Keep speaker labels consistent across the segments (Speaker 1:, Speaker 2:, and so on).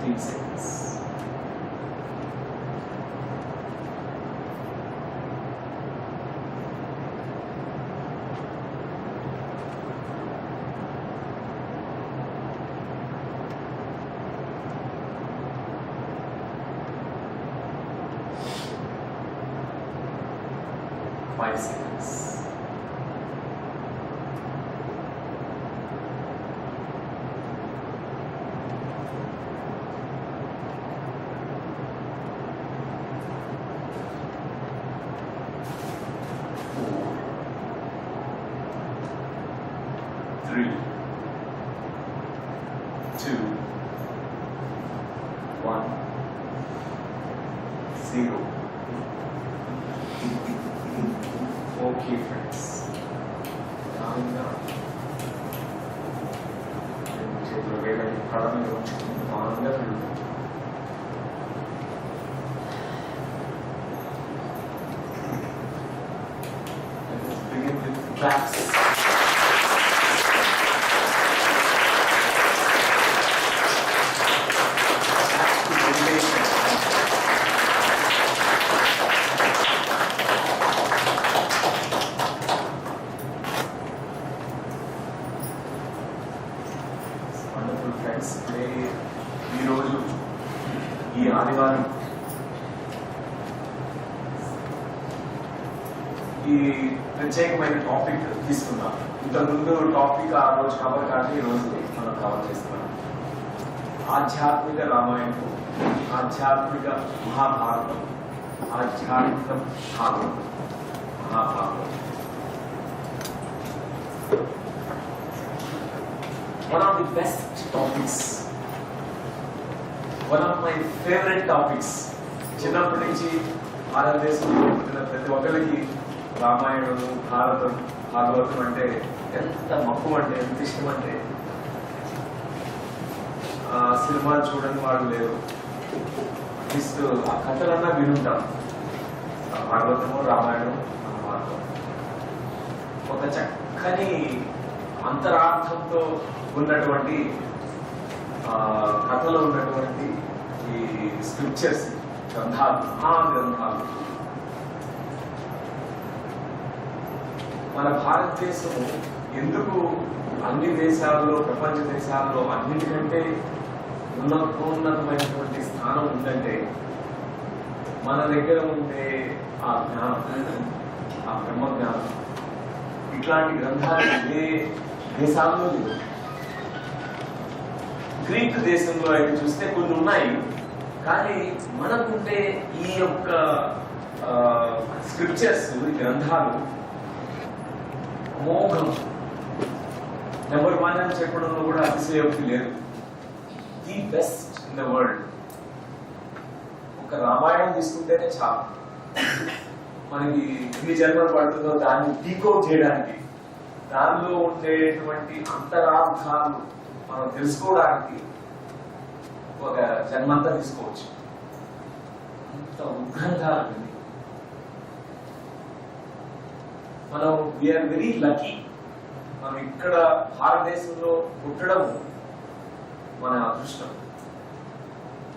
Speaker 1: 15 seconds. Five seconds. 3, 2, 1, 0. Okay, friends. Calming down. చేతులు వేలని కళ్ళని ఉంచుకుని ఆనందంగా వెళ్తాం. Let's begin with claps. Wonderful friends, ఈరోజు ఈ ఆదివారం ఈ ప్రత్యేకమైన టాపిక్ తీసుకున్నాం. ఇంతకుముందు టాపిక్ ఆ రోజు కవర్ కానీ ఈరోజు మనం కవర్ చేస్తున్నాం. ఆధ్యాత్మిక రామాయణం, ఆధ్యాత్మిక మహాభారతం, ఆధ్యాత్మిక Bhagavatam, Mahabharatam. One of the best topics, one of my favorite topics. చిన్నప్పటి నుంచి భారతదేశంలో పుట్టిన ప్రతి ఒక్కరికి రామాయణం, భారతం, భాగవతం అంటే ఎంత మక్కువ అంటే, ఎంత ఇష్టం అంటే సినిమాలు చూడని వాళ్ళు లేరు. అట్లీస్ట్ ఆ కథలన్నా వినుంటాం. భాగవతము, రామాయణం, మహాభారతం ఒక చక్కని అంతరార్థంతో ఉన్నటువంటి కథలో ఉన్నటువంటి ఈ స్క్రిప్చర్స్, గ్రంథాలు, మహాగ్రంథాలు. మన భారతదేశం ఎందుకు అన్ని దేశాల్లో, ప్రపంచ దేశాల్లో అన్నిటికంటే ఉన్నతమైనటువంటి స్థానం ఉందంటే మన దగ్గర ఉండే ఆ జ్ఞానం, ఆ బ్రహ్మ జ్ఞానం. ఇట్లాంటి గ్రంథాలు ఏ దేశాల్లో లేవు. గ్రీక్ దేశంలో అయితే చూస్తే కొన్ని ఉన్నాయి, కానీ మనకుంటే ఈ యొక్క స్క్రిప్చర్స్, గ్రంథాలు మోఘం. నెంబర్ 1 అని చెప్పడంలో కూడా అతిశయోక్తి లేదు. The best in the world. ఒక రామాయణం తీసుకుంటేనే చాలా మనకి ఎన్ని జన్మలు పడుతుందో దాన్ని డీకోడ్ చేయడానికి, దానిలో ఉండేటువంటి అంతరార్థాలు మనం తెలుసుకోవడానికి ఒక జన్మంతా తీసుకోవచ్చు. అంత ఉగ్రంగా ఉంటుంది. మనం వీఆర్ వెరీ లక్కీ. మనం ఇక్కడ భారతదేశంలో పుట్టడం మన అదృష్టం.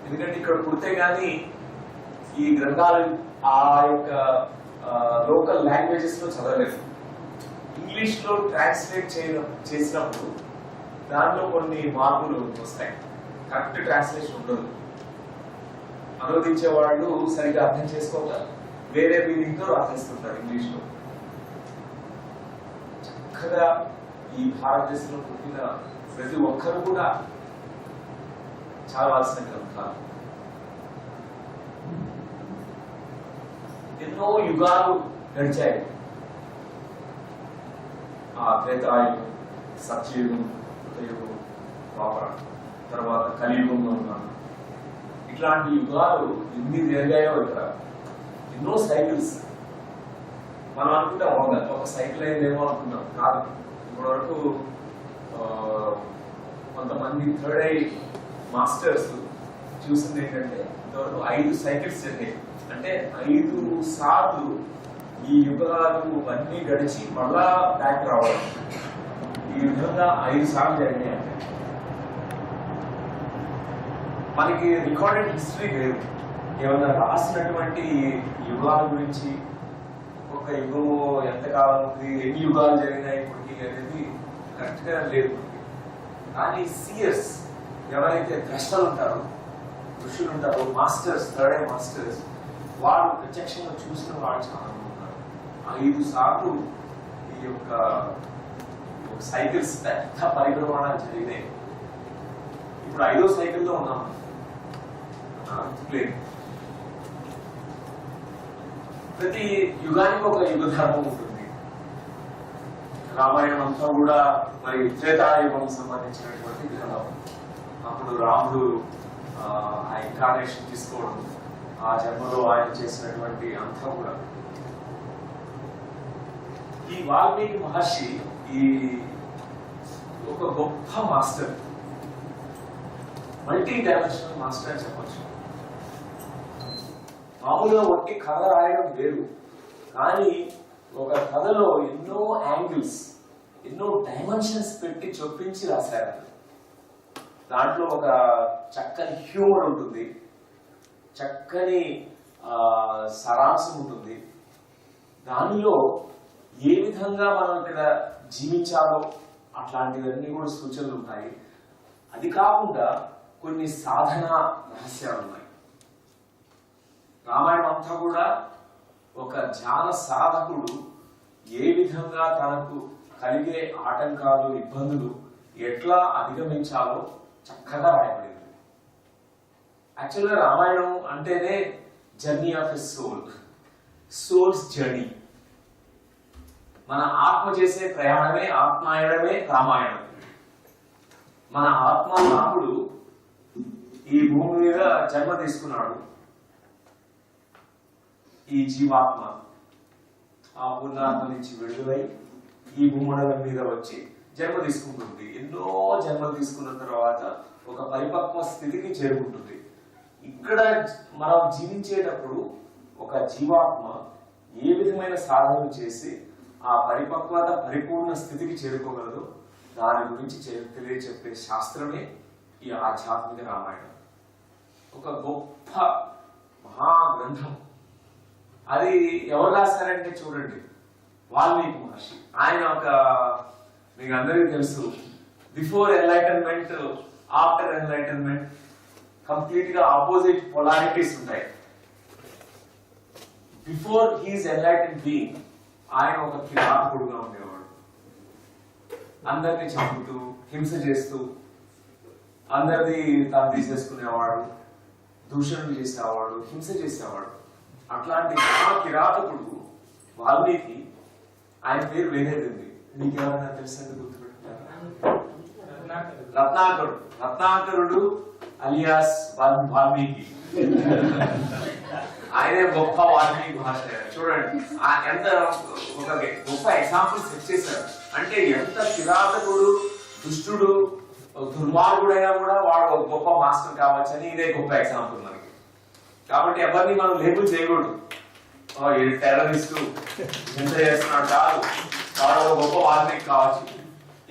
Speaker 1: ఎందుకంటే ఇక్కడ పుడితే గానీ ఈ గ్రంథాలు ఆ యొక్క లోకల్ లాంగ్వేజెస్ లో చదవలేదు. ఇంగ్లీష్ లో ట్రాన్స్లేట్ చేసినప్పుడు దానిలో కొన్ని మార్పులు వస్తాయి. కరెక్ట్ ట్రాన్స్లేషన్ ఉండదు. అనువదించే వాళ్ళు సరిగ్గా అర్థం చేసుకోక వేరే మీనింగ్ తో రాసేస్తుంటారు ఇంగ్లీష్ లో. చక్కగా ఈ భారతదేశంలో పుట్టిన ప్రతి ఒక్కరు కూడా చదవాల్సిన గ్రంథాలు. ఎన్నో యుగాలు గడిచాయి. ఆ త్రేతాయుగం, సత్యయుగం, కృతయుగం, ద్వాపర, తర్వాత కలియుగంలో ఉన్నాను. ఇట్లాంటి యుగాలు ఎన్ని జరిగాయో ఇక్కడ. ఎన్నో సైకిల్స్. మనం అనుకుంటాం ఒక సైకిల్ అయిందేమో అనుకున్నాం. కాదు. ఇప్పటి వరకు కొంతమంది థర్డ్ ఐ మాస్టర్స్ చూసింది ఏంటంటే ఇంతవరకు 5 సైకిల్స్ జరిగాయి. అంటే 5 సార్లు ఈ యుగాలు అన్ని గడిచి మళ్ళా బ్యాక్ రావడం. ఈ విధంగా 5 సార్లు జరిగాయి. అంటే మనకి రికార్డెడ్ హిస్టరీ లేదు. ఏమన్నా రాసినటువంటి యుగాల గురించి ఒక యుగము ఎంతకాలం ఉంది, ఎన్ని యుగాలు జరిగినాయి ఇప్పటికి అనేది కరెక్ట్ గా లేదు. కానీ సీయర్స్ ఎవరైతే ద్రష్టలు ఉంటారో, ఋషులు ఉంటారో, మాస్టర్స్, థర్డ్ ఐ మాస్టర్స్, వాళ్ళు ప్రత్యక్షంగా చూసిన వాళ్ళు చాలా మంది ఉన్నారు. 5 సార్లు ఈ యొక్క సైకిల్స్ పెద్ద పరిభ్రమణాలు జరిగినాయి. ఇప్పుడు 5వ సైకిల్లో ఉన్నాం. ప్రతి యుగానికి ఒక యుగ ధర్మం ఉంటుంది. రామాయణం అంతా కూడా మరి త్రేతాయుగం సంబంధించినటువంటి గ్రంథం. అప్పుడు రాముడు ఆ ఇన్కార్నేషన్ తీసుకోవడం, ఆ జన్మలో ఆయన చేసినటువంటి అంతా కూడా. ఈ వాల్మీకి మహర్షి ఈ ఒక గొప్ప మాస్టర్, మల్టీ డైమెన్షనల్ మాస్టర్ అని చెప్పచ్చు. మామూలుగా ఒట్టి కథ రాయడం వేరు, కానీ ఒక కథలో ఎన్నో యాంగిల్స్, ఎన్నో డైమెన్షన్స్ పెట్టి చొప్పించి రాశారు. దాంట్లో ఒక చక్కని హ్యూమర్ ఉంటుంది, చక్కని సారాంశం ఉంటుంది. దానిలో ఏ విధంగా మనం ఇక్కడ జీవించాలో అట్లాంటివన్నీ కూడా సూచనలు ఉంటాయి. అది కాకుండా కొన్ని సాధన రహస్యాలు ఉన్నాయి. రామాయణం అంతా కూడా ఒక ధ్యాన సాధకుడు ఏ విధంగా తనకు కలిగే ఆటంకాలు, ఇబ్బందులు ఎట్లా అధిగమించాలో చక్కగా రాయబడింది. యాక్చువల్గా రామాయణం అంటేనే journey of a souls journey. మన ఆత్మ చేసే ప్రయాణమే, ఆత్మాయణమే రామాయణం. మన ఆత్మ రాముడు ఈ భూమి మీద జన్మ తీసుకున్నాడు. ఈ జీవాత్మ ఆ పుణ్యాత్మ నుంచి విడుదలై ఈ భూమండలం మీద వచ్చి జన్మ తీసుకుంటుంది. ఎన్నో జన్మలు తీసుకున్న తర్వాత ఒక పరిపక్వ స్థితికి చేరుకుంటుంది. ఇక్కడ మనం జీవించేటప్పుడు ఒక జీవాత్మ ఏ విధమైన సాధనలు చేసి ఆ పరిపక్వత, పరిపూర్ణ స్థితికి చేరుకోగలదు, దాని గురించి తెలియచెప్పే శాస్త్రమే ఈ ఆధ్యాత్మిక రామాయణం. ఒక గొప్ప మహాగ్రంథం. అది ఎవరు రాశారంటే చూడండి, వాల్మీకి మహర్షి. ఆయన ఒక, మీకు అందరికీ తెలుసు, before enlightenment, after enlightenment complete గా ఆపోజిట్ పొలారిటీస్ ఉంటాయి. బిఫోర్ హీస్ ఎన్లైటెడ్ బీయింగ్ ఆయన ఒక కిరాతకుడుగా ఉండేవాడు. అందరినీ చంపుతూ, హింస చేస్తూ, అందరిది తను తీసేసుకునేవాడు, దూషణలు చేసేవాడు, హింస చేసేవాడు. అట్లాంటి కిరాతకుడు వాల్మీకి. ఆయన పేరు వేరేది ఉంది, మీకు ఎవరైనా తెలిసేది గుర్తుపెట్టుకుంటారా? రత్నాకరుడు అలియాస్ వాల్మీకి. ఆయనే గొప్ప వాల్మీకి భాష. చూడండి ఎంత ఒక గొప్ప ఎగ్జాంపుల్ సెట్ చేశారు. అంటే ఎంత కిరాతకుడు, దుష్టుడు, దుర్మార్గుడైనా కూడా వాడు ఒక గొప్ప మాస్టర్ కావచ్చు అని ఇదే గొప్ప ఎగ్జాంపుల్ మనకి. కాబట్టి ఎవరిని మనం లేబుల్ చేయకూడదు, టెర్రరిస్టు హింస చేస్తున్నాడు కాదు, వాడు ఒక గొప్ప వాల్మీకి కావచ్చు.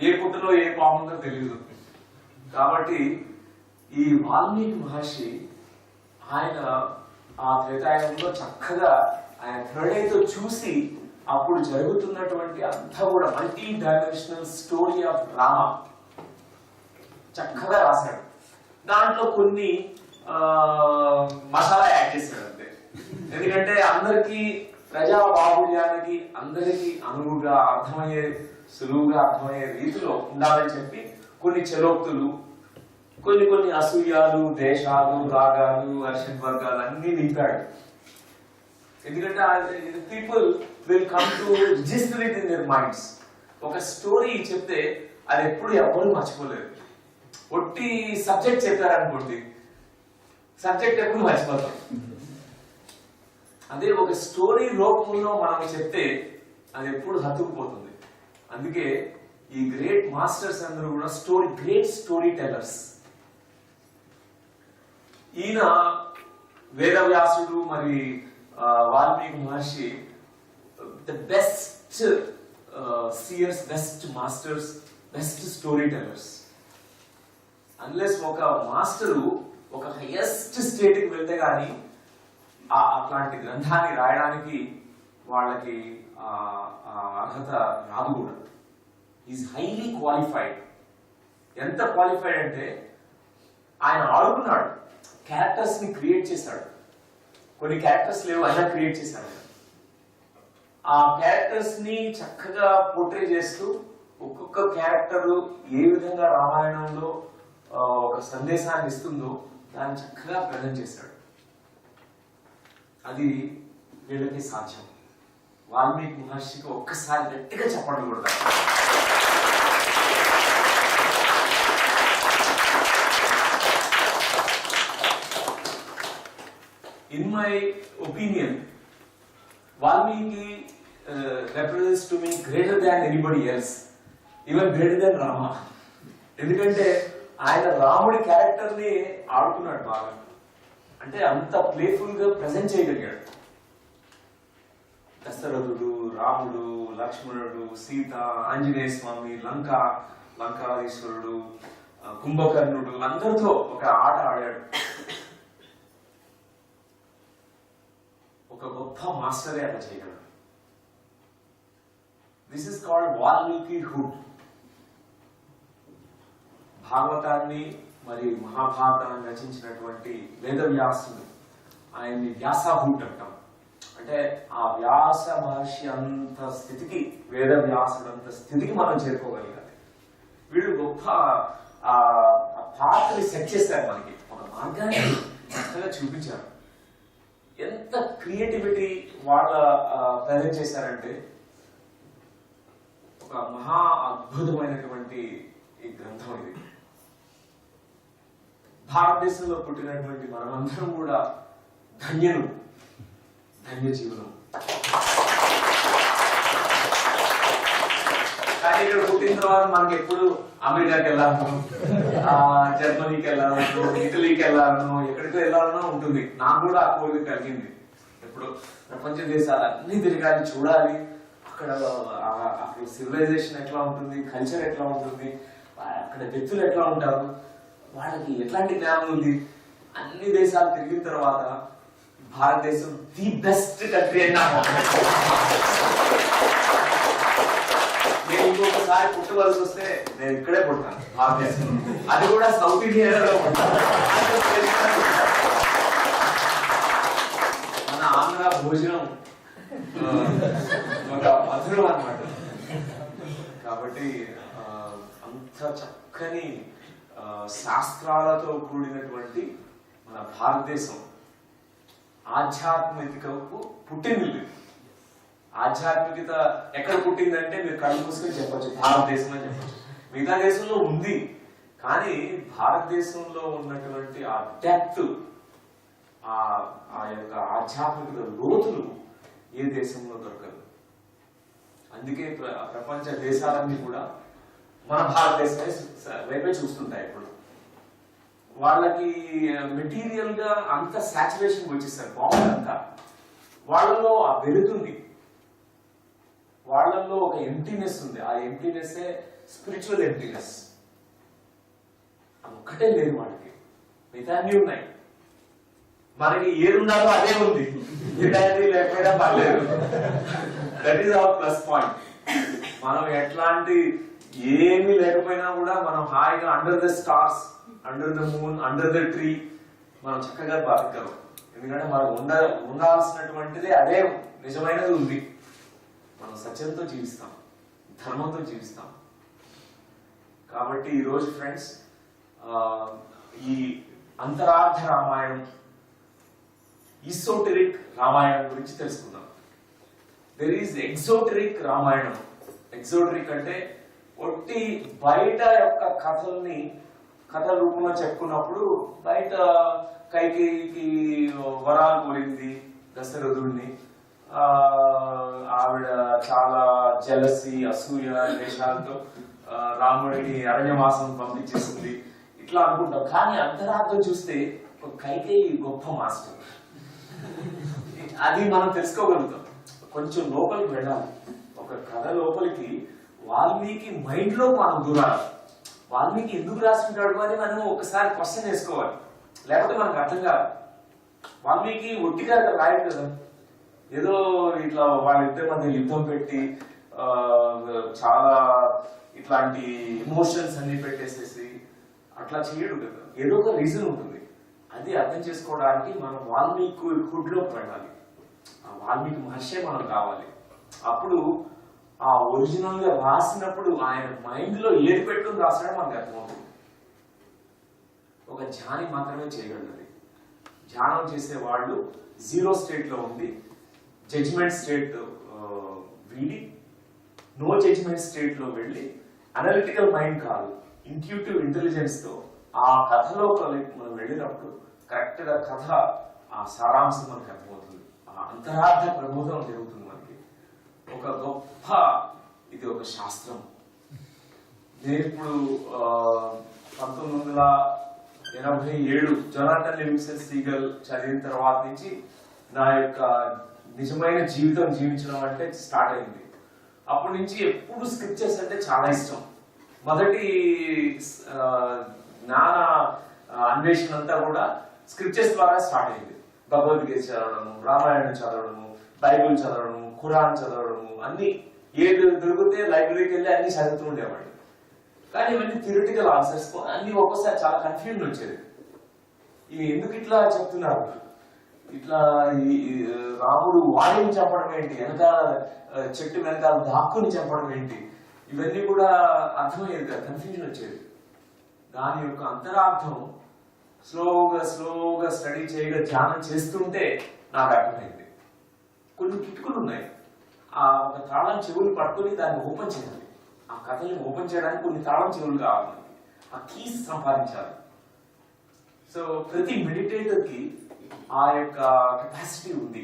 Speaker 1: ఏ పుట్టులో ఏ పాముందో తెలియదు. కాబట్టి ఈ వాల్మీకి మహర్షి ఆయన ఆ త్రేతాయుగంలో చక్కగా ఆయన హృదయంతో చూసి అప్పుడు జరుగుతున్నటువంటి అంతా కూడా multi dimensional story of drama చక్కగా రాశాడు. దాంట్లో కొన్ని మసాలా యాడ్ చేశాడు అంతే. ఎందుకంటే అందరికీ ప్రజా బాహుళ్యానికి అందరికీ అనువుగా అర్థమయ్యే, సులువుగా అర్థమయ్యే రీతిలో ఉండాలని చెప్పి కొన్ని చలోక్తులు, కొన్ని అసూయాలు, దేశాలు, రాగాలు, వర్షన్ వర్గాలు అన్ని నింపాడు. ఎందుకంటే people will come to register it in there minds. ఒక స్టోరీ చెప్తే అది ఎప్పుడు ఎవరు మర్చిపోలేదు. ఒట్టి సబ్జెక్ట్ చెప్పారనుకోండి, సబ్జెక్ట్ ఎప్పుడు మర్చిపోతాం. అదే ఒక స్టోరీ రూపంలో మనం చెప్తే అది ఎప్పుడు హత్తుకుపోతుంది. అందుకే ఈ గ్రేట్ మాస్టర్స్ అందరూ కూడా గ్రేట్ స్టోరీ టెల్లర్స్. ఈయన వేదవ్యాసుడు మరి Valmiki Maharshi the best seers, best masters, best story tellers. Unless ఒక మాస్టరు ఒక హైయెస్ట్ స్టేట్కి వెళ్తే గానీ అట్లాంటి గ్రంథాన్ని రాయడానికి వాళ్ళకి అర్హత రాదు కూడా. Is highly qualified. ఎంత క్వాలిఫైడ్ అంటే ఆయన ఆడుకున్నాడు, క్యారెక్టర్స్ ని క్రియేట్ చేశాడు. కొన్ని క్యారెక్టర్స్ లేవు, ఆయన క్రియేట్ చేశాడు. ఆ క్యారెక్టర్స్ ని చక్కగా పోర్ట్రే చేస్తూ ఒక్కొక్క క్యారెక్టర్ ఏ విధంగా రామాయణంలో ఒక సందేశాన్ని ఇస్తుందో దాన్ని చక్కగా ప్రజెంట్ చేశాడు. అది వీళ్ళకి సాధ్యం. వాల్మీకి మహర్షికి ఒక్కసారి గట్టిగా చెప్పండి కూడా. In my opinion, Valmiki represents to me greater than anybody else, even greater than Rama. ఎందుకంటే ఆయన రాముడి క్యారెక్టర్ ని ఆడుకున్నాడు బాగా, అంటే అంత ప్లేఫుల్ గా ప్రెజెంట్ చేయగలిగాడు. దశరథుడు, రాముడు, లక్ష్మణుడు, సీత, ఆంజనేయ స్వామి, లంకాధీశ్వరుడు, కుంభకర్ణుడు అందరితో ఒక ఆట ఆడాడు. ఒక గొప్ప మాస్టరే అలా చేయగలడు. This is called Valmiki hood. భాగవతాన్ని మరియు మహాభారతాన్ని రచించినటువంటి వేదవ్యాసుడు, ఆయన్ని వ్యాసహుడ్ అంటాం. అంటే ఆ వ్యాస మహర్షి అంత స్థితికి, వేదవ్యాసుడు అంత స్థితికి మనం చేరుకోగలిగాలి. వీళ్ళు గొప్ప పాత్రని సెట్ చేశారు, మనకి ఒక మార్గాన్ని చక్కగా చూపించారు. ఎంత క్రియేటివిటీ వాళ్ళ ప్రజెంట్ చేశారంటే ఒక మహా అద్భుతమైనటువంటి ఈ గ్రంథం ఇది. భారతదేశంలో పుట్టినటువంటి మనమందరం కూడా ధన్య జీవనం. కానీ ఇక్కడ పుట్టిన తర్వాత మనకి ఎప్పుడు అమెరికాకి వెళ్ళాలను, జర్మనీకి వెళ్ళాలను, ఇటలీకి వెళ్ళాలను, ఎక్కడికి వెళ్ళాలనో ఉంటుంది. నాకు కూడా ఆ కోరిక కలిగింది. ఎప్పుడు ప్రపంచ దేశాలన్నీ తిరగాలి, చూడాలి, అక్కడ సివిలైజేషన్ ఎట్లా ఉంటుంది, కల్చర్ ఎట్లా ఉంటుంది, అక్కడ వ్యక్తులు ఎట్లా ఉంటారు, వాళ్ళకి ఎట్లాంటి జ్ఞానం ఉంది. అన్ని దేశాలు తిరిగిన తర్వాత భారతదేశం ది బెస్ట్ కంట్రీ అని నాకు నేను ఇంకొకసారి పుట్టవలసి వస్తే నేను ఇక్కడే పుడతాను, భారతదేశం. అది కూడా సౌత్ ఇండియాలో పుడతాను. మన ఆంధ్ర భోజనం ఒక మధురం అన్నమాట. కాబట్టి అంత చక్కని శాస్త్రాలతో కూడినటువంటి మన భారతదేశం ఆధ్యాత్మికకు పుట్టినిల్లు. ఆధ్యాత్మికత ఎక్కడ పుట్టిందంటే మీరు కళ్ళు మూసుకొని చెప్పచ్చు, భారతదేశం అని చెప్పచ్చు. మిగతా దేశంలో ఉంది, కానీ భారతదేశంలో ఉన్నటువంటి ఆ డెప్త్, ఆ యొక్క ఆధ్యాత్మికత లోతులు ఏ దేశంలో దొరకదు. అందుకే ప్రపంచ దేశాలన్నీ కూడా మన భారతదేశమే వైపే చూస్తుంటాయి. ఇప్పుడు వాళ్ళకి మెటీరియల్ గా అంత సాచురేషన్ వచ్చేసారు, బాగుందంతా. వాళ్ళలో ఆ వెలుగుంది, వాళ్ళల్లో ఒక ఎంప్టీనెస్ ఉంది. ఆ ఎంప్టీనెస్ స్పిరిచువల్ ఎంప్టీనెస్. అది ఒక్కటే లేదు వాళ్ళకి, మిగతా అన్ని ఉన్నాయి. మనకి ఏదున్నారో అదే ఉంది, ఇలాంటి లేకపోయినా పర్లేదు. That is our plus point. మనం ఎట్లాంటి ఏమీ లేకపోయినా కూడా మనం హాయిగా under the stars, under the moon, under the tree మనం చక్కగా బతకగలం. ఎందుకంటే మనం ఉండాల్సినటువంటిది అదే నిజమైనది ఉంది. మనం సత్యంతో జీవిస్తాం, ధర్మంతో జీవిస్తాం. కాబట్టి ఈరోజు ఫ్రెండ్స్ ఈ అంతరార్థ రామాయణం, ఈసోటెరిక్ రామాయణం గురించి తెలుసుకుందాం. There is exoteric Ramayanam. Exoteric అంటే ఒట్టి బయట యొక్క కథల రూపంలో చెప్పుకున్నప్పుడు, బయట కైకేయికి వరాలు కోరింది దశరథుడిని, ఆవిడ చాలా జలసి, అసూయ, ద్వేషాలతో రాముడిని అరణ్యవాసం పంపించేసింది, ఇట్లా అనుకుంటాం. కానీ అంతరార్థం చూస్తే ఒక కైకేయి గొప్ప మాస్టర్. అది మనం తెలుసుకోగలుగుతాం. కొంచెం లోపలికి వెళ్ళాలి, ఒక కథ లోపలికి. వాల్మీకి మైండ్ లో మనం దూరాలి. వాల్మీకి ఎందుకు రాసుకుంటాడు అని మనం ఒకసారి క్వశ్చన్ వేసుకోవాలి.
Speaker 2: లేకపోతే మనకు అర్థం కాదు. వాల్మీకి ఒట్టిగా రాయడు కదా, ఏదో ఇట్లా వాళ్ళిద్దరి మధ్య యుద్ధం పెట్టి చాలా ఇట్లాంటి ఎమోషన్స్ అన్ని పెట్టేసేసి అట్లా చేయడు కదా, ఏదో ఒక రీజన్ ఉంటుంది. అది అర్థం చేసుకోవడానికి మనం వాల్మీకి హుడ్లో పడాలి, ఆ వాల్మీకి మహర్షే మనం కావాలి. అప్పుడు ఆ ఒరిజినల్ గా రాసినప్పుడు ఆయన మైండ్ లో ఏది పెట్టుకుని రాసాడో మనకు అర్థమవుతుంది. ఒక ధ్యాని మాత్రమే చేయగలరు. ధ్యానం చేసే వాళ్ళు జీరో స్టేట్ లో ఉండి జడ్జిమెంట్ స్టేట్ వీడి నో జడ్జిమెంట్ స్టేట్ లో వెళ్ళి అనలిటికల్ మైండ్ కాదు, ఇంట్యూటివ్ ఇంటెలిజెన్స్ తో ఆ కథలో మనం వెళ్ళినప్పుడు కరెక్ట్ గా కథ ఆ సారాంశం మనకు అర్థమవుతుంది. ఆ అంతరార్థ ప్రబోధం జరుగుతుంది మనకి. ఒక గొప్ప ఇది ఒక శాస్త్రం. నేను ఇప్పుడు 1987 జొనాథన్ లివింగ్స్టన్ సీగల్ చదివిన తర్వాత నుంచి నా యొక్క నిజమైన జీవితం జీవించడం అంటే స్టార్ట్ అయింది. అప్పటి నుంచి ఎప్పుడు స్క్రిప్చర్స్ అంటే చాలా ఇష్టం. మొదటి జ్ఞాన అన్వేషణ అంతా కూడా స్క్రిప్చర్స్ ద్వారా స్టార్ట్ అయింది. భగవద్గీత చదవడము, రామాయణం చదవడము, బైబుల్ చదవడము, ఖురాన్ చదవడము, అన్ని ఏది దొరికితే లైబ్రరీకి వెళ్ళి అన్ని చదువుతూ ఉండేవాడిని. కానీ ఇవన్నీ థియరిటికల్ ఆన్సర్స్ అన్ని ఒక్కోసారి చాలా కన్ఫ్యూజన్ వచ్చేది. ఇవి ఎందుకు ఇట్లా చెప్తున్నారు, ఇట్లా రాముడు వాడిని చంపడం ఏంటి, వెనకాల చెట్టు వెనకాల దాక్కుని చంపడం ఏంటి, ఇవన్నీ కూడా అర్థమయ్యేది కదా, కన్ఫ్యూజన్ వచ్చేది. దాని యొక్క అంతరార్థం స్లోగా స్టడీ చేయగా ధ్యానం చేస్తుంటే నాకు అర్థమైంది. కొన్ని కిటుకులు ఉన్నాయి. ఆ ఒక తాళం చెవులు పట్టుకుని దాన్ని ఓపెన్ చేయాలి. ఆ కథల్ని ఓపెన్ చేయడానికి కొన్ని తాళం చెవులు కావాలి, ఆ కీస్ సంపాదించాలి. సో ప్రతి మెడిటేటర్ కి ఆ యొక్క కెపాసిటీ ఉంది,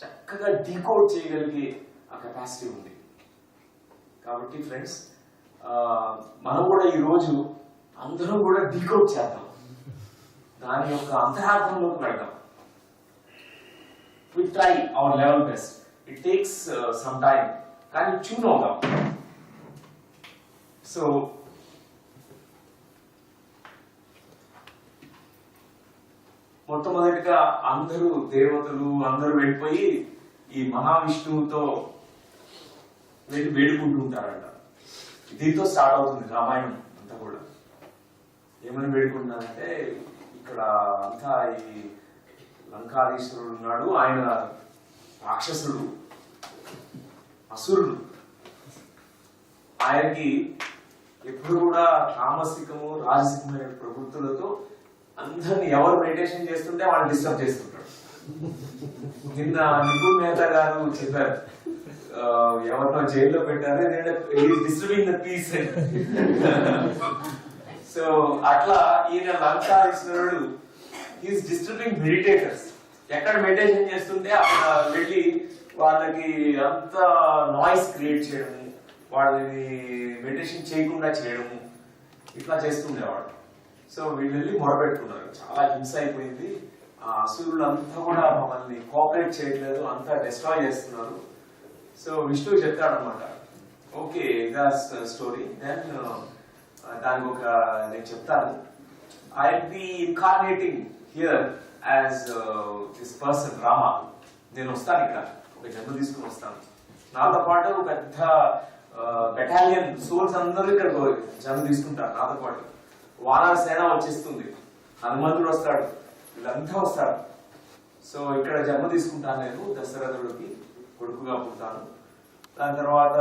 Speaker 2: చక్కగా డీకోడ్ చేయగలిగే ఆ కెపాసిటీ ఉంది. కాబట్టి ఫ్రెండ్స్, మనం కూడా ఈరోజు అందరం కూడా డీకోడ్ చేద్దాం, దాని యొక్క అంతరార్థంలోకి వెళ్దాం. We try our level best. It takes some time, కానీ ట్యూన్ అవుదాం. సో మొట్టమొదటిగా అందరూ దేవతలు అందరూ వెళ్ళిపోయి ఈ మహావిష్ణువుతో వెళ్ళి వేడుకుంటూ ఉంటారంట. దీంతో స్టార్ట్ అవుతుంది రామాయణం అంతా కూడా. ఏమని వేడుకుంటున్నారంటే, ఇక్కడ అంతా ఈ లంకాధీశ్వరుడు ఉన్నాడు, ఆయన రాక్షసుడు, అసురుడు. ఆయనకి ఎప్పుడు కూడా తామసికము రాజసికమైన ప్రవృత్తులతో అందరిని ఎవరు మెడిటేషన్ చేస్తుంటే వాళ్ళు డిస్టర్బ్ చేస్తుంటాడు. నిన్న నిపుణ్ మేహతా గారు చెప్పారు, ఎవరినో జైల్లో పెట్టారు, డిస్టర్బింగ్ ద పీస్. సో అట్లా ఈయన లంకాధీశ్వరుడు ఈజ్ డిస్టర్బింగ్ మెడిటేటర్స్. ఎక్కడ మెడిటేషన్ చేస్తుంటే అక్కడ వెళ్ళి వాళ్ళకి అంత నాయిస్ క్రియేట్ చేయడము, వాళ్ళని మెడిటేషన్ చేయకుండా చేయడము, ఇట్లా చేస్తుండేవాడు. సో వీళ్ళు వెళ్ళి మొరపెట్టుకున్నారు, చాలా హింస అయిపోయింది, ఆ అసురులు అంతా కూడా మమ్మల్ని కోఆపరేట్ చేయట్లేదు, అంతా డిస్ట్రాయ్ చేస్తున్నారు. సో విష్ణువు చెప్తాడనమాట, ఓకే దాట్స్ స్టోరీ, దెన్ దానికి ఒక నేను చెప్తాను, I will be incarnating here as this person Rama. నేను వస్తాను, ఇక్కడ ఒక జన్మ తీసుకుని వస్తాను, నాతో పాటు పెద్ద బెటాలియన్ సోల్స్ అందరూ ఇక్కడ జన్మ తీసుకుంటారు నాతో పాటు. వానర సేన వచ్చేస్తుంది, హనుమంతుడు వస్తాడు, వీళ్ళంతా వస్తారు. సో ఇక్కడ జన్మ తీసుకుంటాను, నేను దశరథుడికి కొడుకుగా పుడతాను. దాని తర్వాత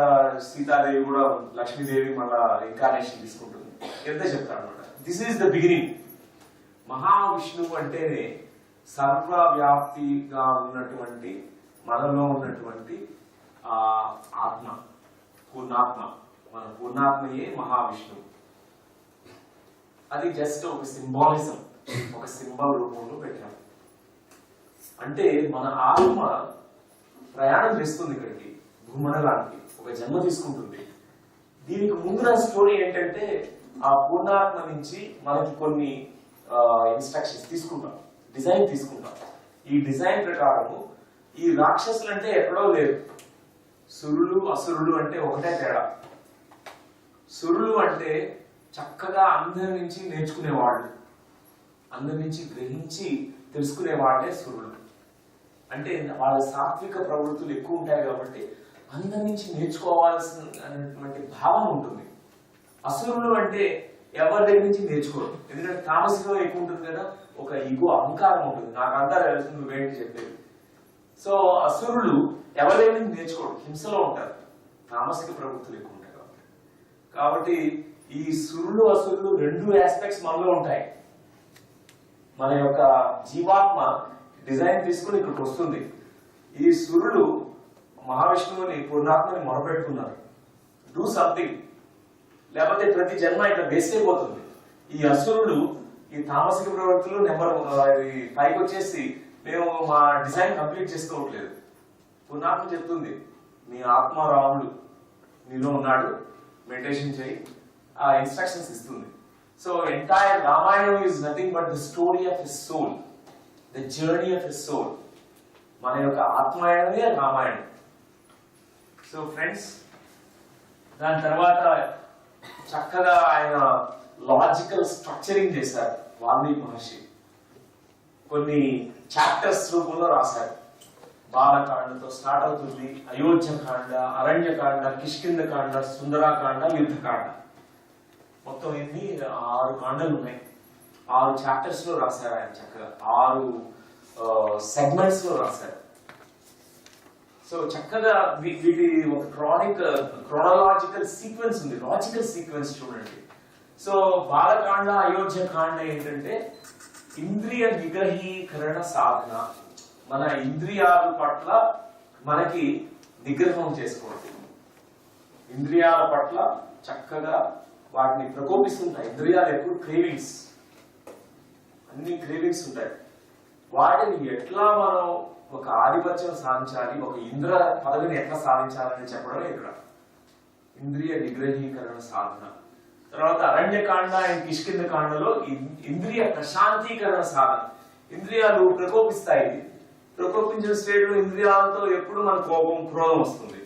Speaker 2: సీతాదేవి కూడా, లక్ష్మీదేవి మళ్ళా ఇన్కార్నేషన్ తీసుకుంటుంది, ఎంత చెప్తాడు అనమాట. This is the beginning. మహావిష్ణువు అంటేనే సర్వవ్యాప్తిగా ఉన్నటువంటి, మనలో ఉన్నటువంటి ఆ ఆత్మ, పూర్ణాత్మ. మన పూర్ణాత్మయే మహావిష్ణువు. అది జస్ట్ ఒక సింబాలిజం, ఒక సింబల్ రూపంలో పెట్టాము. అంటే మన ఆత్మ ప్రయాణం చేస్తుంది ఇక్కడికి, భూమండలానికి, ఒక జన్మ తీసుకుంటుంది. దీనికి ముందు నా స్టోరీ ఏంటంటే, ఆ పూర్ణాత్మ నుంచి మనకి కొన్ని ఇన్స్ట్రక్షన్స్ తీసుకుంటాం, డిజైన్ తీసుకుంటాం. ఈ డిజైన్ ప్రకారము ఈ రాక్షసులు అంటే ఎక్కడో లేరు, సురులు అసురులు అంటే ఒకటే తేడా. సురులు అంటే చక్కగా అందరి నుంచి నేర్చుకునేవాళ్ళు, అందరి నుంచి గ్రహించి తెలుసుకునే వాళ్ళే సురులు. అంటే వాళ్ళ సాత్విక ప్రవృత్తులు ఎక్కువ ఉంటాయి కాబట్టి అందరి నుంచి నేర్చుకోవాల్సినటువంటి భావం ఉంటుంది. అసురులు అంటే ఎవరి దగ్గర నుంచి నేర్చుకోరు, ఎందుకంటే తామసికం ఎక్కువ ఉంటుంది కదా, ఒక ఈగో అహంకారం ఉంటుంది, నాకు అంతా తెలుసు నువ్వేంటి చెప్పేది. సో అసురులు ఎవరి దగ్గర నుంచి నేర్చుకోరు, హింసలో ఉంటారు, తామసిక ప్రవృత్తులు ఎక్కువ ఉంటాయి కాబట్టి ఈ సురులు అసురులు రెండు ఆస్పెక్ట్స్ మనలో ఉంటాయి. మన యొక్క జీవాత్మ డిజైన్ తీసుకుని ఇక్కడికి వస్తుంది. ఈ సురులు మహావిష్ణువుని పూర్ణాత్మని మొరపెట్టుకున్నారు, డూ సంథింగ్, లేకపోతే ప్రతి జన్మ ఇట్లా వేస్ట్ అయిపోతుంది. ఈ అసురులు ఈ తామసిక ప్రవృత్తులు నెంబర్ పైకి వచ్చేసి మేము మా డిజైన్ కంప్లీట్ చేసుకోవట్లేదు. పూర్ణాత్మ చెప్తుంది నీ ఆత్మ రాముడు నీలో ఉన్నాడు, మెడిటేషన్ చేయి, ఆ ఇన్స్ట్రక్షన్స్ ఇస్తుంది. So entire Ramayanam is nothing but the story of his soul, the journey of his soul. మన యొక్క ఆత్మాయణమే రామాయణం. సో ఫ్రెండ్స్, దాని తర్వాత చక్కగా ఆయన లాజికల్ స్ట్రక్చరింగ్ చేశారు వాల్మీకి మహర్షి. కొన్ని చాప్టర్స్ రూపంలో రాశారు. బాలకాండతో స్టార్ట్ అవుతుంది, అయోధ్యకాండ, అరణ్యకాండ, కిష్కింధకాండ, సుందరాకాండ, యుద్ధకాండ. మొత్తం ఎన్ని 6 కాండలు ఉన్నాయి. 6 చాప్టర్స్ లో రాశారు ఆయన చక్కగా, 6 సెగ్మెంట్స్ లో రాశారు. సో చక్కగా వీటి ఒక క్రోనలాజికల్ సీక్వెన్స్ ఉంది, లాజికల్ సీక్వెన్స్ చూడండి. సో బాలకాండ, అయోధ్యకాండ ఏంటంటే ఇంద్రియ నిగ్రహీకరణ సాధన, మన ఇంద్రియాల పట్ల మనకి నిగ్రహం చేసుకోవడం. ఇంద్రియాల పట్ల చక్కగా వాటిని ప్రకోపిస్తుంటాయి. ఇంద్రియాలు ఎప్పుడు క్రేవింగ్స్, అన్ని క్రేవింగ్స్ ఉంటాయి. వాటిని ఎట్లా మనం ఒక ఆధిపత్యం సాధించాలి, ఒక ఇంద్ర పదవిని ఎట్లా సాధించాలని చెప్పడమే ఇక్కడ ఇంద్రియ నిగ్రహీకరణ సాధన. తర్వాత అరణ్యకాండ అండ్ కిష్కింధకాండలో ఇంద్రియ ప్రశాంతీకరణ సాధన. ఇంద్రియాలు ప్రకోపిస్తాయి, ప్రకోపించిన స్టేట్ లో ఇంద్రియాలతో ఎప్పుడు మన కోపం, క్రోధం వస్తుంది.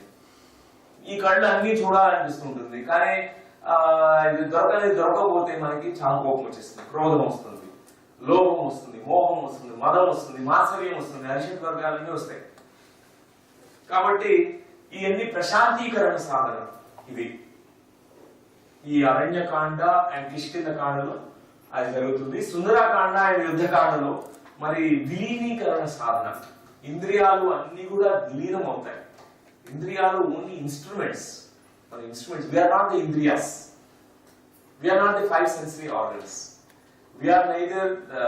Speaker 2: ఈ కళ్ళు అన్ని చూడాలనిపిస్తుంటుంది, కానీ ఇది దొరకకపోతే మనకి చాలా కోపం వచ్చేస్తుంది, క్రోధం వస్తుంది, లోభం వస్తుంది, మోహం వస్తుంది, మదం వస్తుంది, మాత్సర్యం వస్తుంది, అరిషత్ వర్గాలన్నీ వస్తాయి. కాబట్టి ఇవన్నీ ప్రశాంతీకరణ సాధన. ఇవి ఈ అరణ్యకాండ అండ్ కిష్కింధకాండలో అది జరుగుతుంది. సుందరకాండ అండ్ యుద్ధకాండలో మరి విలీనీకరణ సాధన. ఇంద్రియాలు అన్ని కూడా విలీనం అవుతాయి. ఇంద్రియాలు only instruments. We are not the indriyas. We are not the 5 sensory organs. We are neither the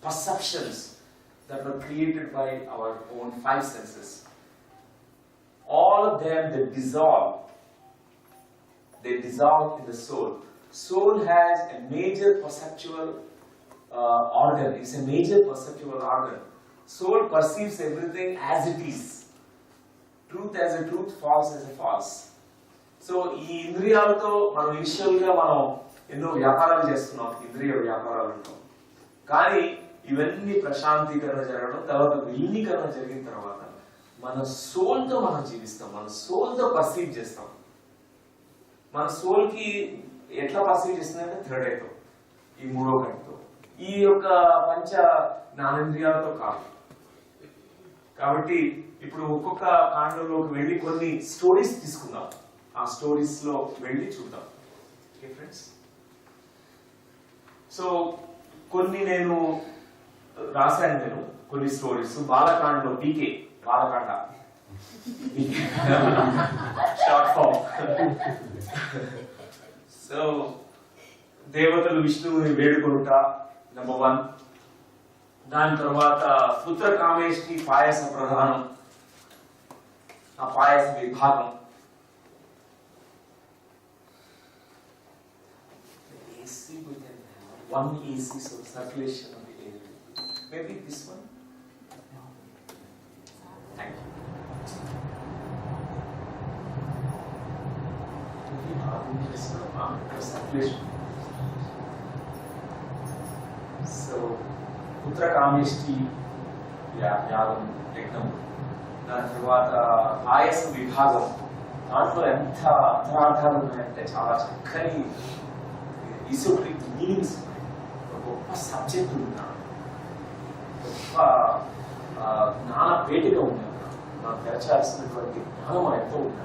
Speaker 2: perceptions that were created by our own 5 senses. All of them, they dissolve in the soul. Soul has a major perceptual organ. It's a major perceptual organ. Soul perceives everything as it is. Truth as a truth, false as a false. So ఈ ఇంద్రియాలతో మనం initial గా మనం ఎన్నో వ్యాపారాలు చేస్తున్నాం, ఇంద్రియ వ్యాపారాలు అంటాం. కానీ ఇవన్నీ ప్రశాంతీకరణ జరగడం, తర్వాత విలీనీకరణ జరిగిన తర్వాత మన సోల్ తో మనం జీవిస్తాం, మన సోల్ తో పర్సీవ్ చేస్తాం. మన సోల్ కి ఎట్లా పర్సీవ్ చేస్తుందంటే థర్డ్ ఐతో, ఈ 3వ కంటితో, ఈ యొక్క పంచ జ్ఞానేంద్రియాలతో కాదు. కాబట్టి ఇప్పుడు ఒక్కొక్క కాండంలోకి వెళ్ళి కొన్ని స్టోరీస్ తీసుకుందాం, ఆ స్టోరీస్ లో వెళ్ళి చూద్దాం. ఓకే ఫ్రెండ్స్, సో కొన్ని నేను రాశాను, నేను కొన్ని స్టోరీస్. బాలకాండలో పీకే, బాలకాండ షార్ట్ ఫామ్. సో దేవతలు విష్ణువుని వేడుకొనుట నెంబర్ 1. దాని తర్వాత పుత్ర కామేష్టి పాయస ప్రధానం, ఆ పాయస విభాగం. One AC, so circulation of the air. Maybe this one. Thank you. Circulation. So, Putra Kameshti, Yagam, Yagam. దాని తర్వాత పాయస విభాగం. దాంట్లో ఎంత అర్థార్థాలు ఉన్నాయంటే చాలా చక్కని ఈసోటరిక్ మీనింగ్స్. ఒక
Speaker 1: గొప్ప సబ్జెక్ట్ ఉన్నాడు, గొప్ప జ్ఞాన పేటిగా ఉన్నాడు, మనం తెరచాల్సినటువంటి జ్ఞానం ఎంతో ఉన్నాడు.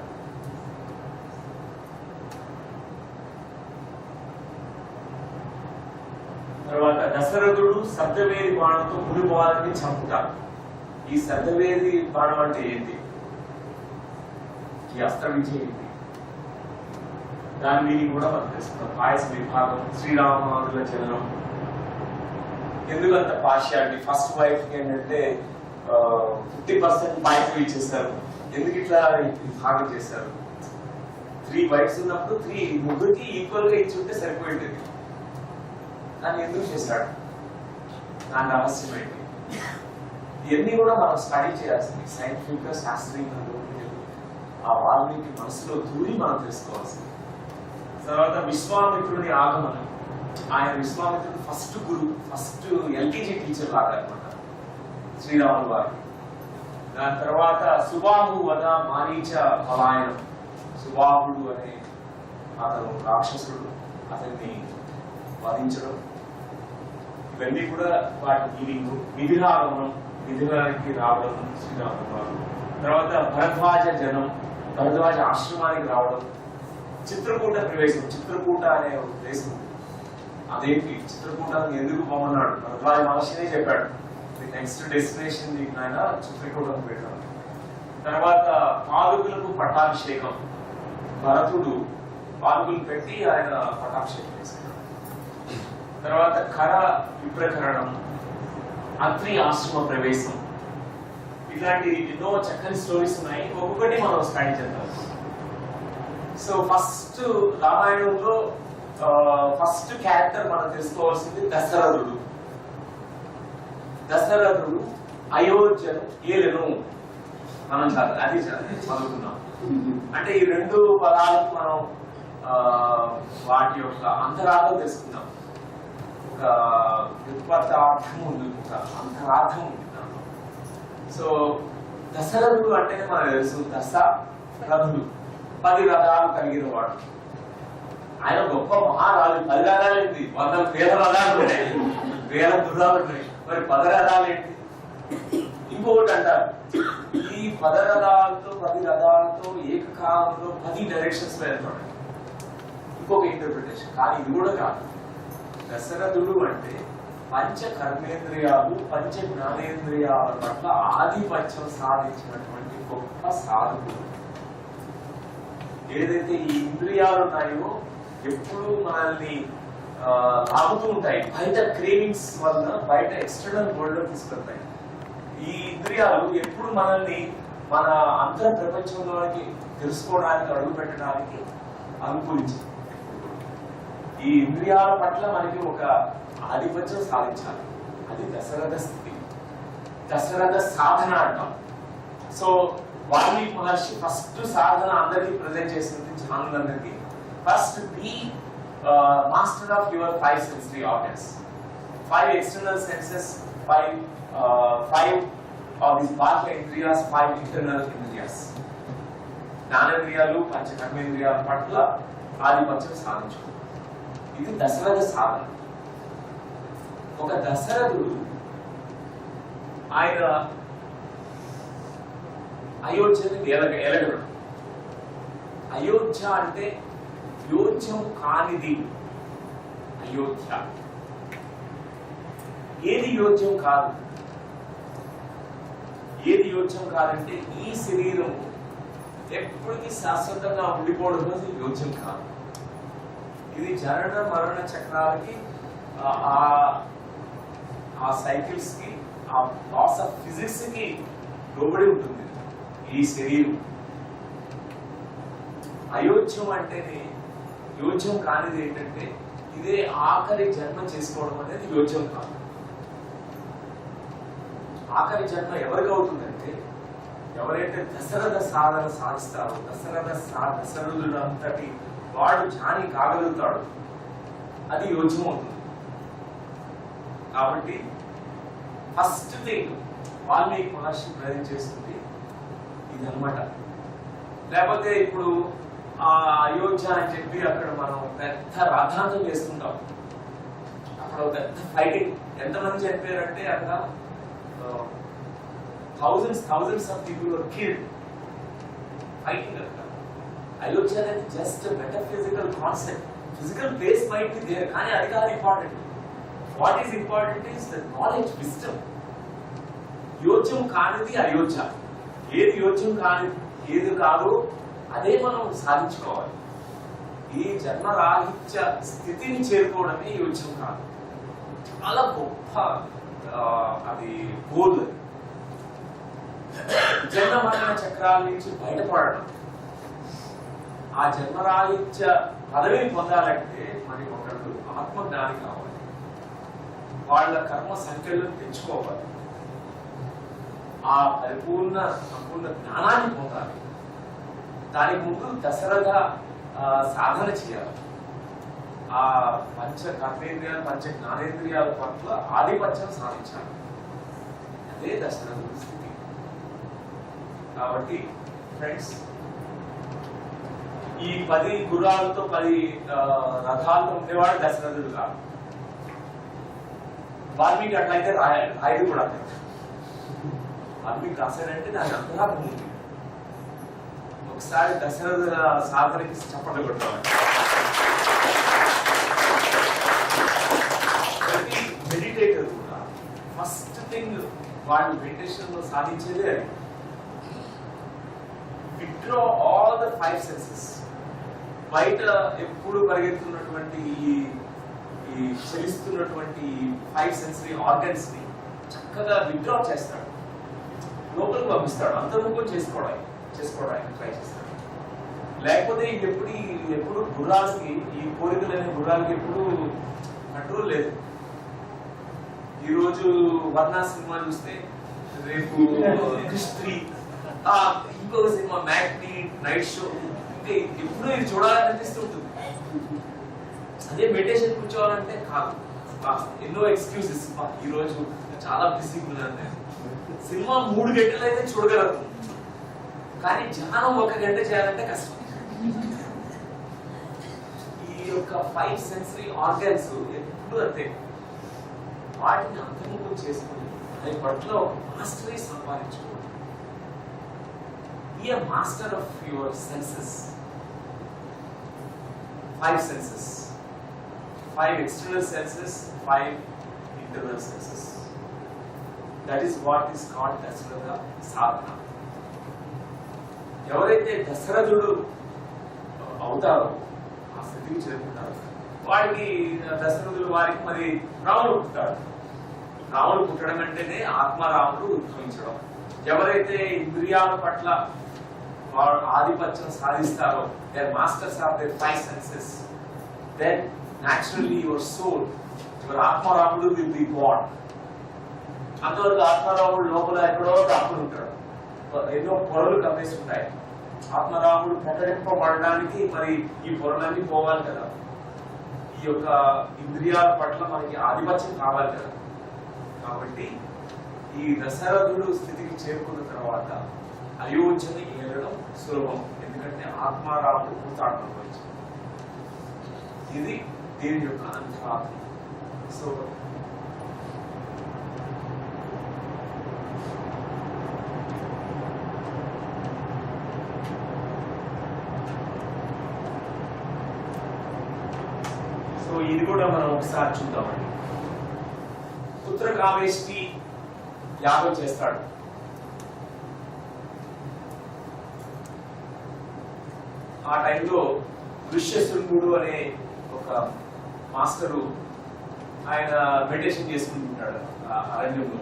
Speaker 1: తర్వాత దశరథుడు శబ్దవేది బాణంతో మునివారిని చంపుతాడు. ఈ శబ్దవేది బాణం అంటే ఏంటి? ఈ అస్త్ర విద్య ఏంటి? దాని మీద కూడా మనం తెలుసుకున్నాం. పాయస విభాగం, శ్రీరామానుల జననం, ఎందుకంత పార్షియాలిటీ? ఫస్ట్ వైఫ్ కి ఏంటంటే 50% పాయసం ఇచ్చేస్తారు. ఎందుకు ఇట్లా విభాగం చేశారు? 3 వైఫ్స్ ఉన్నప్పుడు 3 ముగ్గురికి ఈక్వల్ గా ఇచ్చి ఉంటే సరిపోయింది. దాన్ని ఎందుకు చేశాడు? దాని రహస్యం ఏంటి? ఇవన్నీ కూడా మనం స్టడీ చేయాల్సింది. సైంటిఫిక్ గా, శాస్త్రీయంగా ఆ వాల్మీకి మనసులో దూరి మనం తెలుసుకోవాల్సింది. తర్వాత విశ్వామిత్రుని ఆగమనం. ఆయన విశ్వామిత్రుడు ఫస్ట్ గురు, ఫస్ట్ ఎల్కేజీ టీచర్ లాగా అనమాట శ్రీరాములు వారు. దాని తర్వాత సుబాహు వద మారీచ పలాయనం. సుబాహుడు అనే అతను రాక్షసుడు, అతన్ని వధించడం, ఇవన్నీ కూడా వాటి మీనింగ్. మిథిలాగమనం, మిథిలానికి రావడం శ్రీరాములు వారు. తర్వాత భరద్వాజ జనం, భరద్వాజ ఆశ్రమానికి రావడం. చిత్రకూట ప్రవేశం, చిత్రకూట అనే ఒక దేశం. అదేంటి చిత్రకూటానికి ఎందుకు పోమన్నాడు? భరద్వాజ మహర్షినే చెప్పాడు, నెక్స్ట్ డెస్టినేషన్ నీకు నాయన చిత్రకూటం పెట్టాడు. తర్వాత పాదుకులకు పట్టాభిషేకం. భరతుడు పాదుకులు పెట్టి ఆయన పట్టాభిషేకం చేసుకున్నాడు. తర్వాత కర విప్రకరణం, అత్రి ఆశ్రమ ప్రవేశం. ఇట్లాంటి ఎన్నో చక్కని స్టోరీస్ ఉన్నాయి. ఒక్కొక్కటి మనం స్టడీ చేద్దాం. సో ఫస్ట్ రామాయణంలో ఫస్ట్ క్యారెక్టర్ మనం తెలుసుకోవాల్సింది దశరథుడు. దశరథుడు అయోధ్యను ఏలెను. మనం అది చదువుకున్నాం. అంటే ఈ 2 పదాలకు మనం వాటి యొక్క అంతరార్థం తెలుసుకున్నాం. ఒక వ్యుత్పత్తార్థం ఉంది, ఒక అంతరార్థం ఉంది. సో దశరథుడు అంటేనే మనకు తెలుసు, దశ రథుడు, 10 రథాలు కలిగిన వాడు. ఆయన గొప్ప మహారాజు. 10 రథాలు ఏంటి? 100,000 రథాలు ఉన్నాయి, 1000 గుర్రాలు ఉన్నాయి. మరి 10 రథాలు ఏంటి? ఇంకొకటి అంటారు, ఈ 10 రథాలతో ఏకకాలంలో 10 డైరెక్షన్స్ లో వెళ్తాడు. ఇంకొక ఇంటర్ప్రిటేషన్. కానీ ఇది కూడా కాదు. దశరథుడు అంటే పంచ కర్మేంద్రియాలు, పంచ జ్ఞానేంద్రియాల పట్ల ఆధిపత్యం సాధించినటువంటి గొప్ప సాధకుడు. ఏదైతే ఈ ఇంద్రియాలు ఉన్నాయో ఎప్పుడు మనల్ని లాగుతూ ఉంటాయి, బయట క్రేవింగ్స్ వల్ల, బయట ఎక్స్టర్నల్ వరల్డ్ లో తీసుకెళ్తాయి. ఈ ఇంద్రియాలు ఎప్పుడు మనల్ని మన అంతర ప్రపంచంలోకి తెలుసుకోవడానికి, అడుగు పెట్టడానికి అనుకూలించింది. ఈ ఇంద్రియాల పట్ల మనకి ఒక ఆధిపత్యం సాధించాలి. అది దశరథ స్థితి, దశరథ సాధన అంటాం. సో వాల్మీకి మహర్షి ఫస్ట్ సాధన అందరికీ ప్రజెంట్ చేసింది జ్ఞానులందరికీ. First be master of your 5 sensory organs, 5 external senses, 5 of these బాహ్య ఇంద్రియాస్, 5 internal ఇంద్రియాస్. జ్ఞానేంద్రియాలు, పంచ కర్మేంద్రియాల పట్ల ఆధిపత్యం సాధించు. ఇది దశరథ సాధన. ఒక దశరథుడు ఆయన అయోధ్యని ఎలగడు. అయోధ్య అంటే యోజ్యం కానిది. అయోధ్య ఏది యోజ్యం కాదు? ఏది యోజ్యం కాదంటే ఈ శరీరం ఎప్పటికీ శాశ్వతంగా ఉండిపోవడం యోజ్యం కాదు. ఇది జనన మరణ చక్రాలకి, ఆ సైకిల్స్ కి, ఆ లాస్ ఆఫ్ ఫిజిక్స్ కి లోబడి ఉంటుంది ఈ శరీరం. అయోధ్యం అంటేనే, యోజ్యం కానిది ఏంటంటే ఇదే ఆఖరి జన్మ చేసుకోవడం అనేది యోజ్యం కాదు. ఆఖరి జన్మ ఎవరికి అవుతుందంటే ఎవరైతే దశరథ సాధన సాధిస్తారో, దశరథుడు అంతటి వాడు జ్ఞాని కాగలుగుతాడు, అది యోజ్యం అవుతుంది. కాబట్టి ఫస్ట్ థింగ్ వాల్మీకి మహర్షి ప్రజెంట్ చేస్తుంది ఇదన్నమాట. లేకపోతే ఇప్పుడు ఆ అయోధ్య అని చెప్పి అక్కడ మనం పెద్ద రాద్ధాంతం చేస్తుంటాం. అక్కడ ఒక పెద్ద ఫైటింగ్. ఎంతమంది చనిపోయారంటే అక్కడ thousands of people were killed fighting అక్కడ. అయోధ్య అనేది just metaphysical concept. Physical place might be there, కానీ అది కాదు important. What is important is the knowledge, wisdom. యోజ్యం కానిది అయోధ్య. ఏది యోజ్యం కాని ఏది కాదు అదే మనం సాధించుకోవాలి. ఈ జన్మరాహిత్య స్థితిని చేరుకోవడమే యోజ్యం కాదు. చాలా గొప్ప అది గోల్. జన్మ మరణ చక్రాల నుంచి బయటపడడం, ఆ జన్మరాహిత్య పదవిని పొందాలంటే మరి ఒకళ్ళు ఆత్మజ్ఞాని కావాలి, వాళ్ళ కర్మ సంఖ్యలను తెచ్చుకోవాలి, ఆ సంపూర్ణ జ్ఞానాన్ని పొందాలి. దానికి ముందు దశరథ సాధన చేయాలి. ఆ పంచ కర్మేంద్రియాలు పంచ జ్ఞానేంద్రియాల పట్ల ఆధిపత్యం సాధించాలి. అదే దశరథుడి స్థితి. కాబట్టి ఫ్రెండ్స్, ఈ 10 గుర్రాలతో 10 రథాలతో ఉండేవాడు దశరథుడు కాదు. వాల్మీకి అట్లయితే రాయుడు కూడా వాల్మీకి రాశాడంటే దాని అంతరార్థం ఉంది. ఒకసారి దశరథుల సాధనకి చప్పట్లు కొట్టాలి. ప్రతి మెడిటేటర్ కూడా ఫస్ట్ థింగ్ వాళ్ళు మెడిటేషన్ లో సాధించేదే అది. Withdraw all the 5 senses. బయట ఎప్పుడు పరిగెత్తున్నటువంటి ఈ చలిస్తున్నటువంటి 5 సెన్సరీ ఆర్గన్స్ ని చక్కగా విత్డ్రా చేస్తాడు, లోపలికి పంపిస్తాడు, అంతర్ముఖం చేసుకోవడానికి ట్రై చేస్తాడు. లేకపోతే ఎప్పుడు గుర్రాలకి, ఈ కోరికలనే గుర్రాలకి ఎప్పుడు కంట్రోల్ లేదు. ఈరోజు వర్ణ సినిమా చూస్తే రేపు హిస్టరీ, ఇంకొక సినిమా మ్యాట్నీ, నైట్ షో, అంటే ఎప్పుడు ఇది చూడాలనిపిస్తుంటుంది. అదే మెడిటేషన్ కూర్చోవాలంటే కాదు, ఎన్నో ఎక్స్క్యూజెస్. ఈరోజు చాలా బిజీగా ఉన్నాను, సినిమా 3 గంటలు అయితే చూడగలరు, కానీ ధ్యానం 1 గంట చేయాలంటే కష్టం. ఈ యొక్క 5 సెన్సరీ ఆర్గన్స్ ఎప్పుడు అంతే, వాటిని అంతర్ముఖం చేసుకుని దాని పట్ల ఒక మాస్టరీ సంపాదించుకోవాలి. Be a master of your senses. 5 senses. 5 external senses, 5 internal senses. That is what is called Dasharatha sadhana. ఎవరైతే దశరథుడు అవుతారో ఆ స్థితికి చేరుకుంటారు. వాడికి దశరథుడు వారికి మరి రాముడు పుట్టాడు. రాముడు పుట్టడం అంటేనే ఆత్మరాముడు ఉద్భవించడం. ఎవరైతే ఇంద్రియాల పట్ల వారు ఆధిపత్యం సాధిస్తారో, they are masters of their 5 senses, then naturally your soul, your ఆత్మరాముడు విల్ బి గాడ్. అంతవరకు ఆత్మరాముడు లోపల ఎక్కడో దాక్కుని ఉంటాడు, ఎన్నో పొరలు కప్పేసి ఉంటాయి. ఆత్మరాముడు ప్రకటింపబడడానికి మరి ఈ పొరలన్నీ పోవాలి కదా, ఈ యొక్క ఇంద్రియాల పట్ల మనకి ఆధిపత్యం కావాలి కదా. కాబట్టి ఈ దశరథుడు స్థితికి చేరుకున్న తర్వాత అయోధ్యని ఏలడం సులభం, ఎందుకంటే ఆత్మారాముడు పూర్తాటం గురించి. ఇది దీని యొక్క అంతరార్థం. సో ఇది కూడా మనం ఒకసారి చూద్దామండి. పుత్రకామేష్టి యాగం చేస్తాడు. ఆ టైంలో ఋష్యశృంగుడు అనే ఒక మాస్టరు ఆయన మెడిటేషన్ చేసుకుంటుంటాడు అరణ్యంలో.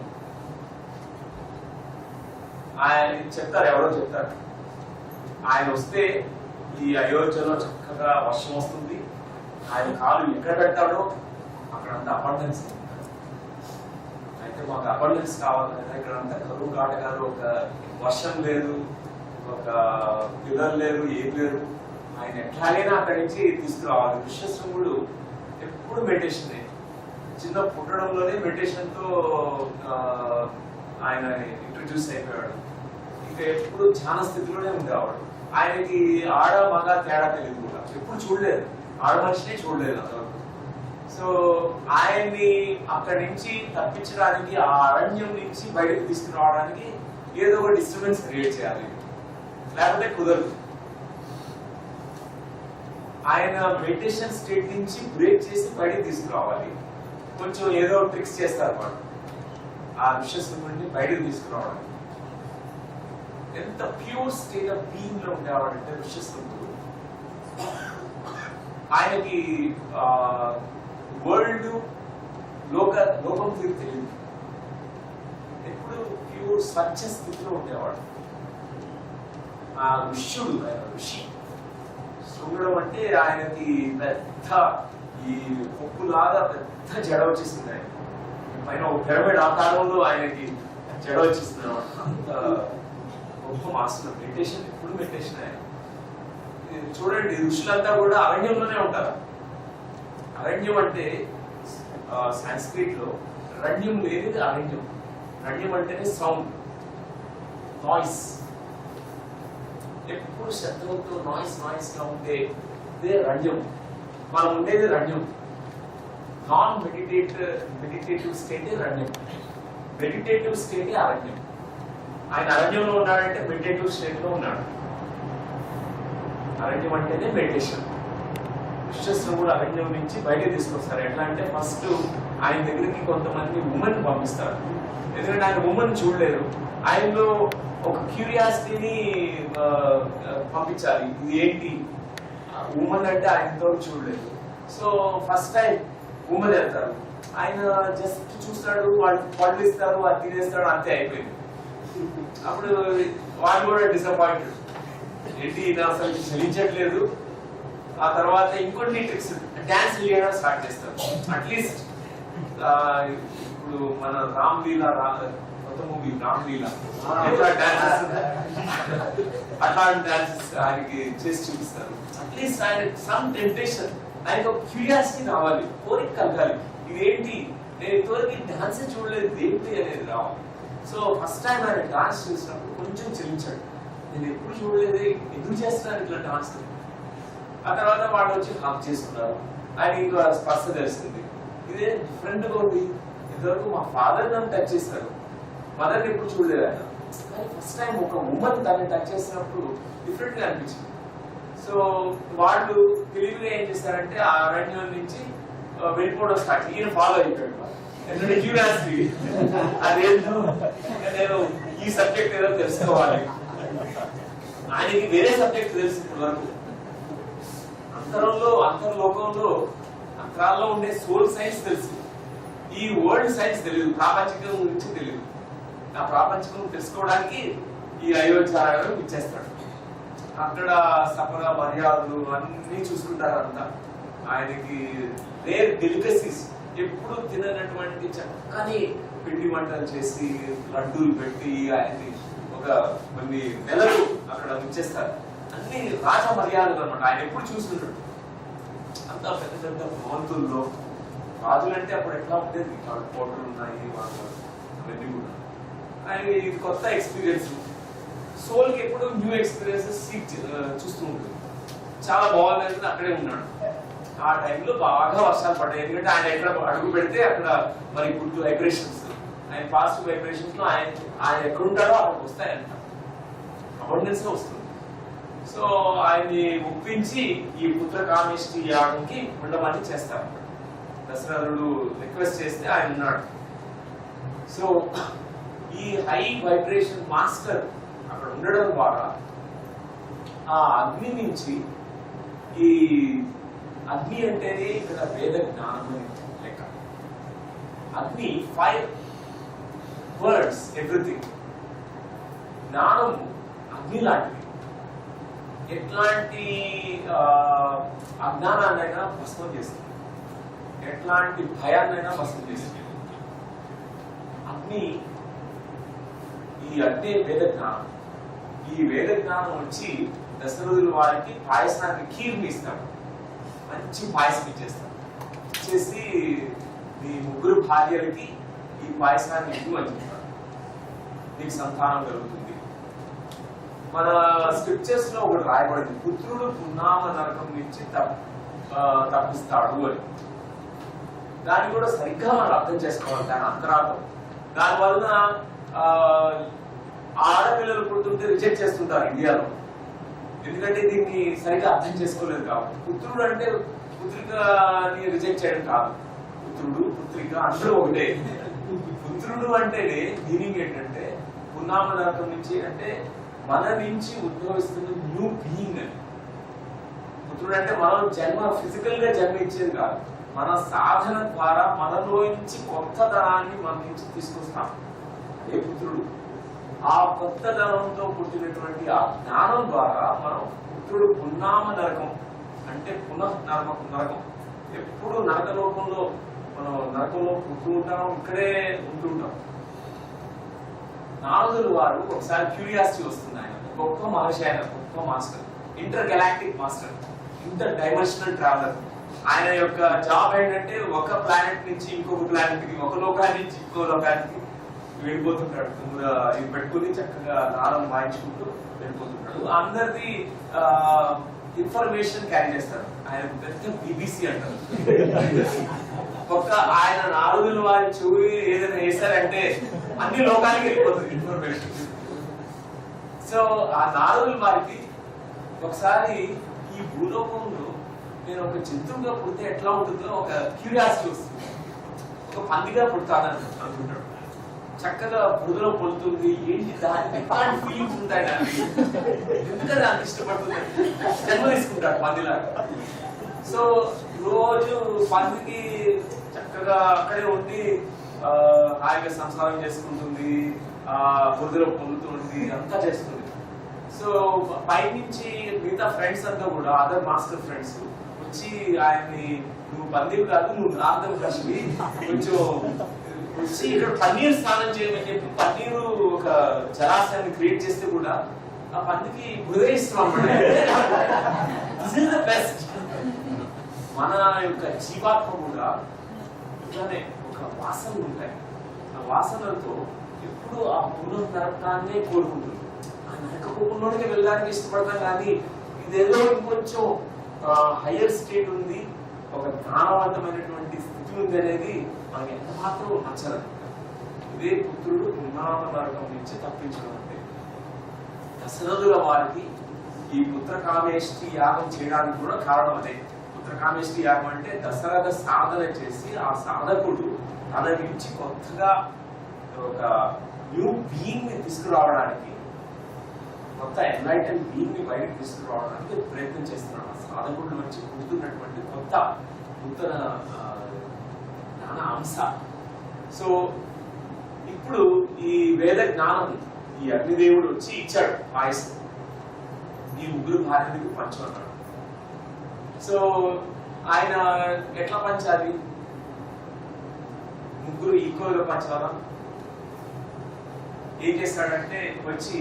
Speaker 1: ఆయన చెప్తారు, ఎవరో చెప్తారు, ఆయన వస్తే ఈ అయోధ్యలో చక్కగా వర్షం వస్తుంది, ఆయన కాలు ఎక్కడ పెట్టాడో అక్కడంతా అబండెన్స్. అయితే మాకు అబండెన్స్ కావాలి కదా, ఇక్కడంతా కరువు కాటగారు, ఒక వర్షం లేదు, ఒక పిల్లలు లేరు, ఏం లేరు, ఆయన ఎట్లాగైనా అక్కడి నుంచి తీసుకురావాలి. ఋష్యశృంగుడు ఎప్పుడు మెడిటేషన్, చిన్న పుట్టడంలోనే మెడిటేషన్ తో ఆయన ఇంట్రడ్యూస్ అయిపోయాడు. ఇంకా ఎప్పుడు ధ్యాన స్థితిలోనే ఉండేవాడు. ఆయనకి ఆడ మగ తేడా తెలియదు కూడా, ఎప్పుడు చూడలేదు, ఆడ మనిషినే చూడలేదు అంతవరకు.
Speaker 2: సో ఆయన్ని అక్కడి నుంచి తప్పించడానికి, ఆ అరణ్యం నుంచి బయటకు తీసుకురావడానికి ఏదో ఒక డిస్టర్బెన్స్ క్రియేట్ చేయాలి, లేకపోతే కుదరదు. ఆయన మెడిటేషన్ స్టేట్ నుంచి బ్రేక్ చేసి బయటకు తీసుకురావాలి. కొంచెం ఏదో ట్రిక్స్ చేస్తారు వాళ్ళు ఆ విశ్వస్వరుడిని బయటకు తీసుకురావడానికి. ఎంత ప్యూర్ స్టేట్ ఆఫ్ బీయింగ్ లో ఉండేవాడంటే విశ్వస్వరుడు. ఆయనకి వరల్డ్ లోకం తిరిగి తెలియదు. ఎప్పుడు ప్యూర్ స్వచ్ఛ స్థితిలో ఉండేవాడు. ఆ ఋష్యుడు, ఆయన ఋషి. శృంగుడు అంటే ఆయనకి పెద్ద ఈ పొక్కులాగా పెద్ద జడ వచ్చేసింది. ఆయన పైన ఒక పిరమిడ్ ఆకారంలో ఆయనకి జడ వచ్చేసింది అనమాట. అంత గొప్ప మాస్టర్. మెడిటేషన్, ఎప్పుడు మెడిటేషన్. ఆయన చూడండి, ఋషులంతా కూడా అరణ్యంలోనే ఉంటారు. అరణ్యం అంటే సాంస్క్రిట్ లో రణ్యం లేదు, అరణ్యం. రణ్యం అంటేనే సౌండ్, నాయిస్. ఎప్పుడు శబ్దంతో నాయిస్ గా ఉంటే ఇదే రణ్యం. మనం ఉండేది రణ్యం. నాన్ మెడిటేటివ్ స్టేటే రణ్యం, మెడిటేటివ్ స్టేటే అరణ్యం. ఆయన అరణ్యంలో ఉన్నాడంటే మెడిటేటివ్ స్టేట్ లో ఉన్నాడు. అరణ్యం అంటేనే మెడిటేషన్. విశ్వస్వరుడు అరణ్యం నుంచి బయటకు తీసుకొస్తారు. ఎట్లా అంటే ఫస్ట్ ఆయన దగ్గరికి కొంతమంది ఉమెన్ పంపిస్తారు. ఎందుకంటే ఆయన ఉమెన్ చూడలేరు. ఆయనలో ఒక క్యూరియాసిటీని పంపించాలి. ఇది ఏంటి ఉమెన్ అంటే ఆయనతో చూడలేదు. సో ఫస్ట్ టైం ఉమెన్ వెళ్తారు. ఆయన జస్ట్ చూస్తాడు, వాళ్ళు పళ్ళు ఇస్తారు, అది తినేస్తాడు, అంతే అయిపోయింది. అప్పుడు వాళ్ళు కూడా డిసప్పాయింటెడ్. ఏంటి ఇది అసలు చెల్లించట్లేదు. ఆ తర్వాత ఇంకొన్ని ట్రిక్స్, డాన్స్ చేయడం స్టార్ట్ చేస్తారు. అట్లీస్ట్ ఇప్పుడు మన రామ్ లీలా, కొత్త మూవీ రామ్ లీలా, ఎట్లా డాన్స్ అట్లాంటి డాన్సెస్ ఆయనకి చేసి చూపిస్తారు. అట్లీస్ట్ ఆయన సమ్ టెంప్టేషన్, ఆయనకు ఒక క్యూరియాసిటీ రావాలి, కోరిక కలగాలి. ఇదేంటి, నేను ఇంతవరకు డాన్స్ చూడలేదు, ఏంటి అనేది రావాలి. సో ఫస్ట్ టైం ఆయన డాన్స్ చూసినప్పుడు కొంచెం చెల్లించాడు. నేను ఎప్పుడు చూడలేదు, ఎందుకు చేస్తున్నాను ఇట్లా డాన్స్. ఆ తర్వాత వాళ్ళు వచ్చి హాక్ చేసుకున్నారు. ఆయన ఇంకా స్పర్శ తెలిసింది, ఇదే డిఫరెంట్ గా ఉంది. ఇంతవరకు మా ఫాదర్ నన్ను టచ్ చేశారు, మదర్ని ఎప్పుడు చూడలేదు ఆయన. కానీ ఫస్ట్ టైం ఒక ఉమెన్ తనని టచ్ చేసినప్పుడు డిఫరెంట్ గా అనిపించింది. సో వాళ్ళు తెలివిగా ఏం చేశారంటే ఆ అరణ్యం నుంచి వెళ్ళిపోవడం స్టార్ట్. ఈయన ఫాలో అయిపోయాడు. ఎందుకంటే క్యూరియాసిటీ, అదేంటో నేను ఈ సబ్జెక్ట్ ఏదో తెలుసుకోవాలి. ఆయనకి వేరే సబ్జెక్ట్ తెలుసు ఇప్పుడు వరకు. అంతర్లోకంలో అంతరాల్లో ఉండే సోల్ సైన్స్ తెలుసు, ఈ వరల్డ్ సైన్స్ తెలియదు, ప్రాపంచికం గురించి తెలియదు. ఆ ప్రాపంచికం తెలుసుకోవడానికి ఈ అయోధ్యాలను ఇచ్చేస్తాడు. అక్కడ సఫల మర్యాదలు అన్ని చూసుకుంటారు అంతా. ఆయనకి రేర్ డెలికసీస్, ఎప్పుడు తిననటువంటి చక్కని పిండి వంటలు చేసి లడ్డూలు పెట్టి ఆయన్ని ఒక కొన్ని నెలలు అక్కడ ఉంచేస్తారు. అన్ని రాజ మర్యాదలు అనమాట. ఆయన ఎప్పుడు చూసుకుంటాడు. అంత పెద్ద పెద్ద భవంతుల్లో రాజులంటే అప్పుడు ఎట్లా ఉండేది, కోటలు ఉన్నాయి, వాళ్ళు అవన్నీ కూడా. ఆయన ఇది కొత్త ఎక్స్పీరియన్స్. సోల్ కి ఎప్పుడు న్యూ ఎక్స్పీరియన్సెస్ చూస్తూ ఉంటుంది. చాలా బాగుంది, అక్కడే ఉన్నాడు. ఆ టైంలో బాగా వర్షాలు పడ్డాయి. ఎందుకంటే ఆయన ఎక్కడ అడుగు పెడితే అక్కడ మరి గుడ్ వైబ్రేషన్స్, ఆయన పాజిటివ్ వైబ్రేషన్స్ లో ఆయన ఎక్కడ ఉంటాడో అక్కడికి వస్తాయంట, అబండెన్స్ లో వస్తుంది. సో ఆయన్ని ఒప్పించి ఈ పుత్రకామేష్టి యాగంకి ఉండమని చేస్తారు. దశరథుడు రిక్వెస్ట్ చేస్తే ఆయన ఉన్నాడు. సో ఈ హై వైబ్రేషన్ మాస్టర్ అక్కడ ఉండడం ద్వారా ఆ అగ్ని నుంచి, ఈ అగ్ని అంటేనే ఇక్కడ వేద జ్ఞానం లెక్క. అగ్ని, ఫైర్, వర్డ్స్, ఎవ్రీథింగ్. జ్ఞానం అగ్ని లాంటిది. ఎట్లాంటి అజ్ఞానాన్నైనా భస్మం చేస్తుంది, ఎట్లాంటి భయాన్నైనా భస్మం చేస్తుంది అగ్ని. ఈ అగ్ని వేద జ్ఞానం. ఈ వేద జ్ఞానం వచ్చి దశరథుల వారికి పాయసానికి కీర్ని ఇస్తాడు. మంచి పాయసం ఇచ్చేస్తాడు. ఇచ్చేసి మీ ముగ్గురు భార్యలకి ఈ పాయసాన్ని ఇవ్వు అని చెప్తాడు. నీకు సంతానం కలుగుతుంది. మన స్క్రిప్చర్స్ లో ఒకటి రాయబడింది, పుత్రుడు పున్నామ నరకం నుంచి తప్పిస్తాడు అని. దాన్ని కూడా సరిగ్గా మనం అర్థం చేసుకోవాలి దాని అంతరార్థం. దానివలన ఆడపిల్లలు పుడుతుంటే రిజెక్ట్ చేస్తుంటారు ఇండియాలో, ఎందుకంటే దీన్ని సరిగ్గా అర్థం చేసుకోలేదు కాబట్టి. పుత్రుడు అంటే పుత్రికని రిజెక్ట్ చేయడం కాదు, పుత్రుడు పుత్రిక అందరూ ఒకటే. పుత్రుడు అంటేనే మీనింగ్ ఏంటంటే పున్నామ నరకం నుంచి, అంటే మన నుంచి ఉద్భవిస్తున్న న్యూ బీయింగ్ అని. పుత్రుడు అంటే మనం ఫిజికల్ గా జన్మించేది కాదు, మన సాధన ద్వారా మనలో నుంచి కొత్తదనాన్ని మన నుంచి తీసుకొస్తాం, అదే పుత్రుడు. ఆ కొత్తదనంతో పుట్టినటువంటి ఆ జ్ఞానం ద్వారా మనం పుత్రుడు పున్నామ నరకం అంటే పునః నరకం. ఎప్పుడు నరకలోకంలో మనం నరకంలో పుట్టు ఉంటాం, ఇక్కడే ఉంటుంటాం. నారదులు వారు ఒకసారి క్యూరియాసిటీ వస్తుంది, ఆయన గొప్ప మహర్షి, ఆయన గొప్ప master, inter galactic master, inter dimensional traveller. ఆయన యొక్క జాబ్ ఏంటంటే ఒక ప్లానెట్ నుంచి ఇంకొక ప్లానెట్ కి, ఒక లోకానికి నుంచి ఇంకో లోకానికి వెళ్ళిపోతుంటాడు. ఇది పెట్టుకుని చక్కగా నారం వాయించుకుంటూ వెళ్ళిపోతుంటాడు. అందరిది ఇన్ఫర్మేషన్ క్యారీ చేస్తాడు. ఆయన పెద్ద బీబీసీ అంటారు. ఒక్క ఆయన నాలుగులు వారి చెవి ఏదైనా వేశారంటే అన్ని లోకానికి వెళ్ళిపోతుంది ఇన్ఫర్మేషన్. సో ఆ నాలుగుల వారికి ఒకసారి ఈ భూలోకంలో నేను ఒక జంతువుగా పుడితే ఎట్లా ఉంటుందో ఒక క్యూరియాసిటీ వస్తుంది. ఒక పందిగా పుడతానని అనుకుంటాడు. చక్కగా బురదలో పొలుతుంది, ఏంటి దాని ఎట్లాంటి ఫీలింగ్స్ ఉంటాయి దానికి, ఎందుకంటే దానికి ఇష్టపడుతుంది, జన్మ తీసుకుంటాడు పందిలాగా. సో రోజు పందికి చక్కగా అక్కడే ఉండి హాయిగా సంసారం చేసుకుంటుంది, బురదలో పొందుతుంది, అంతా చేస్తుంది. సో పైనుంచి మిగతా ఫ్రెండ్స్ అంతా కూడా అదర్ మాస్టర్ ఫ్రెండ్స్ వచ్చి ఆయన్ని, నువ్వు పందివి కాదు, నువ్వు నారదం కలిసి కొంచెం వచ్చి ఇక్కడ పన్నీరు స్నానం చేయమని చెప్పి పన్నీరు ఒక జలాశయాన్ని క్రియేట్ చేస్తే కూడా ఆ పందికి హృదయిస్తున్నాం. బెస్ట్. మన యొక్క జీవాత్మ కూడా ఇట్లానే ఒక వాసనలు ఉంటాయి. ఆ వాసనలతో ఎప్పుడు ఆ పునః నరకాన్నే కోరుకుంటుంది. ఆ నరకపోకుండా వెళ్ళడానికి ఇష్టపడతాం, కానీ ఇదేదో ఇంకొంచెం హయ్యర్ స్టేట్ ఉంది, ఒక జ్ఞానవంతమైనటువంటి స్థితి ఉంది అనేది మనకి ఎంత మాత్రం నచ్చదు. ఇదే పుత్రుడు పున్నామ నరకం నుంచి తప్పించడం అంటే. దశరథుల వారికి ఈ పుత్రకామేష్టి యాగం చేయడానికి కూడా కారణం అదే. పుత్రకామేష్టి యాగం అంటే దశరథ సాధన చేసి ఆ సాధకుడు తన నుంచి కొత్తగా ఒక న్యూ బీయింగ్ ని తీసుకురావడానికి, కొత్త ఎన్లైటెన్ బీయింగ్ ని బయటకు తీసుకురావడానికి ప్రయత్నం చేస్తున్నాడు. ఆ సాధకుడు నుంచి పుడుతున్నటువంటి కొత్త నూతన జ్ఞాన అంశ. సో ఇప్పుడు ఈ వేద జ్ఞానం ఈ అగ్నిదేవుడు వచ్చి ఇచ్చాడు పాయసం, ఈ ముగ్గురు భార్యలకు పంచు అన్నాడు. సో ఆయన ఎట్లా పంచాలి, ముగ్గురు ఈక్వల్ గా పంచాలా? ఏం చేస్తాడంటే వచ్చి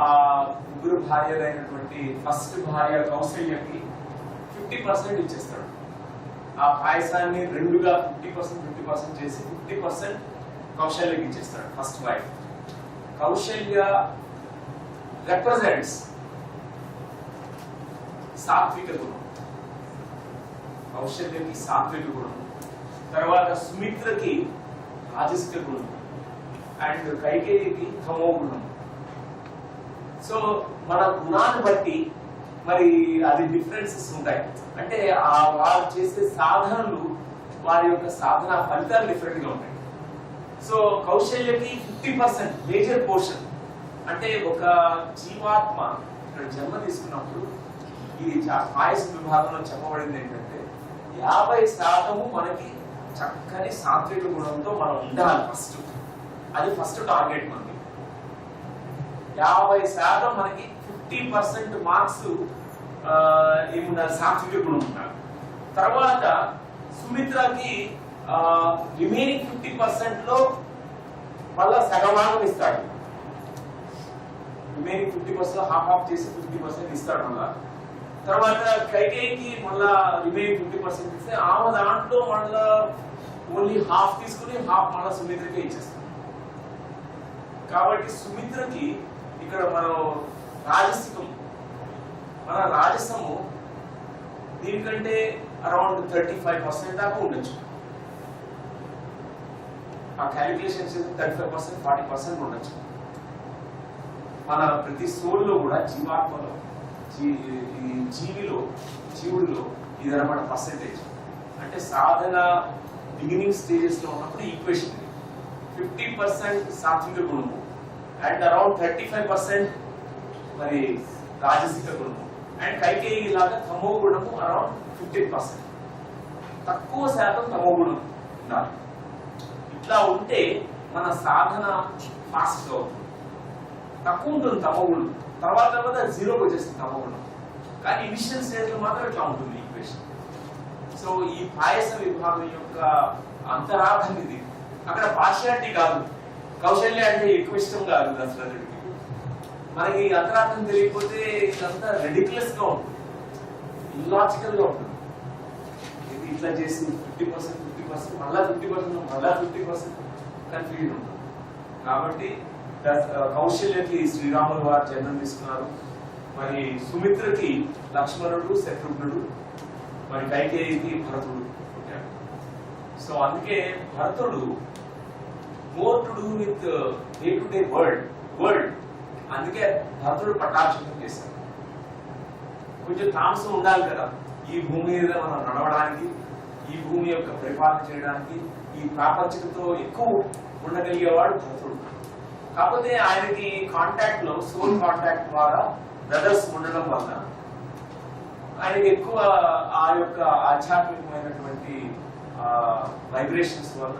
Speaker 2: ఆ ముగ్గురు భార్యలైనటువంటి ఫస్ట్ భార్య కౌశల్యకి 50% ఇచ్చేస్తాడు. ఆ పాయసాన్ని రెండుగా 50% చేసి 50% కౌశల్యకి ఇచ్చేస్తాడు ఫస్ట్ వైఫ్. కౌశల్య రిప్రజెంట్స్ సాత్విక గుణం, కౌశల్యకి సాత్విక గుణం, తర్వాత సుమిత్రకి రాజసిక గుణం, అండ్ కైకేయికి తమో గుణం. సో మన గుణాన్ని బట్టి మరి అది డిఫరెన్సెస్ ఉంటాయి. అంటే ఆ వారు చేసే సాధనలు, వారి యొక్క సాధన ఫలితాలు డిఫరెంట్ గా ఉంటాయి. సో కౌశల్యకి 50% మేజర్ పోర్షన్. అంటే ఒక జీవాత్మ ఇక్కడ జన్మ తీసుకున్నప్పుడు ఇది పాయస విభాగంలో చెప్పబడింది ఏంటంటే 50% మనకి చక్కని సాత్విక గుణంతో మనం ఉండాలి ఫస్ట్. అది ఫస్ట్ టార్గెట్ మనకి. 50% మనకి 50% మార్క్స్ ఏముండాలి, సాత్విక గుణం ఉండాలి. తర్వాత సుమిత్రకి రిమైనింగ్ 50% లో మళ్ళా సగభాగం ఇస్తాడు. రిమైనింగ్ 50% హాఫ్ చేసి 50% ఇస్తాడు మళ్ళా. తర్వాత కైకేయికి మళ్ళా రిమైనింగ్ 50% ఇస్తే ఆమె దాంట్లో మళ్ళా ఓన్లీ హాఫ్ తీసుకుని హాఫ్ మళ్ళా సుమిత్రకే ఇచ్చేస్తాడు. కాబట్టి సుమిత్రకి ఇక్కడ మనం రాజసికం, మన రాజసము దీనికంటే అరౌండ్ 35% దాకా ఉండొచ్చు. ఆ క్యాలిక్యులేషన్ చేసి 35% 40% ఉండొచ్చు. మన ప్రతి సోల్లో కూడా జీవాత్మలో ఈ జీవుడిలో ఇదన్నమాట పర్సెంటేజ్. అంటే సాధన బిగినింగ్ స్టేజెస్ లో ఉన్నప్పుడు ఈక్వేషన్ 50% సాత్విక గుణము అండ్ అరౌండ్ 35% మరి రాజసిక గుణము అండ్ కైకేయి లాగా తమో గుణము అరౌండ్ 15%. తక్కువ శాతం తమో గుణం ఉండాలి. ఇట్లా ఉంటే మన సాధన ఫాస్ట్ గా అవుతుంది. తక్కువ ఉంటుంది తమో గుణం, తర్వాత జీరోకి వచ్చేస్తుంది తమో గుణం. కానీ ఇనిషియల్ స్టేజ్ లో మాత్రం ఇట్లా ఉంటుంది ఈక్వేషన్. సో ఈ పాయస విభాగం యొక్క అంతరార్థం ఇది. అక్కడ పార్షియాలిటీ కాదు, కౌశల్య అంటే ఎక్కువ ఇష్టం కాదు దశరథుడికి. మనకి అంతరార్థం తెలియకపోతే ఇదంతా రెడిక్యులస్ గా ఉంటుంది, ఇల్లాజికల్ గా ఉంటుంది. ఇది ఇట్లా చేసి 50% మళ్ళా 50% కన్ఫ్యూజన్ ఉంటుంది. కాబట్టి కౌశల్యకి శ్రీరాములు వారు జన్మం తీసుకున్నారు, మరి సుమిత్రకి లక్ష్మణుడు శత్రుఘ్నుడు, మరి కైకేయికి భరతుడు పుట్టాడు. సో అందుకే భరతుడు more to do with day to day world. అందుకే భరతుడు పట్టాభిషేకం చేశాడు. కొంచెం తామసం ఉండాలి కదా ఈ భూమి మీద మనం నడవడానికి, ఈ భూమి యొక్క పరిపాలన చేయడానికి, ఈ ప్రాపంచికతో ఎక్కువ ఉండగలిగేవాడు భరతుడు. కాకపోతే ఆయనకి కాంటాక్ట్ లో సోల్ కాంటాక్ట్ ద్వారా బ్రదర్స్ ఉండడం వల్ల ఆయనకి ఎక్కువ ఆ యొక్క ఆధ్యాత్మికమైనటువంటి వైబ్రేషన్స్ వల్ల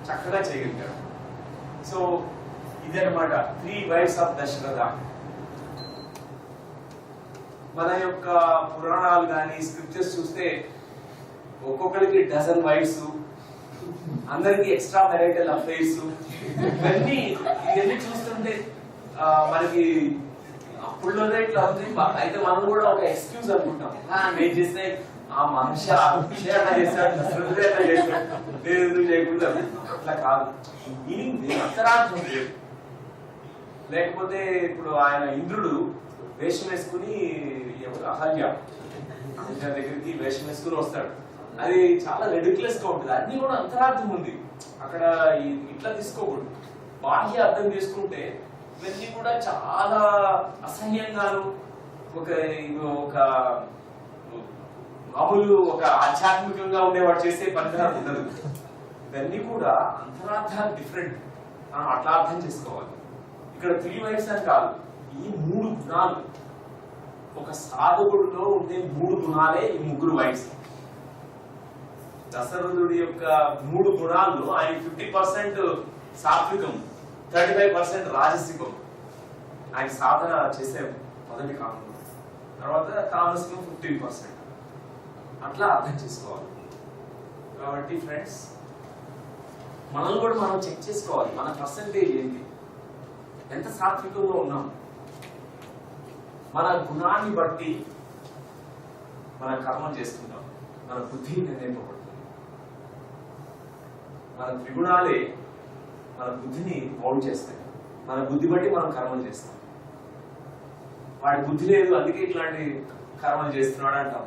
Speaker 2: చక్కగా చేయగలిగాడు. సో ఇదన్నమాట 3 wives ఆఫ్ దశరథ. మన యొక్క పురాణాలు కానీ స్క్రిప్చర్స్ చూస్తే ఒక్కొక్కరికి డజన్ వైఫ్స్, అందరికి ఎక్స్ట్రా మ్యారిటల్ అఫైర్స్, ఇవన్నీ చూస్తుంటే మనకి అప్పుడులోనే ఇట్లా ఉంది. అయితే మనం కూడా ఒక ఎక్స్క్యూజ్ అనుకుంటాం, నేను చేస్తే ఆ మనిషి అట్లా చేశాడు, అట్లా చేశాడు, నేను ఎందుకు చేయకూడదు. అట్లా కాదు, మీనింగ్ అంతరార్థం లేదు. లేకపోతే ఇప్పుడు ఆయన ఇంద్రుడు వేషం వేసుకుని అహల్య దగ్గరికి వేషం వేసుకుని వస్తాడు, అది చాలా రెడిక్యులస్ గా ఉంటుంది. అన్ని కూడా అంతరార్థం ఉంది అక్కడ. ఇట్లా తీసుకోకూడదు, బాహ్య అర్థం చేసుకుంటే ఇవన్నీ కూడా చాలా అసహ్యంగాను ఒక మామూలు ఒక ఆధ్యాత్మికంగా ఉండేవాడు చేసే పని ఉండదు. ఇవన్నీ కూడా అంతరార్థాలు డిఫరెంట్, మనం అట్లా అర్థం చేసుకోవాలి. ఇక్కడ 3 wives అని కాదు, ఈ 3 గుణాలు, ఒక సాధకుడిలో ఉండే 3 గుణాలే ఈ 3 wives. దశరథుడి యొక్క 3 గుణాల్లో ఆయన 50% సాత్వికం, 35% రాజసికం. ఆయన సాధన చేసే మొదటి కాలం, తర్వాత తామసికం 15%. అట్లా అర్థం చేసుకోవాలి. కాబట్టి ఫ్రెండ్స్, మనల్ని కూడా మనం చెక్ చేసుకోవాలి, మన పర్సంటేజ్ ఏంటి, ఎంత సాత్వికంలో ఉన్నాం. మన గుణాన్ని బట్టి మన కర్మం చేసుకుంటాం, మన బుద్ధి నిర్ణయింపబడుతుంది. మన త్రిగుణాలే మన బుద్ధిని మౌల్డ్ చేస్తాయి. మన బుద్ధి బట్టి మనం కర్మలు చేస్తాం. వాడి బుద్ధి లేదు అందుకే ఇట్లాంటి కర్మలు చేస్తున్నాడు అంటాం.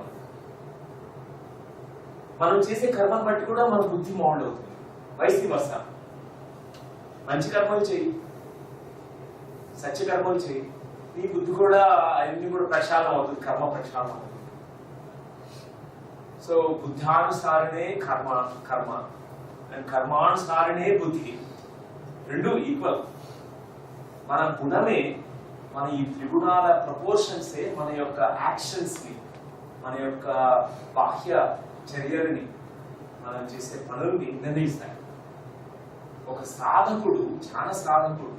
Speaker 2: మనం చేసే కర్మను బట్టి కూడా మన బుద్ధి మౌల్డ్ అవుతుంది. వైసి వర్స, మంచి కర్మలు చేయి, సత్యకర్మలు చేయి, నీ బుద్ధి కూడా అన్ని కూడా ప్రక్షాళన అవుతుంది, కర్మ ప్రక్షాళన అవుతుంది. సో బుద్ధానుసారనే కర్మ అండ్ కర్మానుసారనే బుద్ధి, రెండు ఈక్వల్. మన గుణమే, మన ఈ త్రిగుణాల ప్రపోర్షన్సే మన యొక్క యాక్షన్స్ ని, మన యొక్క బాహ్య చర్యలని, మనం చేసే పనుల్ని నిర్ణయిస్తాయి. ఒక సాధకుడు, ధ్యాన సాధకుడు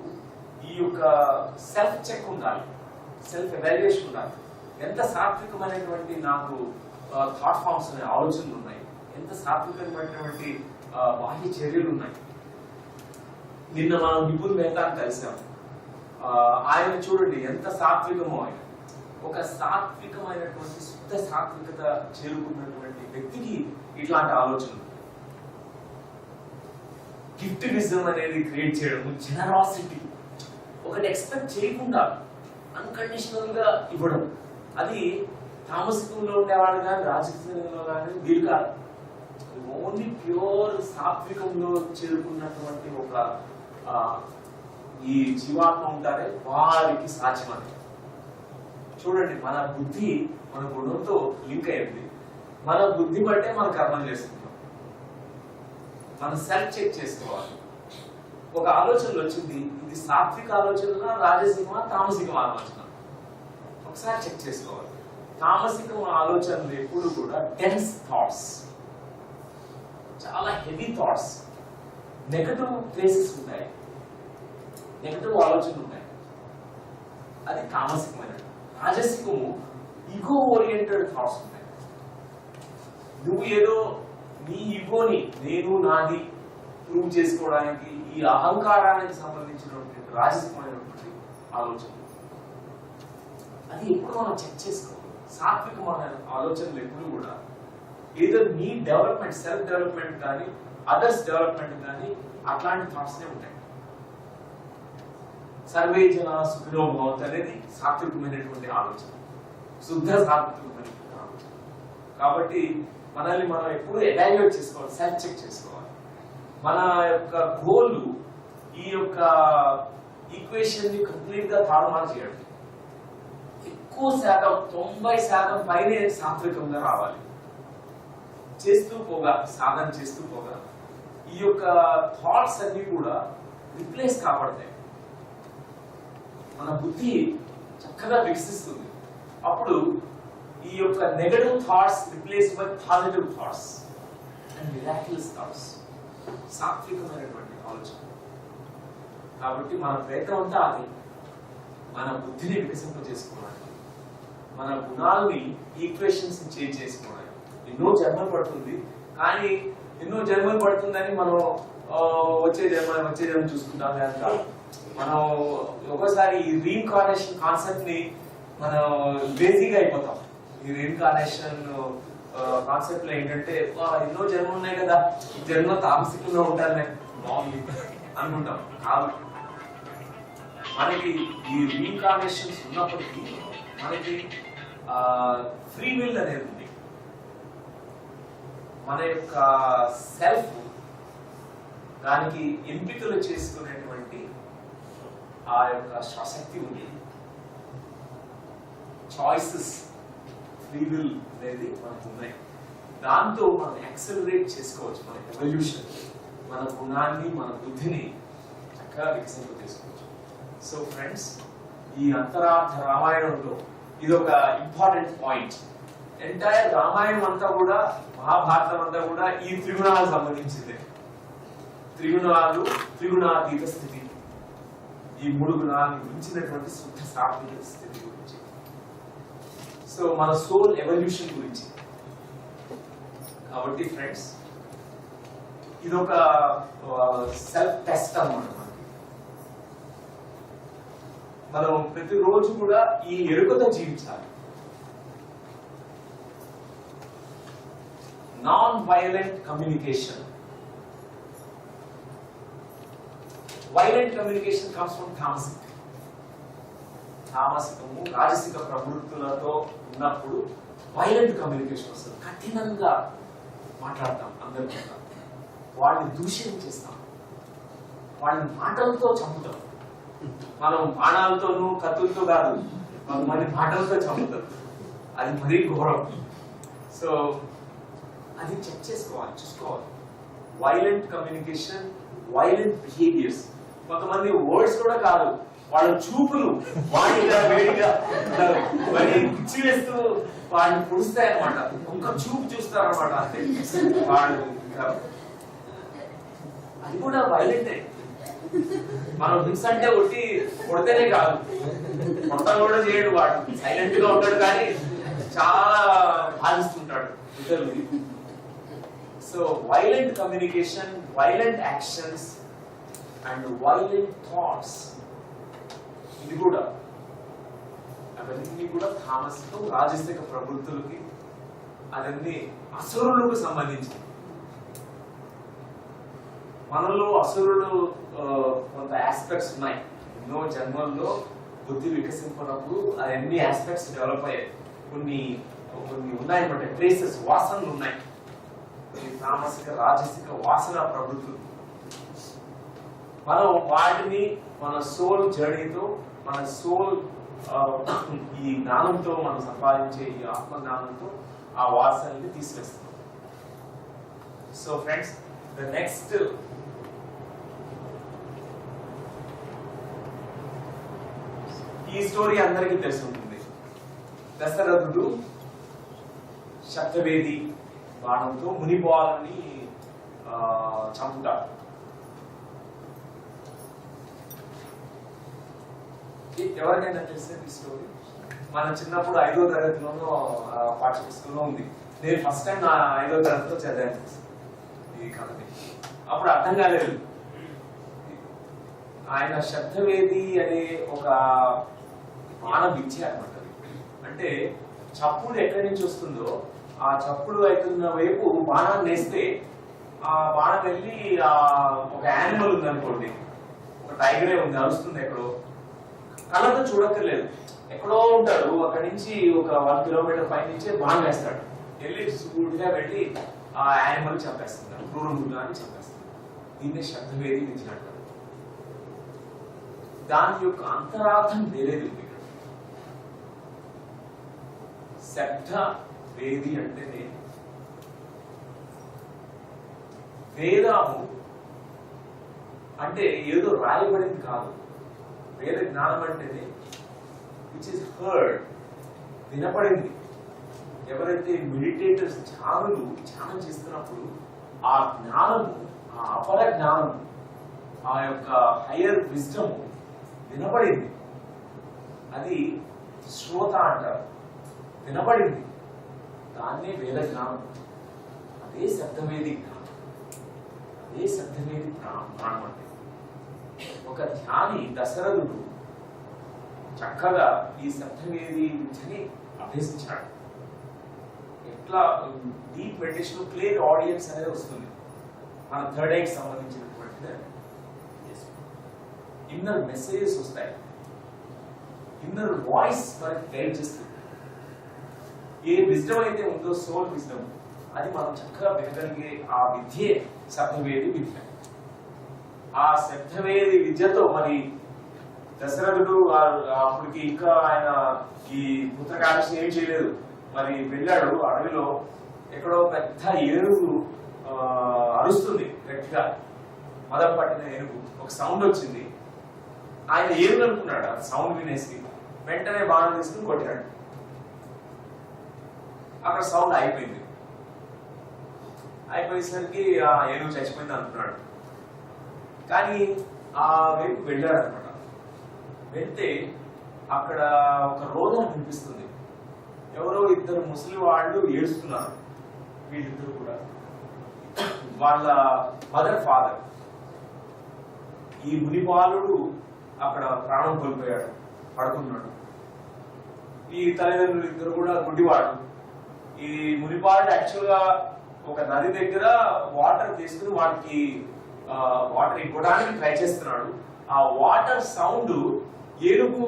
Speaker 2: ఈ యొక్క సెల్ఫ్ చెక్ ఉండాలి, సెల్ఫ్ ఎవాల్యుయేషన్ ఉండాలి. ఎంత సాత్వికమైనటువంటి నాకు థాట్ ఫార్మ్స్ ఉన్నాయి, ఆలోచనలు ఉన్నాయి, ఎంత సాత్వికమైనటువంటి బాహ్య చర్యలు ఉన్నాయి. నిన్న మనం విపుల్ మెహతాని కలిసాం. ఆయన చూడండి ఎంత సాత్వికమో. ఆయన ఒక సాత్వికమైనటువంటి శుద్ధ సాత్వికత చేరుకున్నటువంటి వ్యక్తికి ఇట్లాంటి ఆలోచనలు, గిఫ్టివిజం అనేది క్రియేట్ చేయడం, జనరాసిటీ, ఒకటి ఎక్స్పెక్ట్ చేయకుండా అన్కండిషనల్ గా ఇవ్వడం, అది తామసికంలో ఉండేవాడు కానీ రాజకీయంలో కానీ వీలు కాదు. ఓన్లీ ప్యూర్ సాత్వికంలో చేరుకున్నటువంటి ఒక ఈ జీవాత్మ ఉంటారే వారికి సాధ్యమని. చూడండి, మన బుద్ధి మన గుణంతో లింక్ అయింది. మన బుద్ధి బట్టే మనం కర్మం చేస్తున్నాం. మనం సెల్ఫ్ చెక్ చేసుకోవాలి. ఒక ఆలోచనలు వచ్చింది, ఇది సాత్విక ఆలోచన, రాజసికమా, తామసికమా ఆలోచన, ఒకసారి చెక్ చేసుకోవాలి. తామసిక ఆలోచనలు ఎప్పుడు కూడా డెన్స్ థాట్స్, చాలా హెవీ థాట్స్, నెగటివ్ ప్లేసెస్ ఉంటాయి, నెగటివ్ ఆలోచనలు ఉంటాయి. అది తామసికమైన. రాజసికము ఈగో ఓరియంటెడ్ థాట్స్ ఉంటాయి. నువ్వు ఏదో నీ ఈగోని నేను నాది ప్రూవ్ చేసుకోవడానికి, ఈ అహంకారానికి సంబంధించినటువంటి రాజసికమైనటువంటి ఆలోచన, అది ఎప్పుడు మనం చెక్ చేసుకోవాలి. సాత్వికమైన ఆలోచనలు ఎప్పుడు కూడా ఏదో నీ డెవలప్మెంట్, సెల్ఫ్ డెవలప్మెంట్ కానీ అదర్స్ డెవలప్మెంట్ కానీ అట్లాంటి థాట్స్నే ఉంటాయి. సర్వే జన సుఖినో భవంతు అనేది సాత్వికమైనటువంటి ఆలోచన, శుద్ధ సాత్వికమైనటువంటి ఆలోచన. కాబట్టి మనల్ని మనం ఎప్పుడు ఎవాల్యుయేట్ చేసుకోవాలి, సెల్ఫ్ చెక్ చేసుకోవాలి. మన యొక్క గోల్ ఈ యొక్క ఈక్వేషన్ ని కంప్లీట్ గా తారుమారు చేయడం. ఎక్కువ శాతం 90% పైనే సాత్వికంగా రావాలి. చేస్తూ పోగా, సాధన చేస్తూ పోగా ఈ యొక్క థాట్స్ అన్ని కూడా రిప్లేస్ కాబడతాయి. మన బుద్ధి చక్కగా వికసిస్తుంది. అప్పుడు ఈ యొక్క negative thoughts replace by positive thoughts and miraculous thoughts, సాత్వికమైనటువంటి ఆలోచన. కాబట్టి మన ప్రయత్నం అంతా అది మన బుద్ధిని వికసింపజేసుకోవడానికి, మన గుణాలని ఈక్వేషన్స్ చేంజ్ చేసుకోవడానికి. ఎన్నో జన్మలు పడుతుంది, కానీ ఎన్నో జన్మలు పడుతుందని మనం వచ్చే జన్మ చూసుకుంటాం కనుక మనం ఒకసారి ఈ రీఇన్కార్నేషన్ కాన్సెప్ట్ ని మనం లేజీగా అయిపోతాం. ఈ రీఇన్కార్నేషన్ కాన్సెప్ట్ లో ఏంటంటే ఎన్నో జన్మలు ఉన్నాయి కదా, ఈ జన్మ తామసికంగా ఉంటాను బాగుంది అనుకుంటాం. కాదు, మనకి ఈ రీఇన్కార్నేషన్స్ ఉన్నప్పటికీ మనకి ఫ్రీ విల్ అనేది ఉంది. మన యొక్క సెల్ఫ్ దానికి ఎంపికలు చేసుకునేటువంటి ఆ యొక్క శక్తి ఉంది. చాయిసెస్, ఫ్రీ విల్ అనేది మనకు ఉన్నాయి. దాంతో మనం యాక్సలరేట్ చేసుకోవచ్చు మన ఎవల్యూషన్, మన గుణాన్ని, మన బుద్ధిని చక్కగా వికసింప చేసుకోవచ్చు. సో ఫ్రెండ్స్, ఈ అంతరార్థ రామాయణంలో ఇది ఒక ఇంపార్టెంట్ పాయింట్. ఎంటైర్ రామాయణం అంతా కూడా, మహాభారతం అంతా కూడా ఈ త్రిగుణాలకు సంబంధించింది. త్రిగుణాలు, త్రిగుణాతీత స్థితి, ఈ మూడు గుణాలను మించినటువంటి శుద్ధ సాత్విక స్థితి గురించి. సో మన సోల్ ఎవల్యూషన్ గురించి. కాబట్టి ఫ్రెండ్స్, ఇది ఒక సెల్ఫ్ టెస్ట్ అన్నమాట. మనం ప్రతిరోజు కూడా ఈ ఎరుకతో జీవించాలి. Non violent communication. Violent communication comes from tamasic. తామసికము, రాజసిక ప్రవృత్తులతో ఉన్నప్పుడు వైలెంట్ కమ్యూనికేషన్ వస్తుంది. కఠినంగా మాట్లాడతాం, అందరికీ వాళ్ళని దూషించేస్తాం, వాళ్ళని మాటలతో చంపుతాం. మనం బాణాలతోనూ కత్తులతో కాదు, మరి మాటలతో చంపుతాం. అది మరీ ఘోరం. సో అది చెక్ చేసుకోవాలి, చూసుకోవాలి. Violent communication, violent behaviours. కొంతమంది వర్డ్స్ కూడా కాదు, వాళ్ళ చూపులు వాడిగా వేడిగా మరి పిచ్చి వేస్తూ వాడిని పొడుస్తాయి అనమాట. ఇంకా చూపు చూస్తారనమాట. అంతే వాడు, అది కూడా వైలెంటే. మనం హింస అంటే కొడితేనే కాదు, కొడతా కూడా చేయడు. వాడు సైలెంట్ గా ఉంటాడు, కానీ చాలా బాధిస్తుంటాడు ఇతరులు. So violent communication, violent actions and violent thoughts, ఇది కూడా అవన్నీ కూడా తామసికం, రాజసిక ప్రవృత్తులకి, అవన్నీ అసురులకు సంబంధించి. మనలో అసురుడు కొంత ఆస్పెక్ట్స్ ఉన్నాయి. ఎన్నో జన్మల్లో బుద్ధి వికసించినప్పుడు అవన్నీ ఆస్పెక్ట్స్ డెవలప్ అయ్యాయి. కొన్ని ఉన్నాయన్నమాట, ట్రేసెస్, వాసనలు ఉన్నాయి. తామసిక రాజసిక వాసన ప్రవృత్తులు. మనం వాటిని మన సోల్ జర్నీతో, మన సోల్ ఈ జ్ఞానంతో, మనం సంపాదించే ఈ ఆత్మ జ్ఞానంతో ఆ వాసనల్ని తీసుకొస్తాం. సో ఫ్రెండ్స్, ద నెక్స్ట్ ఈ స్టోరీ అందరికీ తెలిసి ఉంటుంది. దశరథుడు శబ్దవేది బాణంతో మునిపోవాలని చంపుతాడు. ఎవరికైనా తెలిసే ఈ స్టోరీ? మన చిన్నప్పుడు 5వ తరగతిలోనూ పాఠ్య పుస్తకంలో ఉంది. నేను ఫస్ట్ టైం నా 5వ తరగతిలో చదివాను ఈ కథని. అప్పుడు అర్థం కాలేదు. ఆయన శబ్దవేది అనే ఒక బాణ విద్య అనమాట. అంటే చప్పుడు ఎక్కడి నుంచి వస్తుందో ఆ చప్పుడు అవుతున్న వైపు బాణాన్ని వేస్తే ఆ బాణం వెళ్ళి ఒక యానిమల్ ఉంది అనుకోండి, ఒక టైగరే ఉంది, అరుస్తుంది ఎక్కడో, కళ్ళతో చూడక్కర్లేదు, ఎక్కడో ఉంటాడు, అక్కడి నుంచి ఒక 1 కిలోమీటర్ పై నుంచే బాణం వేస్తాడు, వెళ్ళి సూటిగా పెట్టి ఆ యానిమల్ చంపేస్తున్నాడు, క్రూర మృగాన్ని చంపేస్తాడు. దీన్నే శబ్దవేది విద్య అంటారు. దాని యొక్క అంతరార్థం వేరేది ఉంది. శబ్ద వేది అంటేనే వేదము అంటే ఏదో రాయబడింది కాదు. వేద జ్ఞానం అంటేనే విచ్ ఇస్ హర్డ్, వినపడింది. ఎవరైతే మెడిటేటర్స్ ధ్యానం చేస్తున్నప్పుడు ఆ జ్ఞానము, ఆ అపర జ్ఞానము, ఆ యొక్క హయ్యర్ విజ్డమ్ వినపడింది. అది శ్రోత అంటారు. వినపడింది, దాన్నే వేద జ్ఞానం. అదే శబ్దవేది జ్ఞానం, అదే శబ్దవేది ప్రాణం. అంటే ఒక ధ్యాని దశరథుడు చక్కగా ఈ శబ్దవేది విద్యని అభ్యసించాడు. ఎట్లా డీప్ మెడిటేషన్ క్లియర్ ఆడియన్స్ అనేది వస్తుంది. మన థర్డ్ ఐకి సంబంధించినటువంటి ఇన్నర్ మెసేజెస్ వస్తాయి. ఇన్నర్ వాయిస్ మనకి గైడ్ చేస్తుంది. ఏ విజ్డమ్ అయితే ఉందో సోల్ విజ్డమ్, అది మనం చక్కగా వినగలిగే ఆ విద్యే శబ్దవేది విద్య. ఆ శబ్దవేది విద్యతో మరి దశరథుడు అప్పటికి ఇంకా ఆయన ఈ పుత్రకాలక్ష్యం ఏం చేయలేదు. మరి వెళ్ళాడు అడవిలో, ఎక్కడో పెద్ద ఏనుగు అరుస్తుంది గట్టిగా, మదం పట్టిన ఏనుగు. ఒక సౌండ్ వచ్చింది. ఆయన ఏనుగు అనుకున్నాడు. ఆ సౌండ్ వినేసి వెంటనే బాణం తీసుకుని కొట్టాడు. అక్కడ సౌండ్ అయిపోయింది. అయిపోయేసరికి ఆ ఏనుగు చచ్చిపోయింది అనుకున్నాడు. కానీ ఆ వైపు వెళ్ళాడు అనమాట. వెళ్తే అక్కడ ఒక రోదన వినిపిస్తుంది. ఎవరో 2 ముసలి వాళ్ళు ఏడుస్తున్నారు. వీళ్ళిద్దరు కూడా వాళ్ళ మదర్ ఫాదర్. ఈ మునిపాలుడు అక్కడ ప్రాణం కోల్పోయాడు, పడుకున్నాడు. ఈ తల్లిదండ్రులు ఇద్దరు కూడా గుడ్డివాడు. ఈ మునిపాలుడు యాక్చువల్ గా ఒక నది దగ్గర వాటర్ తీసుకుని వాటికి వాటర్ ఇవ్వడానికి ట్రై చేస్తున్నాడు. ఆ వాటర్ సౌండ్ ఏనుగు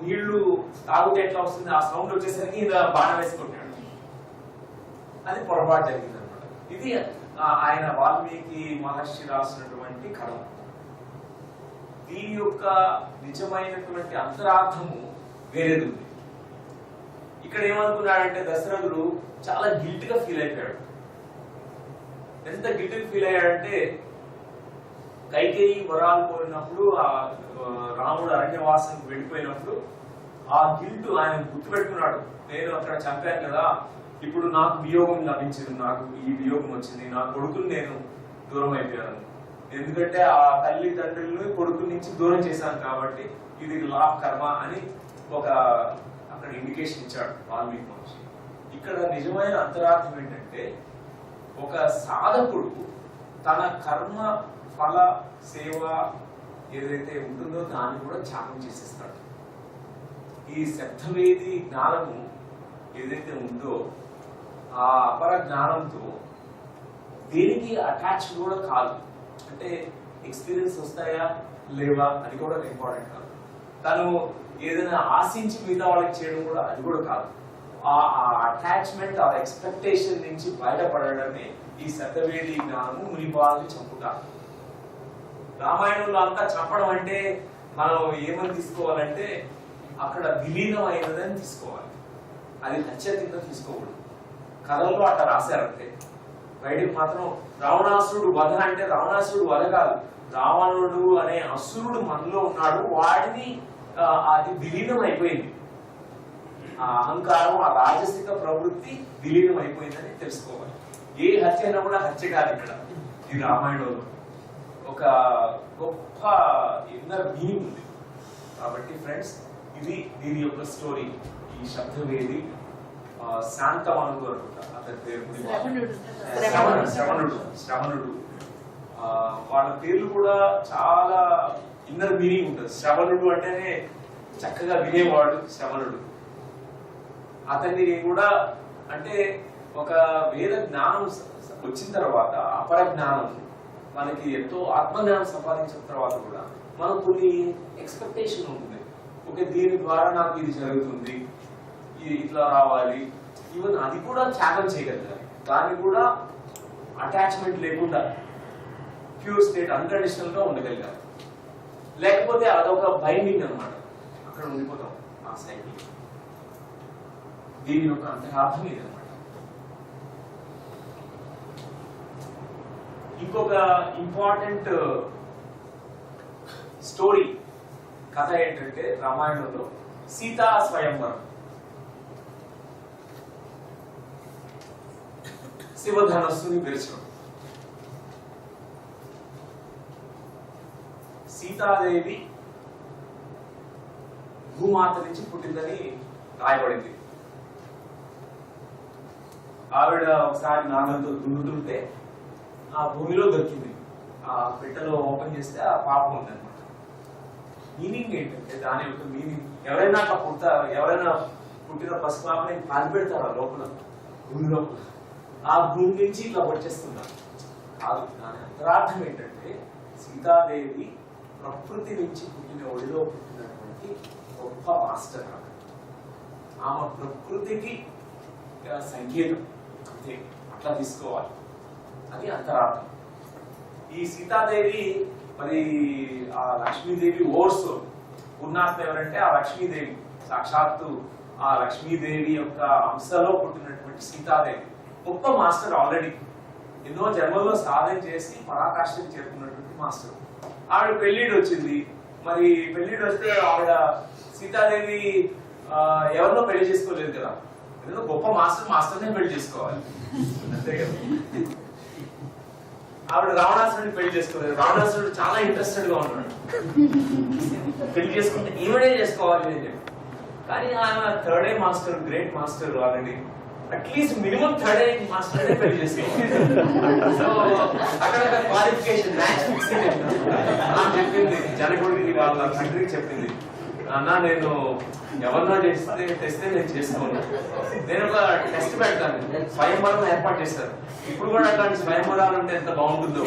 Speaker 2: నీళ్లు తాగుతే ఎట్లా వస్తుంది, ఆ సౌండ్ వచ్చేసరికి ఇలా బాణం వేసుకుంటాడు. అది పొరపాటు జరిగింది అనమాట. ఇది ఆయన వాల్మీకి మహర్షి రాసినటువంటి కథ. దీని యొక్క నిజమైనటువంటి అంతరార్థము వేరేది ఉంది. ఇక్కడ ఏమనుకున్నాడంటే దశరథుడు చాలా గిల్ట్ గా ఫీల్ అయిపోయాడు. ఎంత గిల్ట్ ఫీల్ అయ్యాడంటే కైకేయి వరాలు కోరినప్పుడు ఆ రాముడు అరణ్యవాసానికి వెళ్ళిపోయినప్పుడు ఆ గిల్ట్ ఆయన గుర్తుపెట్టుకున్నాడు. నేను అక్కడ చంపాను కదా, ఇప్పుడు నాకు వియోగం లభించింది, నాకు ఈ వియోగం వచ్చింది, నా కొడుకుని నేను దూరం అయిపోయాను. ఎందుకంటే ఆ తల్లి తండ్రులను కొడుకు నుంచి దూరం చేశాను కాబట్టి ఇది లా కర్మ అని ఒక అక్కడ ఇండికేషన్ ఇచ్చాడు వాల్మీకి మహర్షి. ఇక్కడ నిజమైన అంతరార్థం ఏంటంటే ఒక సాధకుడు తన కర్మ ఫల సేవ ఏదైతే ఉంటుందో దాన్ని కూడా త్యాగం చేసేస్తాడు. ఈ శబ్దవేది జ్ఞానము ఏదైతే ఉందో ఆ అపర జ్ఞానంతో దేనికి అటాచ్ కూడా కాదు. అంటే ఎక్స్పీరియన్స్ వస్తాయా లేవా అది కూడా ఇంపార్టెంట్ కాదు. తను ఏదైనా ఆశించి మిగతా వాళ్ళకి చేయడం కూడా అది కూడా కాదు.
Speaker 1: ఆ అటాచ్మెంట్ ఆ ఎక్స్పెక్టేషన్ నుంచి బయటపడడమే ఈ శతవేది జ్ఞానము మునిపాలని చంపుట. రామాయణంలో అంతా చంపడం అంటే మనం ఏమని తీసుకోవాలంటే అక్కడ విలీనం అయినదని తీసుకోవాలి, అది హత్య కింద తీసుకోకూడదు. కథల్లో అట్లా రాశారంటే బయటకు మాత్రం రావణాసురుడు వధ అంటే రావణాసురుడు వధ కాదు, రావణుడు అనే అసురుడు మనలో ఉన్నాడు, వాడిని అది విలీనం అయిపోయింది, ఆ అహంకారం ఆ రాజసిక ప్రవృత్తి విలీనం అయిపోయిందని తెలుసుకోవాలి. ఏ హత్య అయినా కూడా హత్య కాదు ఇక్కడ ఈ రామాయణంలో, ఒక గొప్ప ఇన్నర్ మీనింగ్ ఉంది. కాబట్టి ఫ్రెండ్స్ ఇది దీని యొక్క స్టోరీ. ఈ శబ్దవేది శాంతమనుడు అనుకుంటా అతని పేరు, శ్రవణుడు వాళ్ళ పేర్లు కూడా చాలా ఇన్నర్ మీనింగ్ ఉంటుంది. శ్రవణుడు అంటేనే చక్కగా వినేవాడు శ్రవణుడు. అతన్ని కూడా అంటే ఒక వేద జ్ఞానం వచ్చిన తర్వాత అపర జ్ఞానం మనకి ఎంతో ఆత్మజ్ఞానం సంపాదించిన తర్వాత కూడా మనకు కొన్ని ఎక్స్పెక్టేషన్ ఉంటుంది. ఓకే, దీని ద్వారా నాకు ఇది జరుగుతుంది, ఇది ఇట్లా రావాలి, ఈవెన్ అది కూడా త్యాగం చేయగలగాలి. దాన్ని కూడా అటాచ్మెంట్ లేకుండా ప్యూర్ స్టేట్ అన్కండిషనల్ గా ఉండగలిగాలి. లేకపోతే అదొక బైండింగ్ అనమాట, అక్కడ ఉండిపోతాం ఆ సైకిల్. దీని యొక్క అంతరార్థం ఇది అనమాట. ఇంకొక ఇంపార్టెంట్ స్టోరీ కథ ఏంటంటే రామాయణంలో సీతా స్వయంవరం. శివధనస్సుని విరచడం. సీతాదేవి భూమాత నుంచి పుట్టిందని రాయబడింది. ఆవిడ ఒకసారి నాగంతో దున్నుతుంటే ఆ భూమిలో దొరికింది. ఆ పెట్టెలో ఓపెన్ చేస్తే ఆ పాపం ఉందన్నమాట. మీనింగ్ ఏంటంటే దాని యొక్క మీనింగ్, ఎవరైనా పుట్టిన పసిపాపని పాలు పెడతారు ఆ లోపల, భూమి లోపల, ఆ భూమి నుంచి ఇట్లా వచ్చేస్తున్నారు కాదు. దాని అంతరార్థం ఏంటంటే సీతాదేవి ప్రకృతి నుంచి పుట్టిన ఒడిలో పుట్టినటువంటి గొప్ప మాస్టర్. ఆమె ప్రకృతికి సంకేతం అంతే, అట్లా తీసుకోవాలి, అది అంతరార్థం. ఈ సీతాదేవి మరి ఆ లక్ష్మీదేవి ఓర్స్ పూర్ణాత్మ ఎవరంటే ఆ లక్ష్మీదేవి, సాక్షాత్తు ఆ లక్ష్మీదేవి యొక్క అంశలో పుట్టినటువంటి సీతాదేవి గొప్ప మాస్టర్. ఆల్రెడీ ఎన్నో జన్మల్లో సాధన చేసి పరాకాష్ఠకి చేరుకున్నటువంటి మాస్టర్. ఆవిడ పెళ్లిడు వచ్చింది. మరి పెళ్లిడు వస్తే ఆవిడ సీతాదేవి ఎవరినో పెళ్లి చేసుకోలేదు కదా, ఏదో గొప్ప మాస్టర్నే పెళ్లి చేసుకోవాలి అంతే కదా. ఆవిడ రావణాసురుడిని పెళ్లి చేసుకోలేదు. రావణాసురుడు చాలా ఇంట్రెస్టెడ్ గా ఉన్నాడు, పెళ్లి చేసుకుంటే ఈవిడే చేసుకోవాలి అని చెప్పి. కానీ ఆమె third a master, great master, already at least minimum third a master పెళ్లి చేసుకోవాలి. సో అక్కడ క్వాలిఫికేషన్ మ్యాచ్ ఫిక్సింగ్ చెప్పింది జనకుడికి, వాళ్ళ తండ్రికి చెప్పింది, అన్న నేను ఎవరినో తెస్తే నేను చేసుకోను, నేను ఒక టెస్ట్ పెడతాను, స్వయంవరం ఏర్పాటు చేశారు. ఇప్పుడు కూడా అట్లాంటి స్వయంవరాలు ఉంటే ఎంత బాగుంటుందో.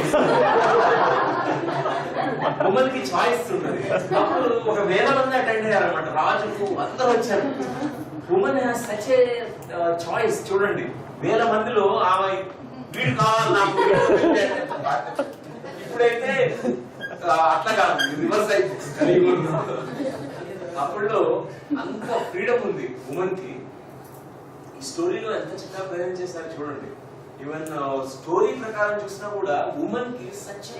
Speaker 1: ఉమెన్ కి చాయిస్ ఉంటుంది. అప్పుడు ఒక 1000 మంది అటెండ్ అయ్యారనమాట, రాజుకు అందరూ వచ్చారు. Women has such a choice. చూడండి, 1000 మందిలో ఆమె వీడు కావాలి నాకు. ఇప్పుడైతే అట్లా కాదు, రివర్స్ అయిపోయింది. అప్పుడు అంత ఫ్రీడమ్ ఉంది ఉమెన్ కి. ఈ స్టోరీలో ఎంత చక్కగా ప్రజెంట్ చేశారు చూడండి. ఈవెన్ స్టోరీ ప్రకారం చూసినా కూడా ఉమెన్ కి such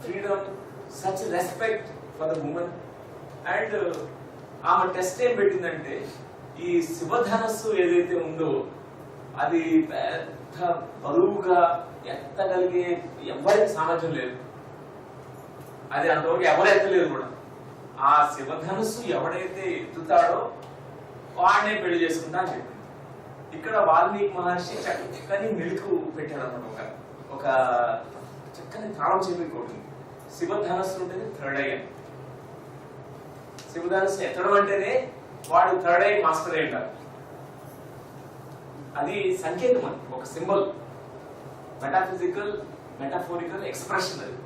Speaker 1: freedom, such respect for the women. And ఆమె టెస్ట్ ఏం పెట్టిందంటే ఈ శివధనస్సు ఏదైతే ఉందో అది పెద్ద బరువుగా ఎత్తగలిగే ఎవరికి సామర్థ్యం లేదు, అది అంతవరకు ఎవరు ఎత్తలేదు కూడా. ఆ శివధనుస్సు ఎవడైతే ఎత్తుతాడో వాడినే పెళ్లి చేసుకుంటా అని చెప్పింది. ఇక్కడ వాల్మీకి మహర్షి చక్కని మెలుకు పెట్టాడు అన్నమాట. ఒక చక్కని తాళం చెవి కొట్టింది. శివధనస్సు ఉంటేనే థర్డ్ ఐ. శివధనస్సు ఎత్తడం అంటేనే వాడు థర్డ్ ఐ మాస్టర్ అయి ఉండాలి. అది సంకేతం, అని ఒక సింబల్, మెటాఫిజికల్ మెటాఫోరికల్ ఎక్స్ప్రెషన్. అది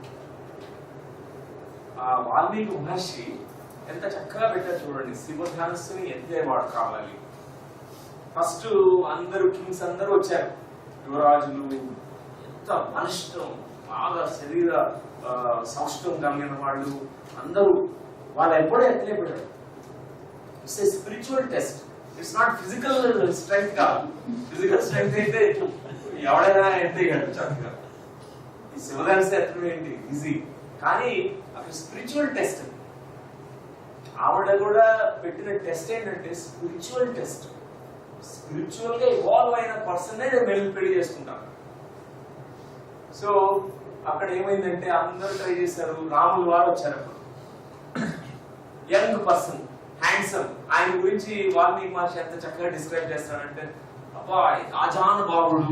Speaker 1: ఆ వాల్మీకి మహర్షి ఎంత చక్కగా పెట్టారు చూడండి. శివధనస్సుని ఎత్తేవాడు కావాలి,
Speaker 2: ఫస్ట్ అందరూ కింగ్స్ అందరూ వచ్చారు, యువరాజులు, ఎంత బలిష్టం, బాగా శరీర సౌష్ఠం కలిగిన వాళ్ళు అందరూ వాళ్ళు ఎప్పుడూ ఎత్తలేపడారు. It's a spiritual test, it's not physical strength కాదు. ఫిజికల్ స్ట్రెంగ్త్ అయితే ఎవడైనా ఎత్తేయగలరు చక్కగా, ఈ శివధనుసు ఎత్తడం ఏంటి ఈజీ, కానీ అక్కడ స్పిరిచువల్ టెస్ట్. ఆవిడ కూడా పెట్టిన టెస్ట్ ఏంటంటే స్పిరిచువల్ టెస్ట్. స్పిరిచువల్ గా ఇవాల్వ్ అయిన పర్సన్ మేము పెళ్లి చేసుకుంటాం. సో అక్కడ ఏమైందంటే అందరూ ట్రై చేశారు. రాములు వారు వచ్చారు అప్పుడు, యంగ్ పర్సన్, హ్యాండ్సమ్. ఆయన గురించి వాల్మీకి మహర్షి ఎంత చక్కగా డిస్క్రైబ్ చేస్తాడంటే, అబ్బా ఆజాన బాబుడు,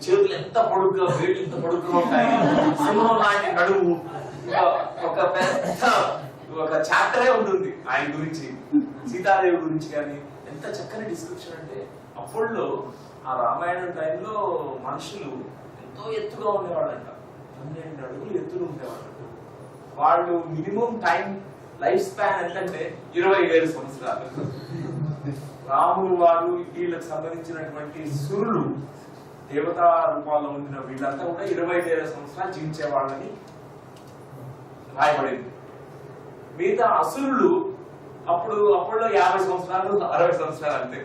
Speaker 2: చేతులు ఎంత పొడుగ్గా, వేలు ఎంత పొడుగ్గా ఉంటాయి, సింహం లాంటి నడుము, ఒక పెద్ద ఒక చాప్టరే ఉంటుంది ఆయన గురించి. సీతాదేవి గురించి కానీ ఎంత చక్కని డిస్క్రిప్షన్ అంటే, అప్పుడులో ఆ రామాయణం టైంలో మనుషులు ఎంతో ఎత్తుగా ఉండేవాళ్ళంట, 12 అడుగులు ఎత్తులు ఉండేవాళ్ళంట. వాళ్ళు మినిమం టైం లైఫ్ స్పాన్ ఎంతంటే 20,000 సంవత్సరాలు. రాములు వారు వీళ్ళకి సంబంధించినటువంటి సురులు, దేవతా రూపాల్లో ఉండిన వీళ్ళంతా కూడా 20,000 సంవత్సరాలు జీవించే వాళ్ళని రాయబడింది. మిగతా అసురులు అప్పుడులో 50 సంవత్సరాలు 60 సంవత్సరాలు అంతే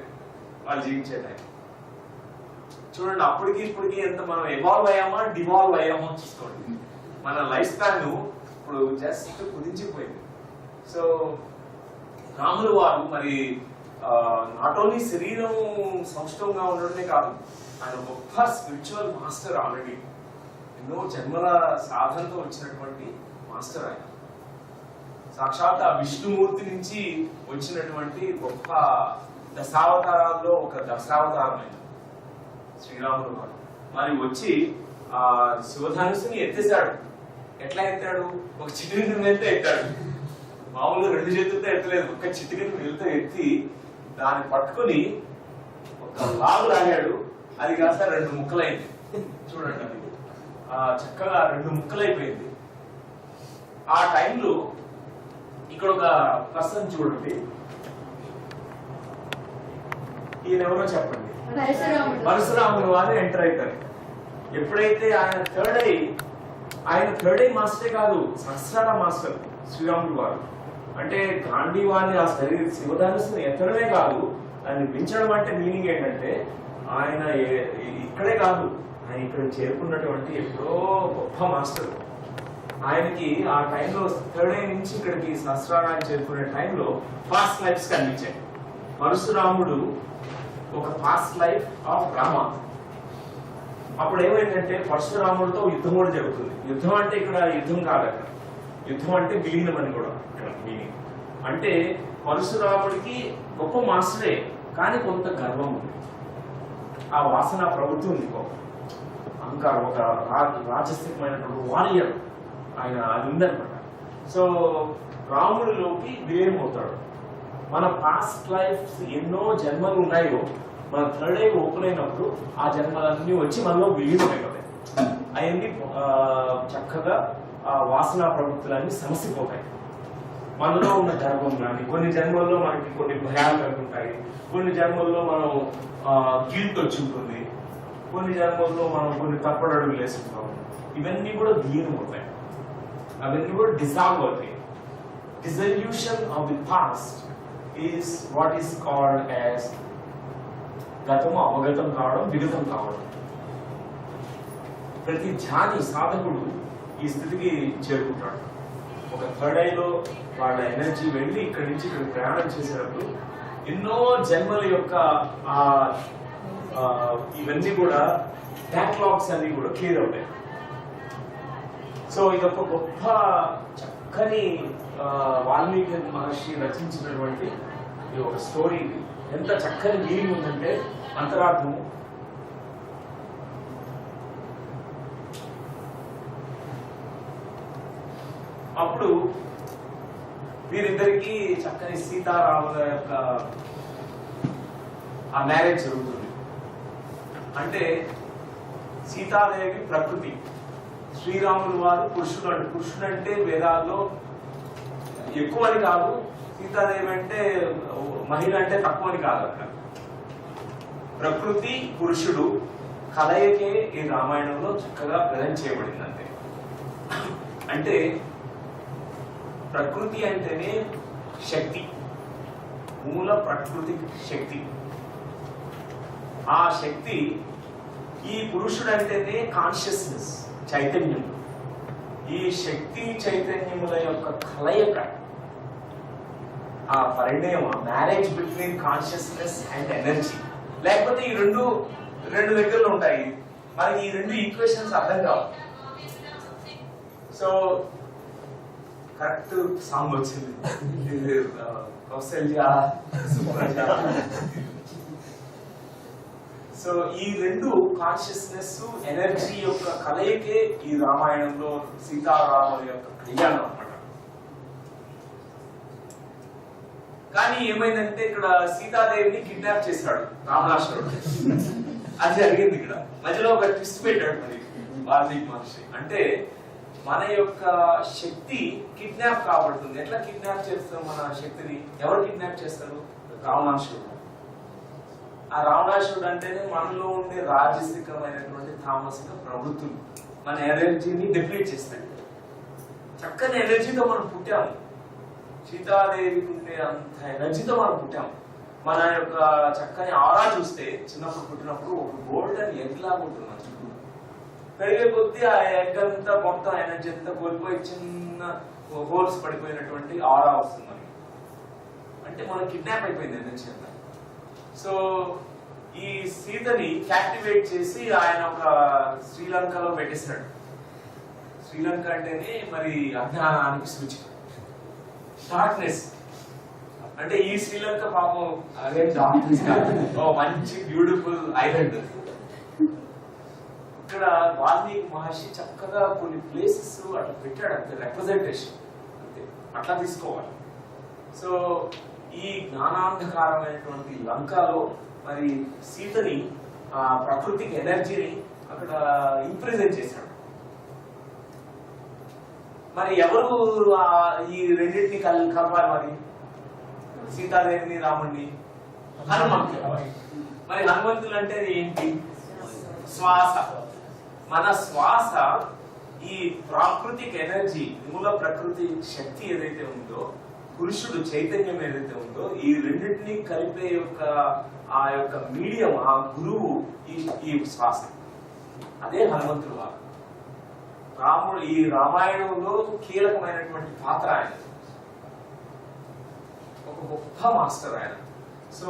Speaker 2: వాళ్ళు జీవించే టైం. చూడండి, అప్పటికి ఇప్పటికి ఎంత మనం ఎవాల్వ్ అయ్యామా డివాల్వ్ అయ్యామో చూసుకోండి. మన లైఫ్ స్పాన్ ఇప్పుడు జస్ట్ కుదించిపోయింది. సో రాములు వారు మరి నాట్ ఓన్లీ శరీరం సౌష్ఠంగా ఉండడమే కాదు, ఆయన గొప్ప స్పిరిచువల్ మాస్టర్. ఆల్రెడీ ఎన్నో జన్మల సాధనతో వచ్చినటువంటి మాస్టర్ ఆయన. సాక్షాత్ ఆ విష్ణుమూర్తి నుంచి వచ్చినటువంటి గొప్ప దశావతారాల్లో ఒక దశావతారం ఆయన శ్రీరాములు వారు. మరి వచ్చి ఆ శివధనుసుని ఎత్తేశాడు. ఎట్లా ఎత్తాడు? ఒక చిటికిన వెళ్తే ఎత్తాడు. మామూలుగా 2 చేతులతో ఎత్తలేదు, ఒక చిటికిన వెళ్తే ఎత్తి దాన్ని పట్టుకుని ఒక లాగు లాగాడు. అది కాస్త 2 ముక్కలైంది. చూడండి, అది చక్కగా 2 ముక్కలైపోయింది. ఆ టైంలో ఇక్కడ ఒక పర్సన్ చూడండి, ఈయన ఎవరో చెప్పండి. పరశురాములు వారు ఎంటర్ అవుతారు. ఎప్పుడైతే ఆయన థర్డ్ ఐ మాస్టరే కాదు, సహస్రార మాస్టర్ శ్రీరాములు వారు. అంటే గాంధీవాన్ని ఆ శివధనుసుని ఎత్తడమే కాదు, దాన్ని పెంచడం అంటే మీనింగ్ ఏంటంటే ఆయన ఇక్కడే కాదు, ఆయన ఇక్కడ చేరుకున్నటువంటి ఎప్పుడో గొప్ప మాస్టర్. ఆయనకి ఆ టైంలో థర్డ్ ఐ నుంచి ఇక్కడికి సహస్రారాన్ని చేరుకునే టైంలో ఫాస్ట్ లైఫ్స్ కనిపించాయి. పరశురాముడు ఒక ఫాస్ట్ లైఫ్ ఆఫ్ రామ. అప్పుడు ఏమైందంటే పరశురాముడితో యుద్ధం కూడా జరుగుతుంది. యుద్ధం అంటే ఇక్కడ యుద్ధం కాదు, అక్కడ యుద్ధం అంటే విలీనం అని కూడా ఇక్కడ మీనింగ్. అంటే పరశురాముడికి గొప్ప మాస్టరే, కానీ కొంత గర్వం ఉంది, ఆ వాసన ప్రభుత్వం ఉంది, అహంకారం, ఒక రాజస్థికమైనటువంటి వారియర్ ఆయన, అది ఉందనమాట. సో రాముడిలోకి విలీనం అవుతాడు. మన పాస్ట్ లైఫ్స్ ఎన్నో జన్మలు ఉన్నాయో మన థర్డ్ ఐ ఓపెన్ అయినప్పుడు ఆ జన్మలన్నీ వచ్చి మనలో విలీనం అయిపోతాయి. అవన్నీ చక్కగా ఆ వాసనా ప్రవృత్తులన్నీ సమసిపోతాయి. మనలో ఉన్న గర్వం కానీ, కొన్ని జన్మల్లో మనకి కొన్ని భయాలు కలిగి ఉంటాయి, కొన్ని జన్మల్లో మనం గిల్ట్ వచ్చి ఉంటుంది, కొన్ని జన్మల్లో మనం కొన్ని తప్పుడు అడుగులు వేసుకుంటాం. ఇవన్నీ కూడా విలీనం అవుతాయి, అవన్నీ కూడా డిసాల్వ్ అవుతాయి. Dissolution of the past is what is called as గతము అవగతం కావడం, విగతం కావడం. ప్రతి ధ్యాని సాధకుడు ఈ స్థితికి చేరుకుంటాడు. ఒక థర్డ్ ఐలో వాళ్ళ ఎనర్జీ వెళ్ళి ఇక్కడి నుంచి ఇక్కడ ప్రయాణం చేసేటప్పుడు ఎన్నో జన్మల యొక్క ఇవన్నీ కూడా బ్యాక్లాగ్స్ అన్ని కూడా క్లియర్ అవుతాయి. సో ఇదొక గొప్ప చక్కని వాల్మీకి మహర్షి రచించినటువంటి ఈ ఒక స్టోరీ. ఎంత చక్కని మీనింగ్ ఉందంటే అంతరార్థం. అప్పుడు వీరిద్దరికి చక్కని సీతారాముల యొక్క ఆ మ్యారేజ్ జరుగుతుంది. అంటే సీతాదేవి ప్రకృతి, శ్రీరాములు వారు పురుషుడు. అంటే పురుషుడు అంటే వేదాల్లో ఎక్కువ అని కాదు, సీతాదేవి అంటే మహిళ అంటే తక్కువ అని కాదు. అక్కడ ప్రకృతి పురుషుడు కలయికే ఈ రామాయణంలో చక్కగా ప్రజెంట్ చేయబడింది అంతే. అంటే ప్రకృతి అంటేనే శక్తి, మూల ప్రకృతి శక్తి. ఆ శక్తి, ఈ పురుషుడు అంటేనే కాన్షియస్నెస్, చైతన్యం. ఈ శక్తి చైతన్యముల యొక్క కలయిక, ఆ పరిణయం, marriage between consciousness and energy. లేకపోతే ఈ రెండు దగ్గరలో ఉంటాయి, మనకి ఈ రెండు ఈక్వేషన్స్ అర్థం కావు. సో కరెక్ట్ సాంగ్ వచ్చింది, కౌసల్య సుప్రజ. సో ఈ రెండు కాన్షియస్నెస్ ఎనర్జీ యొక్క కలయికే ఈ రామాయణంలో సీతారాముల యొక్క కళ్యాణం అన్నమాట. కానీ ఏమైందంటే ఇక్కడ సీతాదేవిని కిడ్నాప్ చేశాడు రావణాసురుడు. అది జరిగింది. ఇక్కడ మధ్యలో ఒక ట్విస్ట్ పెట్టాడు మరి వాల్మీకి మహర్షి. అంటే మన యొక్క శక్తి కిడ్నాప్ కాబడుతుంది. ఎట్లా కిడ్నాప్ చేస్తాం మన శక్తిని? ఎవరు కిడ్నాప్ చేస్తారు? రావణాసురుడు. ఆ రావణాసురుడు అంటేనే మనలో ఉండే రాజసికమైనటువంటి తామసిక ప్రవృత్తులు మన ఎనర్జీని డిప్లీట్ చేస్తాయి. చక్కని ఎనర్జీతో మనం పుట్టాము, సీతాదేవికి ఉండే అంత ఎనర్జీతో మనం పుట్టాము. మన యొక్క చక్కని ఆరా చూస్తే చిన్నప్పుడు పుట్టినప్పుడు ఒక గోల్డెన్ ఎగ్ లాగా ఉంటుంది మన చుట్టూ. పెరిగే కొద్దీ ఆ ఎగ్ అంతా మొత్తం ఎనర్జీ అంతా కోల్పోయి చిన్న హోల్స్ పడిపోయినటువంటి ఆరా వస్తుంది మనకి. అంటే మనం కిడ్నాప్ అయిపోయింది ఎనర్జీ అంతా. సో ఈ సీతని క్యాప్టివేట్ చేసి ఆయన ఒక శ్రీలంకలో పెట్టేశాడు. శ్రీలంక అంటేనే మరి అజ్ఞానానికి సూచిక, డార్క్నెస్. అంటే ఈ శ్రీలంక పాపం అదే డార్క్నెస్ కాదు, మంచి బ్యూటిఫుల్ ఐలాండ్. ఇక్కడ వాల్మీకి మహర్షి చక్కగా కొన్ని ప్లేసెస్ అట్లా పెట్టాడు, అంతే రిప్రజెంటేషన్, అంతే అట్లా తీసుకోవాలి. సో ఈ జ్ఞానాంధకారమైనటువంటి లంకలో మరి సీతని, ఆ ప్రకృతికి ఎనర్జీని అక్కడ ఇంప్రెజెంట్ చేశాడు. మరి ఎవరు ఈ రెండింటిని కలపాలి? మరి సీతాదేవిని రాముడిని హనుమంతుడు. మరి హనుమంతులు అంటే ఏంటి? శ్వాస. మన శ్వాస ఈ ప్రాకృతిక్ ఎనర్జీ, మూల ప్రకృతి శక్తి ఏదైతే ఉందో, పురుషుడు చైతన్యం ఏదైతే ఉందో, ఈ రెండింటిని కలిపే యొక్క ఆ యొక్క మీడియం, ఆ గురువు ఈ శ్వాస. అదే హనుమంతుడు వారు. రాముడు ఈ రామాయణంలో కీలకమైనటువంటి పాత్ర ఆయన, ఒక గొప్ప మాస్టర్ ఆయన. సో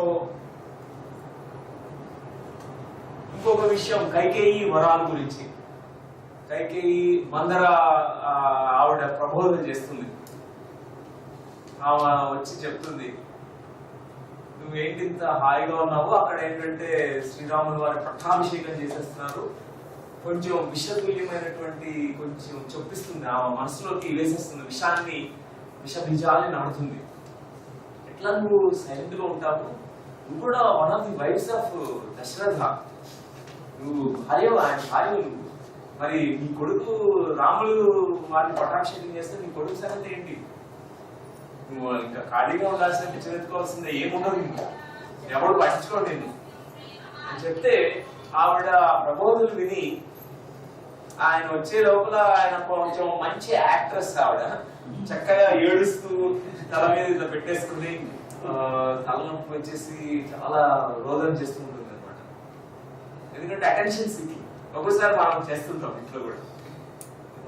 Speaker 2: ఇంకొక విషయం, కైకేయి వరాల గురించి. కైకేయి మందర ఆవిడ ప్రబోధన చేస్తుంది. ఆమె వచ్చి చెప్తుంది, నువ్వేంటి ఇంత హాయిగా ఉన్నావు, అక్కడ ఏంటంటే శ్రీరాముల వారి పట్టాభిషేకం చేసేస్తున్నారు, కొంచెం విషతుల్యమైనటువంటి కొంచెం చొప్పిస్తుంది, ఆ మనసులోకి వేసేస్తుంది, విష బీజాలని నాడుతుంది. ఎట్లా నువ్వు సైలెంట్ గా ఉంటావు? నువ్వు కూడా one of the wives of Dasharatha, నువ్వు భార్య, ఆయన భార్య నువ్వు. మరి నీ కొడుకు రాములు వారిని పట్టాభిషేకం చేస్తే నీ కొడుకు సంగతి ఏంటి? నువ్వు ఇంకా ఖాళీగా ఉండాల్సిన పిచ్చరెత్తుకోవాల్సిందే, ఏముండదు, ఇంకా ఎవడు పట్టించుకోండి నేను అని చెప్తే, ఆవిడ ప్రబోధులు విని ఆయన వచ్చే లోపల, ఆయన కొంచెం మంచి యాక్ట్రెస్ ఆవిడ, చక్కగా ఏడుస్తూ తల మీద ఇలా పెట్టేసుకుని తలనొప్పి వచ్చేసి చాలా రోదన చేస్తూ ఉంటుంది అనమాట. ఎందుకంటే అటెన్షన్ సీకింగ్. ఒక్కోసారి మనం చేస్తుంటాం ఇంట్లో కూడా,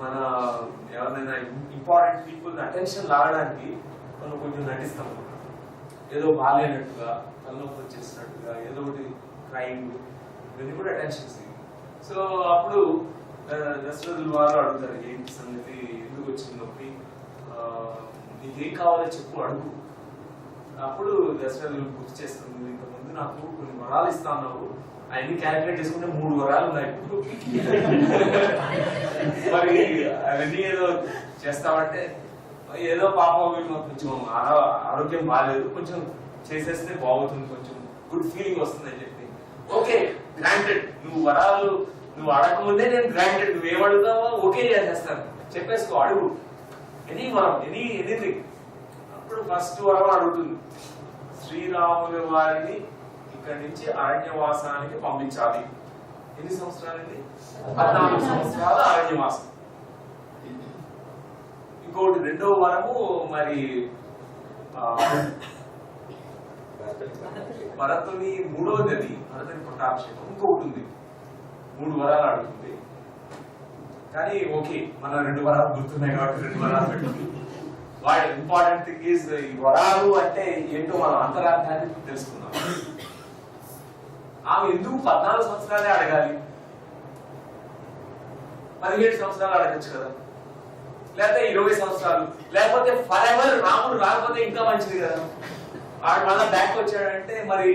Speaker 2: మన ఎవరినైనా ఇంపార్టెంట్ పీపుల్ అటెన్షన్ లాగడానికి మనం కొంచెం నటిస్తాం, ఏదో బాగాలేనట్టుగా, తలనొప్పి వచ్చేసినట్టుగా, ఏదో ఒకటి క్రైమ్, ఇవన్నీ కూడా అటెన్షన్ సీకింగ్. సో అప్పుడు దశరథుల వారు అడుగుతారు, ఏంటి సంగతి, ఎందుకు వచ్చింది నొప్పి, నీకేం కావాలో చెప్పు, అడుగు. అప్పుడు దశరథులు గుర్తు చేస్తుంది, ఇంతకుముందు నాకు కొన్ని వరాలు ఇస్తాను, అవన్నీ క్యాలిక్యులేట్ చేసుకుంటే 3 వరాలు ఉన్నాయి ఇప్పుడు. మరి అవన్నీ ఏదో చేస్తామంటే, ఏదో పాపం కొంచెం ఆరోగ్యం బాగాలేదు, కొంచెం చేసేస్తే బాగుంటుంది, కొంచెం గుడ్ ఫీలింగ్ వస్తుంది అని చెప్పి, ఓకే గ్రాంటెడ్, నువ్వు వరాలు నువ్వు అడగకముందే నేను గ్రాంటెడ్, నువ్వేం అడుగుతావో ఓకే చేస్తాను, చెప్పేసుకో, అడుగు, ఎనీ వరం, ఎనీథింగ్. అప్పుడు ఫస్ట్ వరం అడుగుతుంది, శ్రీరాముల వారిని
Speaker 1: ఇక్కడి నుంచి అరణ్యవాసానికి పంపించాలి. ఎన్ని సంవత్సరాలండి? 14 సంవత్సరాల అరణ్యవాసం. ఇంకోటి రెండవ వరము మరి భరతుని మూడవ గది, భరతుని పట్టాభిషేకం. ఇంకొకటి ఉంది, 3 వరాలు అడుగుతుంది. కానీ ఓకే, మన 2 వరాలు గుర్తున్నాయి కాబట్టి 2 వరాలు పెట్టుకుంది. వాటి ఇంపార్టెంట్ థింగ్ ఈజ్ ఈ వరాలు అంటే ఏంటో మనం అంతరార్థాన్ని తెలుసుకున్నాం. ఆమె ఎందుకు 14 సంవత్సరాలే అడగాలి? 17 సంవత్సరాలు అడగచ్చు కదా, లేకపోతే 20 సంవత్సరాలు, లేకపోతే ఫర్ ఎవర్ రాముడు రాకపోతే ఇంకా మంచిది కదా. వాడు మళ్ళీ బ్యాక్ వచ్చాడంటే మరి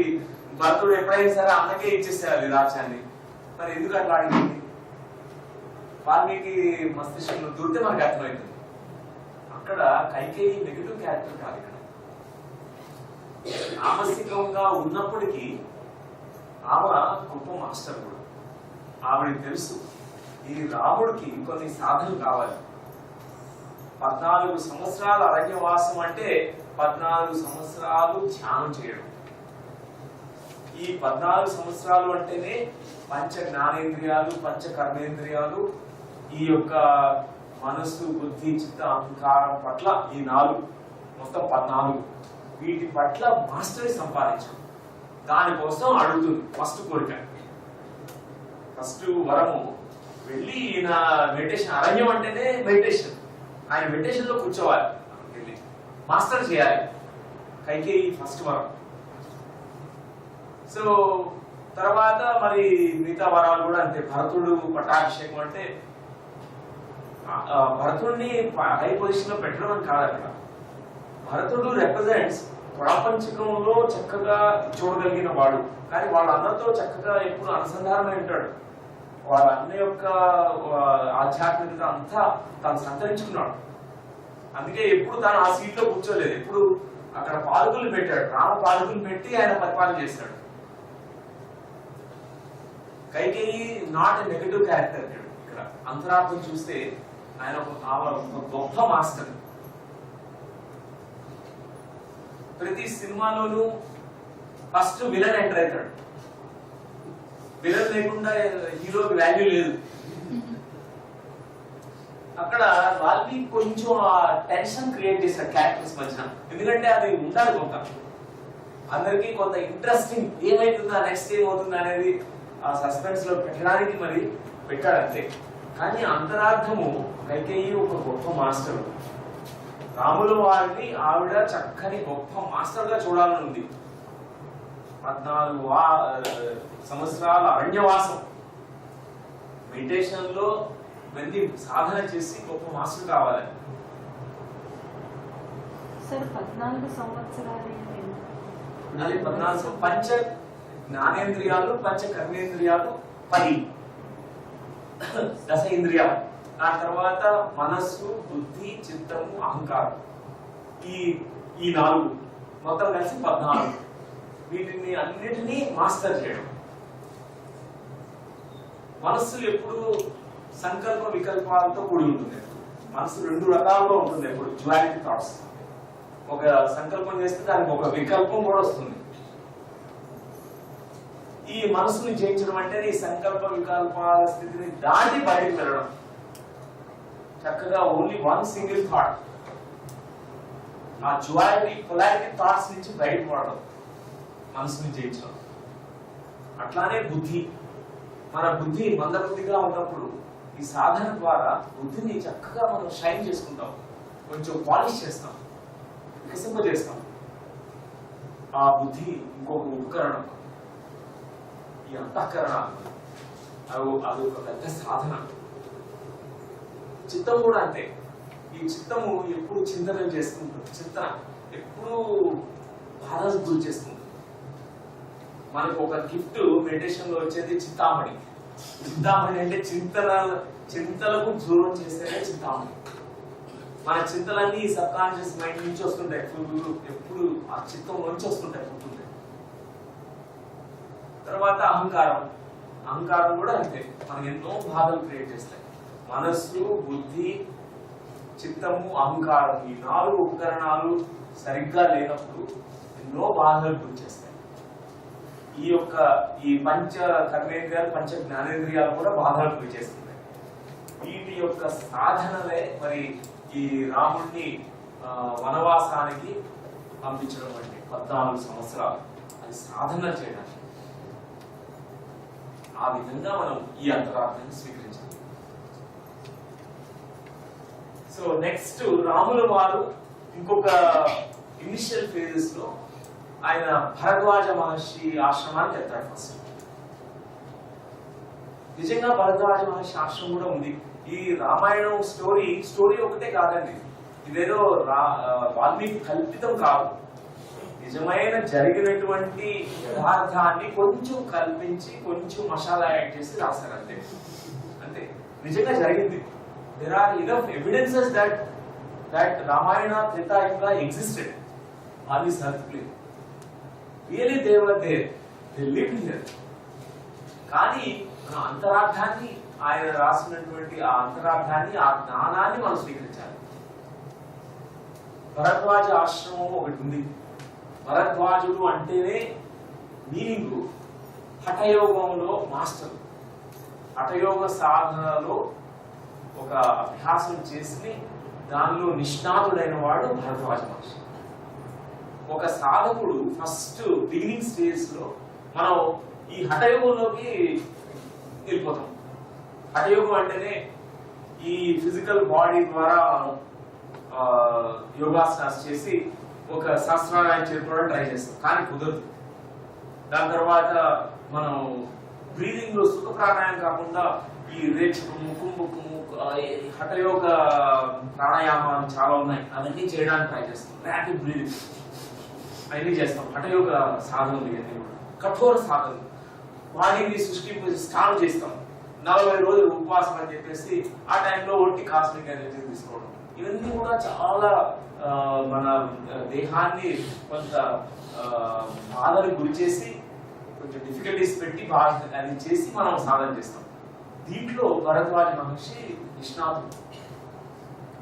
Speaker 1: భరతుడు ఎప్పుడైనా సరే అన్నకే ఇచ్చేసేయాలి రాజ్యాన్ని. మరి ఎందుకు అట్లా అడిగింది? వాల్మీకి మస్తిష్కంలో దూరితే మనకు అర్థమవుతుంది. అక్కడ కైకేయి నెగిటివ్ క్యారెక్టర్ కాదు. ఇక్కడ ఆమసికంగా ఉన్నప్పటికీ ఆమె గొప్ప మాస్టర్ కూడా. ఆవిడకి తెలుసు ఈ రాముడికి కొన్ని సాధనలు కావాలి. 14 సంవత్సరాల అరణ్యవాసం అంటే 14 సంవత్సరాలు ధ్యానం చేయడం. ఈ 14 సంవత్సరాలు అంటేనే పంచ జ్ఞానేంద్రియాలు, పంచ కర్మేంద్రియాలు, ఈ యొక్క మనస్సు, బుద్ధి, చిత్త, అహంకారం పట్ల ఈ 4 మొత్తం 14 వీటి పట్ల మాస్టరీ సంపాదించడం. దానికోసం అడుగుతుంది ఫస్ట్ కోరిక. ఫస్ట్ వరము వెళ్ళి ఈయన మెడిటేషన్, అరణ్యం అంటేనే మెడిటేషన్, ఆయన మెడిటేషన్ లో కూర్చోవాలి, వెళ్ళి మాస్టర్ చేయాలి. కైకేయి ఫస్ట్ వరం. సో తర్వాత మరి మిగతా వరాలు కూడా అంతే. భరతుడు పట్టాభిషేకం అంటే భరతుడిని హై పొజిషన్ లో పెట్టడం అని కాదు. అక్కడ భరతుడు రిప్రజెంట్స్ ప్రాపంచికంలో చక్కగా చూడగలిగిన వాడు, కానీ వాళ్ళందరితో చక్కగా ఎప్పుడు అనుసంధానమై ఉంటాడు. వాళ్ళ అన్న యొక్క ఆధ్యాత్మికత అంతా తను సంతరించుకున్నాడు. అందుకే ఎప్పుడు తాను ఆ సీట్ లో కూర్చోలేదు, ఎప్పుడు అక్కడ పాలకులు పెట్టాడు, రామ పాలకులు పెట్టి ఆయన పరిపాలన చేశాడు. Kaikeyi not a negative character. ఇక్కడ అంతరార్థం చూస్తే ఆయన ఒక గొప్ప మాస్టర్. ప్రతి సినిమాలోనూ ఫస్ట్ విలన్ ఎంటర్ అవుతాడు. విలన్ లేకుండా హీరోకి వాల్యూ లేదు. అక్కడ వాళ్ళకి కొంచెం ఆ టెన్షన్ క్రియేట్ చేశారు క్యారెక్టర్స్ మధ్యన. ఎందుకంటే అది ఉండాలి కొంత, అందరికి కొంత ఇంట్రెస్టింగ్, ఏమైతుందా నెక్స్ట్ ఏమవుతుందా అనేది ఆ సస్పెన్స్ లో పెట్టడానికి మరి పెట్టాడంతే. కానీ అంతరార్థము కైకేయి ఒక గొప్ప మాస్టర్. రాముల వారిని ఆవిడ చక్కని గొప్ప మాస్టర్ గా చూడాలని ఉంది. 14 సంవత్సరాల అరణ్యవాసం, మెడిటేషన్ లో వెళ్ళి సాధన చేసి గొప్ప మాస్టర్ కావాలి.
Speaker 3: సార్ 14 సంవత్సరాలు
Speaker 1: అది 14 పంచ జ్ఞానేంద్రియాలు, పంచ కర్మేంద్రియాలు 10 దశ ఇంద్రియాలు. ఆ తర్వాత మనస్సు, బుద్ధి, చిత్తము, అహంకారం, ఈ 4 మొత్తం కలిసి 14. వీటిని అన్నిటినీ మాస్టర్ చేయడం. మనస్సు ఎప్పుడు సంకల్ప వికల్పాలతో కూడి ఉంటుంది. మనసు 2 రకాలుగా ఉంటుంది ఎప్పుడు, డ్యుయాలిటీ థాట్స్. ఒక సంకల్పం చేస్తే దానికి ఒక వికల్పం కూడా వస్తుంది. ఈ మనసుని జయించడం అంటే ఈ సంకల్ప వికల్పాల స్థితిని దాటి బయటకు వెళ్ళడం. చక్కగా ఓన్లీ 1 సింగిల్ థాట్, ఆ డ్యుయాలిటీ పొలారిటీ థాట్స్ నుంచి బయటపడడం, మనసుని జయించడం. అట్లానే బుద్ధి, మన బుద్ధి మందబుద్ధిగా ఉన్నప్పుడు ఈ సాధన ద్వారా బుద్ధిని చక్కగా మనం షైన్ చేసుకుంటాం, కొంచెం పాలిష్ చేస్తాం, వికసింపజేస్తాం. ఆ బుద్ధి ఇంకొక ఉపకరణం. ఈ అంతఃకరణ అది ఒక పెద్ద సాధన. చిత్తం కూడా అంతే. ఈ చిత్తము ఎప్పుడు చింతన చేసుకుంటుంది, చింతన ఎప్పుడు బాధకు గురి చేస్తుంది. మనకు ఒక గిఫ్ట్ మెడిటేషన్ లో వచ్చేది చింతామణి. చింతామణి అంటే చింతలకు దూరం చేసేదే చింతామణి. మన చింతలన్నీ సబ్ కాన్షియస్ మైండ్ నుంచి వస్తుంటాయి, ఎప్పుడు ఆ చిత్తం నుంచి వస్తుంటాయి, పుట్టుంటాయి. తర్వాత అహంకారం కూడా అంతే, మనకి ఎన్నో బాధలు క్రియేట్ చేస్తాయి. మనస్సు, బుద్ధి, చిత్తము, అహంకారం, ఈ 4 ఉపకరణాలు సరిగ్గా లేనప్పుడు ఎన్నో బాధలు గురి చేస్తాయి.
Speaker 2: ఈ పంచ కర్మేంద్రియాలు పంచ జ్ఞానేంద్రియాలు కూడా బాధలకు గురి చేస్తున్నాయి. వీటి యొక్క సాధనలే మరి ఈ రాముణ్ణి వనవాసానికి పంపించడం అంటే 14 సంవత్సరాలు అది సాధన చేయడానికి. ఆ విధంగా మనం ఈ అంతరార్థాన్ని స్వీకరించాలి. సో నెక్స్ట్ రాముల వారు ఇంకొక ఇనిషియల్ ఫేజెస్ లో ఆయన భరద్వాజ మహర్షి ఆశ్రమానికి వెళ్తాడు ఫస్ట్. నిజంగా భరద్వాజ మహర్షి ఆశ్రమం కూడా ఉంది. ఈ రామాయణం స్టోరీ ఒకటే కాదండి, ఇదేదో వాల్మీకి కల్పితం కాదు. నిజమైన జరిగినటువంటి యథార్థాన్ని కొంచెం కల్పించి కొంచెం మసాలా యాడ్ చేసి రాశారు అంతే. అంతే, నిజంగా జరిగింది. there are enough evidences that Ramayana Treta Yuga existed on this earth plane. Really they were there, they lived here. కానీ మన అంతరార్థాన్ని, ఆయన రాసినటువంటి ఆ అంతరార్థాన్ని, ఆ జ్ఞానాన్ని మనం స్వీకరించాలి. భరద్వాజ ఆశ్రమం ఒకటి ఉంది. భరద్వాజుడు అంటేనే మీనింగ్ హఠయోగంలో మాస్టర్, హఠయోగ సాధనలో ఒక అభ్యాసం చేసి దానిలో నిష్ణాతుడైన వాడు భరద్వాజ మహర్షి. ఒక సాధకుడు ఫస్ట్ బిగినింగ్ స్టేజ్ లో మనం ఈ హఠయోగంలోకి వెళ్ళిపోతాం. హఠయోగం అంటేనే ఈ ఫిజికల్ బాడీ ద్వారా మనం యోగాసనాలు చేసి ఒక శాస్త్రాన్ని చేరుకోవడం ట్రై చేస్తాం, కానీ కుదరదు. దాని తర్వాత మనం బ్రీదింగ్ లో సుఖ ప్రాణాయామం కాకుండా ఈ రేచకము కుంభకము హఠయోగ ప్రాణాయామాలు చాలా ఉన్నాయి, అవన్నీ చేయడానికి ట్రై చేస్తాం. ర్యాపిడ్ బ్రీదింగ్ అవన్నీ చేస్తాం. హఠయోగ సాధనలు ఇవన్నీ కూడా కఠోర సాధనలు. బాడీని స్నానం చేస్తాం, 40 రోజులు ఉపవాసం అని చెప్పేసి ఆ టైంలో ఒట్టి కాస్మిక్ ఎనర్జీ తీసుకోవడం, ఇవన్నీ కూడా చాలా మన దేహాన్ని కొంత బాధలకు గురి చేసి కొంచెం డిఫికల్టీస్ పెట్టి అది చేసి మనం సాధన చేస్తాం. దీంట్లో భరద్వాజ మహర్షి నిష్ణాతుడు.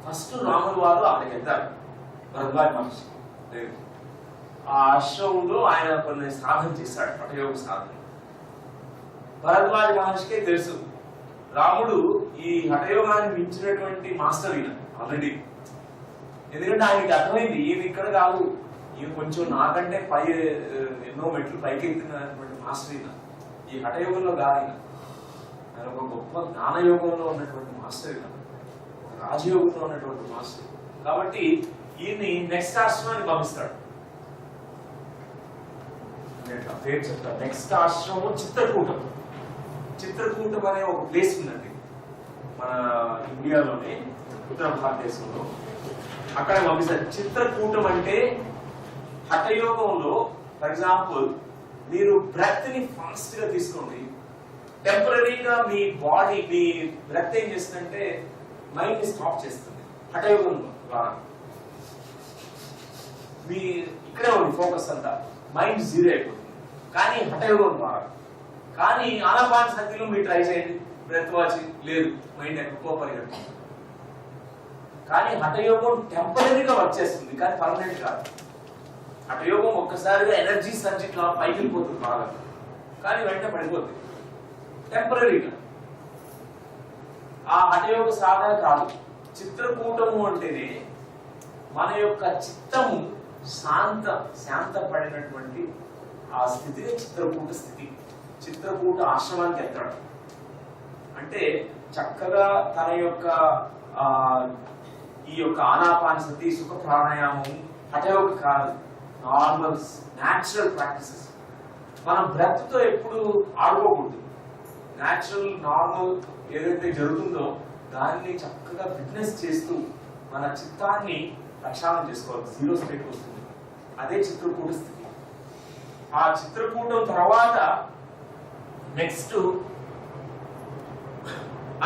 Speaker 2: ఫస్ట్ రాముల వారు అక్కడికి వెళ్తారు. భరద్వాజ మహర్షి ఆ ఆశ్రమంలో ఆయన కొన్ని సాధన చేశాడు, హఠయోగ సాధన. భరద్వాజ మహర్షికే తెలుసు రాముడు ఈ హఠయోగాన్ని మించినటువంటి మాస్టర్ ఈయన ఆల్రెడీ. ఎందుకంటే ఆయనకి అర్థమైంది ఈయన ఇక్కడ కాదు, ఈయన కొంచెం నాకంటే పై ఎన్నో మెట్లు పైకి ఎత్తినటువంటి మాస్టర్ ఈయన. ఈ హఠయోగంలో కాదు ఈయన, ఆయన ఒక గొప్ప జ్ఞానయోగంలో ఉన్నటువంటి మాస్టర్ ఈయన, రాజయోగంలో ఉన్నటువంటి మాస్టర్. కాబట్టి ఈయన్ని నెక్స్ట్ ఆశ్రమానికి పంపిస్తాడు. పేరు చెప్తాను. నెక్స్ట్ ఆశ్రమం చిత్రకూటం. చిత్రకూటం అనే ఒక ప్లేస్ ఉందండి మన ఇండియాలోనే, ఉత్తర భారతదేశంలో. అక్కడ పంపిస్తారు. చిత్రకూటం అంటే హఠయోగంలో ఫర్ ఎగ్జాంపుల్ మీరు బ్రెత్ ని ఫాస్ట్ గా తీసుకోండి, టెంపరీగా మీ బాడీ మీ బ్రెత్ ఏం చేస్తుందంటే మైండ్ ని స్టాప్ చేస్తుంది. హఠయోగం ద్వారా మీ ఇక్కడే ఉంది ఫోకస్ అంతా, మైండ్ జీరో అయిపోతుంది. కానీ హఠయోగం ద్వారా. కానీ ఆనాపాన సతిలో మీరు ట్రై చేయండి, బ్రెత్ వాచి లేదు, మైండ్ ఎక్కువ పరిగెడుతుంది. కానీ హఠయోగం టెంపరీగా వర్క్ చేస్తుంది, కానీ పర్మనెంట్ కాదు. హఠయోగం ఒక్కసారిగా ఎనర్జీ సర్జ్ ఇట్లా పైకి వెళ్ళిపోతుంది బాగా, కానీ వెంటనే పడిపోతుంది టెంపరీగా. ఆ హఠయోగ సాధన కాదు. చిత్రకూటము అంటేనే మన యొక్క చిత్తము శాంతపడినటువంటి ఆ స్థితిని చిత్రకూట స్థితి. చిత్రకూట ఆశ్రమానికి వెళ్తాడు అంటే చక్కగా తన యొక్క ఈ యొక్క ఆనాపానసతి సుఖ ప్రాణాయామం హఠయోగ కాదు, నార్మల్ న్యాచురల్ ప్రాక్టీసెస్. మనం బ్రెత్ తో ఎప్పుడు ఆడుకోకూడదు. న్యాచురల్ నార్మల్ ఏదైతే జరుగుతుందో దాన్ని చక్కగా ఫిట్నెస్ చేస్తూ మన చిత్తాన్ని ప్రక్షాళన చేసుకోవాలి, జీరో స్టేట్ వస్తుంది. అదే చిత్రకూట స్థితి. ఆ చిత్రకూటం తర్వాత నెక్స్ట్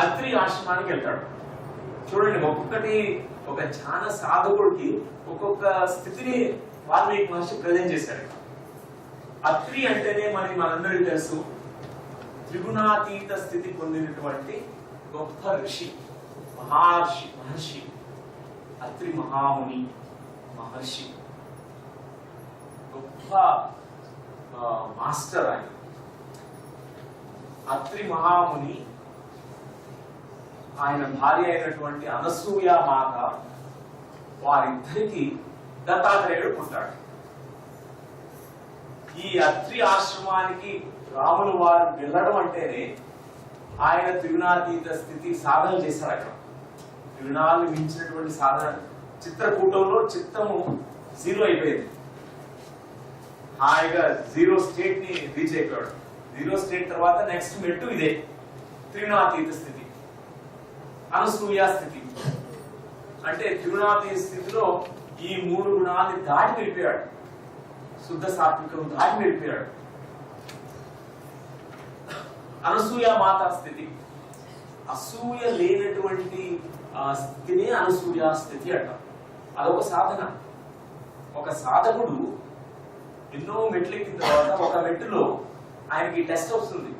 Speaker 2: అత్రి ఆశ్రమానికి వెళ్తాడు. చూడండి, ఒక్కొక్కటి ఒక ధ్యాన సాధకుడికి ఒక్కొక్క స్థితిని వాల్మీకి మహర్షి ప్రజెంట్ చేశాడు. అత్రి అంటేనే మనందరికీ తెలుసు, త్రిగుణాతీత స్థితి పొందినటువంటి గొప్ప ఋషి, మహర్షి. అత్రి మహాముని మహర్షి, గొప్ప
Speaker 1: మాస్టర్ ఆయన. అత్రి మహాముని ఆయన భార్య అయినటువంటి అనసూయ మాత వారిద్దరికి దత్తాత్రేయుడు పుట్టాడు. ఈ అత్రి ఆశ్రమానికి రాములు వారు వెళ్ళడం అంటేనే ఆయన త్రిగుణాతీత స్థితి సాధన చేశాడు. అక్కడ త్రిగుణాలు మించినటువంటి సాధన. చిత్రకూటంలో చిత్తము 0 అయిపోయింది. హాయిగా 0 స్టేట్ ని రీచ్ అయిపోయాడు. 0 స్టేట్ తర్వాత నెక్స్ట్ మెట్టు ఇదే త్రిగుణాతీత స్థితి, అనసూయ స్థితి. అంటే త్రిగుణాతీత స్థితిలో ఈ 3 గుణాన్ని దాటి వెళ్ళిపోయాడు. శుద్ధ సాత్వికం దాటి వెళ్ళిపోయాడు. అనసూయ మాత స్థితి, అసూయ లేనటువంటి స్థితిని అనసూయ స్థితి అంటాం. అదొక సాధన. ఒక సాధకుడు ఎన్నో మెట్లు ఎక్కిన తర్వాత ఒక మెట్టులో ఆయనకి టెస్ట్ వస్తుంది.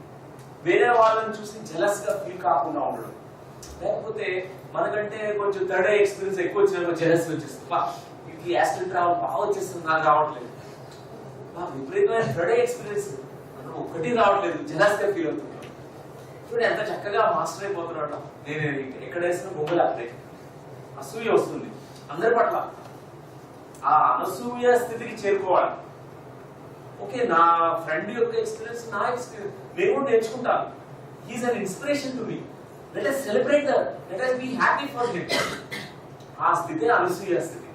Speaker 1: వేరే వాళ్ళని చూసి జెలస్ గా ఫీల్ కాకుండా ఉండడం. లేకపోతే మనకంటే కొంచెం థర్డ్ ఎక్స్పీరియన్స్ ఎక్కువ వచ్చిన జెలస్ వచ్చేస్తుంది. ఇది యాస్ట్రల్ ట్రావెల్ బాగా వచ్చేస్తుంది, నాకు రావట్లేదు. విపరీతమైన థర్డ్ ఎక్స్పీరియన్స్ ఒక్కటి రావట్లేదు, జెలస్ గా ఫీల్ అవుతుంది. ఇప్పుడు ఎంత చక్కగా మాస్టర్ అయిపోతున్నాడు. నేను ఎక్కడ వేసిన బొమ్మలు అప్పుడే అసూయ వస్తుంది అందరి పట్ల. ఆ అనసూయ స్థితికి చేరుకోవాలి. ఓకే, నా ఫ్రెండ్ యొక్క ఎక్స్పీరియన్స్ నా ఎక్స్పీరియన్స్ నేను కూడా నేర్చుకుంటాను. He's an inspiration to me. Let us celebrate that, let us be happy for him. ఆ స్థితి అనసూయ స్థితి.